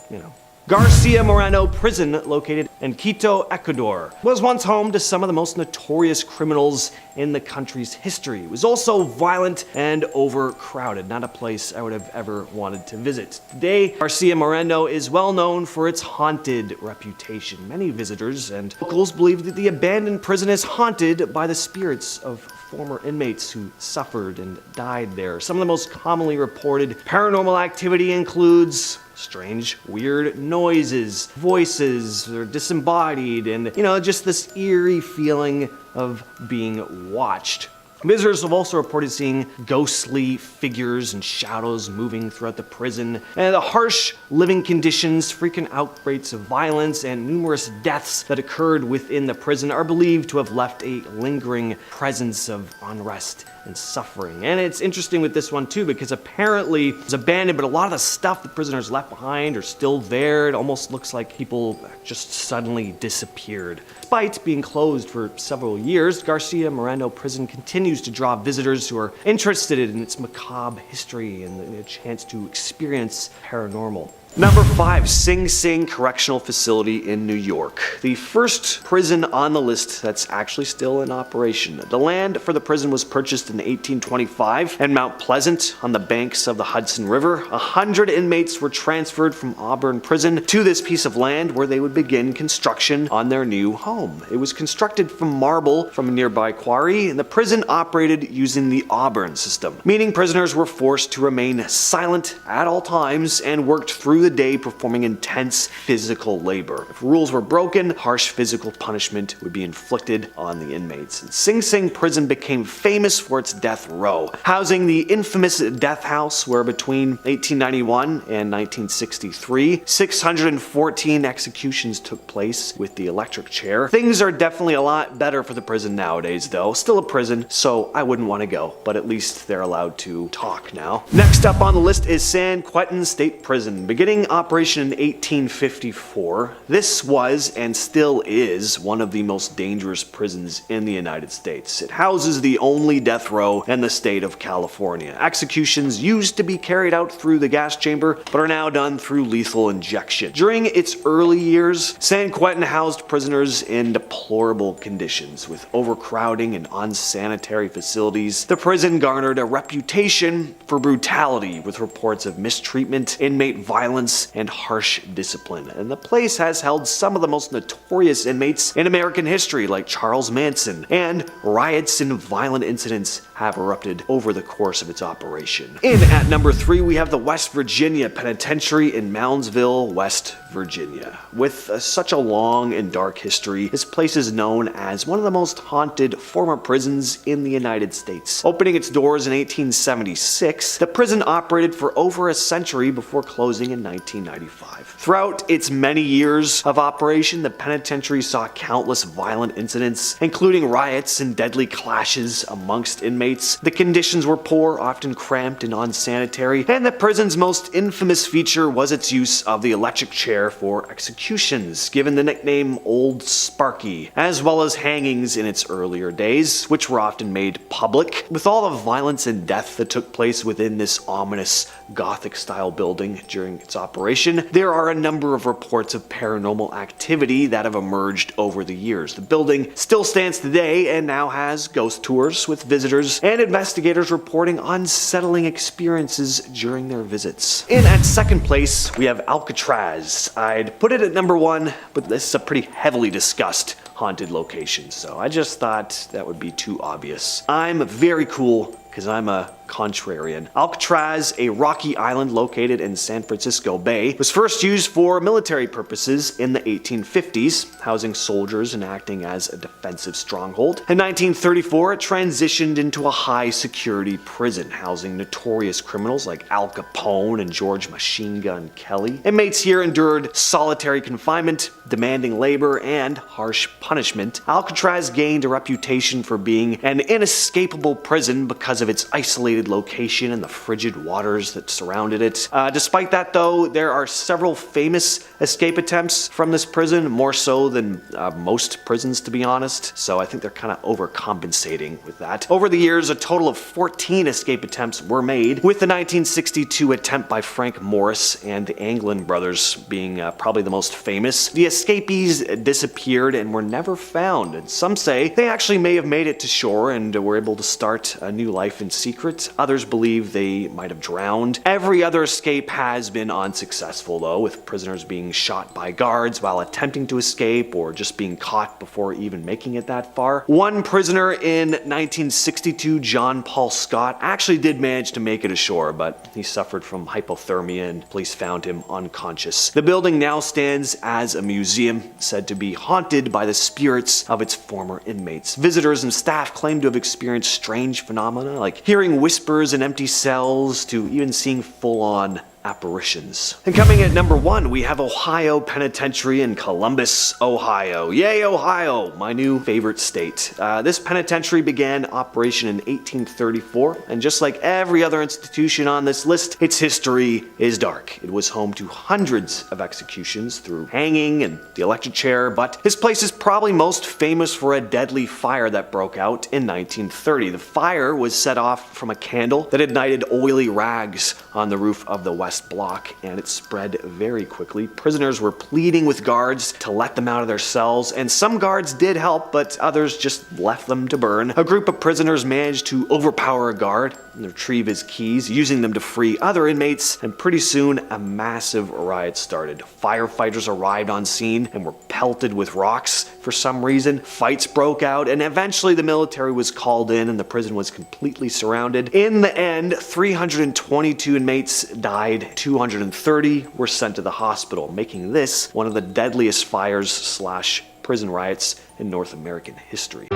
Garcia Moreno Prison, located in Quito, Ecuador, was once home to some of the most notorious criminals in the country's history. It was also violent and overcrowded, not a place I would have ever wanted to visit. Today, Garcia Moreno is well known for its haunted reputation. Many visitors and locals believe that the abandoned prison is haunted by the spirits of former inmates who suffered and died there. Some of the most commonly reported paranormal activity includes strange, weird noises, voices that are disembodied, and, just this eerie feeling of being watched. Visitors have also reported seeing ghostly figures and shadows moving throughout the prison, and the harsh living conditions, frequent outbreaks of violence, and numerous deaths that occurred within the prison are believed to have left a lingering presence of unrest and suffering. And it's interesting with this one too, because apparently it's abandoned, but a lot of the stuff the prisoners left behind are still there. It almost looks like people just suddenly disappeared. Despite being closed for several years, Garcia Moreno Prison continues to draw visitors who are interested in its macabre history and a chance to experience paranormal. Number 5, Sing Sing Correctional Facility in New York. The first prison on the list that's actually still in operation. The land for the prison was purchased in 1825 in Mount Pleasant on the banks of the Hudson River. 100 inmates were transferred from Auburn Prison to this piece of land where they would begin construction on their new home. It was constructed from marble from a nearby quarry, and the prison operated using the Auburn system, meaning prisoners were forced to remain silent at all times and worked through the day performing intense physical labor. If rules were broken, harsh physical punishment would be inflicted on the inmates. And Sing Sing Prison became famous for its death row, housing the infamous death house where between 1891 and 1963, 614 executions took place with the electric chair. Things are definitely a lot better for the prison nowadays though. Still a prison, so I wouldn't want to go, but at least they're allowed to talk now. Next up on the list is San Quentin State Prison. Beginning operation in 1854, this was and still is one of the most dangerous prisons in the United States. It houses the only death row in the state of California. Executions used to be carried out through the gas chamber, but are now done through lethal injection. During its early years, San Quentin housed prisoners in deplorable conditions, with overcrowding and unsanitary facilities. The prison garnered a reputation for brutality, with reports of mistreatment, inmate violence, and harsh discipline. And the place has held some of the most notorious inmates in American history, like Charles Manson, and riots and violent incidents have erupted over the course of its operation. In at number 3, we have the West Virginia Penitentiary in Moundsville, West Virginia. With such a long and dark history, this place is known as one of the most haunted former prisons in the United States. Opening its doors in 1876, the prison operated for over a century before closing in 1995. Throughout its many years of operation, the penitentiary saw countless violent incidents, including riots and deadly clashes amongst inmates. The conditions were poor, often cramped and unsanitary, and the prison's most infamous feature was its use of the electric chair for executions, given the nickname Old Sparky, as well as hangings in its earlier days, which were often made public. With all the violence and death that took place within this ominous Gothic-style building during its operation, there are a number of reports of paranormal activity that have emerged over the years. The building still stands today and now has ghost tours with visitors and investigators reporting unsettling experiences during their visits. In at second place, we have Alcatraz. I'd put it at number 1, but this is a pretty heavily discussed haunted location, so I just thought that would be too obvious. I'm very cool because I'm a contrarian. Alcatraz, a rocky island located in San Francisco Bay, was first used for military purposes in the 1850s, housing soldiers and acting as a defensive stronghold. In 1934, it transitioned into a high-security prison, housing notorious criminals like Al Capone and George Machine Gun Kelly. Inmates here endured solitary confinement, demanding labor, and harsh punishment. Alcatraz gained a reputation for being an inescapable prison because of its isolated location and the frigid waters that surrounded it. Despite that though, there are several famous escape attempts from this prison, more so than most prisons to be honest, so I think they're kind of overcompensating with that. Over the years, a total of 14 escape attempts were made, with the 1962 attempt by Frank Morris and the Anglin brothers being probably the most famous. The escapees disappeared and were never found, and some say they actually may have made it to shore and were able to start a new life in secret. night. Others believe they might have drowned. Every other escape has been unsuccessful though, with prisoners being shot by guards while attempting to escape or just being caught before even making it that far. One prisoner in 1962, John Paul Scott, actually did manage to make it ashore, but he suffered from hypothermia and police found him unconscious. The building now stands as a museum, said to be haunted by the spirits of its former inmates. Visitors and staff claim to have experienced strange phenomena, like hearing whispers in empty cells to even seeing full-on apparitions. And coming at number 1, we have Ohio Penitentiary in Columbus, Ohio. Yay, Ohio, my new favorite state. This penitentiary began operation in 1834, and just like every other institution on this list, its history is dark. It was home to hundreds of executions through hanging and the electric chair, but this place is probably most famous for a deadly fire that broke out in 1930. The fire was set off from a candle that ignited oily rags on the roof of the West Block, and it spread very quickly. Prisoners were pleading with guards to let them out of their cells, and some guards did help, but others just left them to burn. A group of prisoners managed to overpower a guard and retrieve his keys, using them to free other inmates, and pretty soon a massive riot started. Firefighters arrived on scene and were pelted with rocks for some reason. Fights broke out, and eventually the military was called in and the prison was completely surrounded. In the end, 322 inmates died, 230 were sent to the hospital, making this one of the deadliest fires/prison riots in North American history.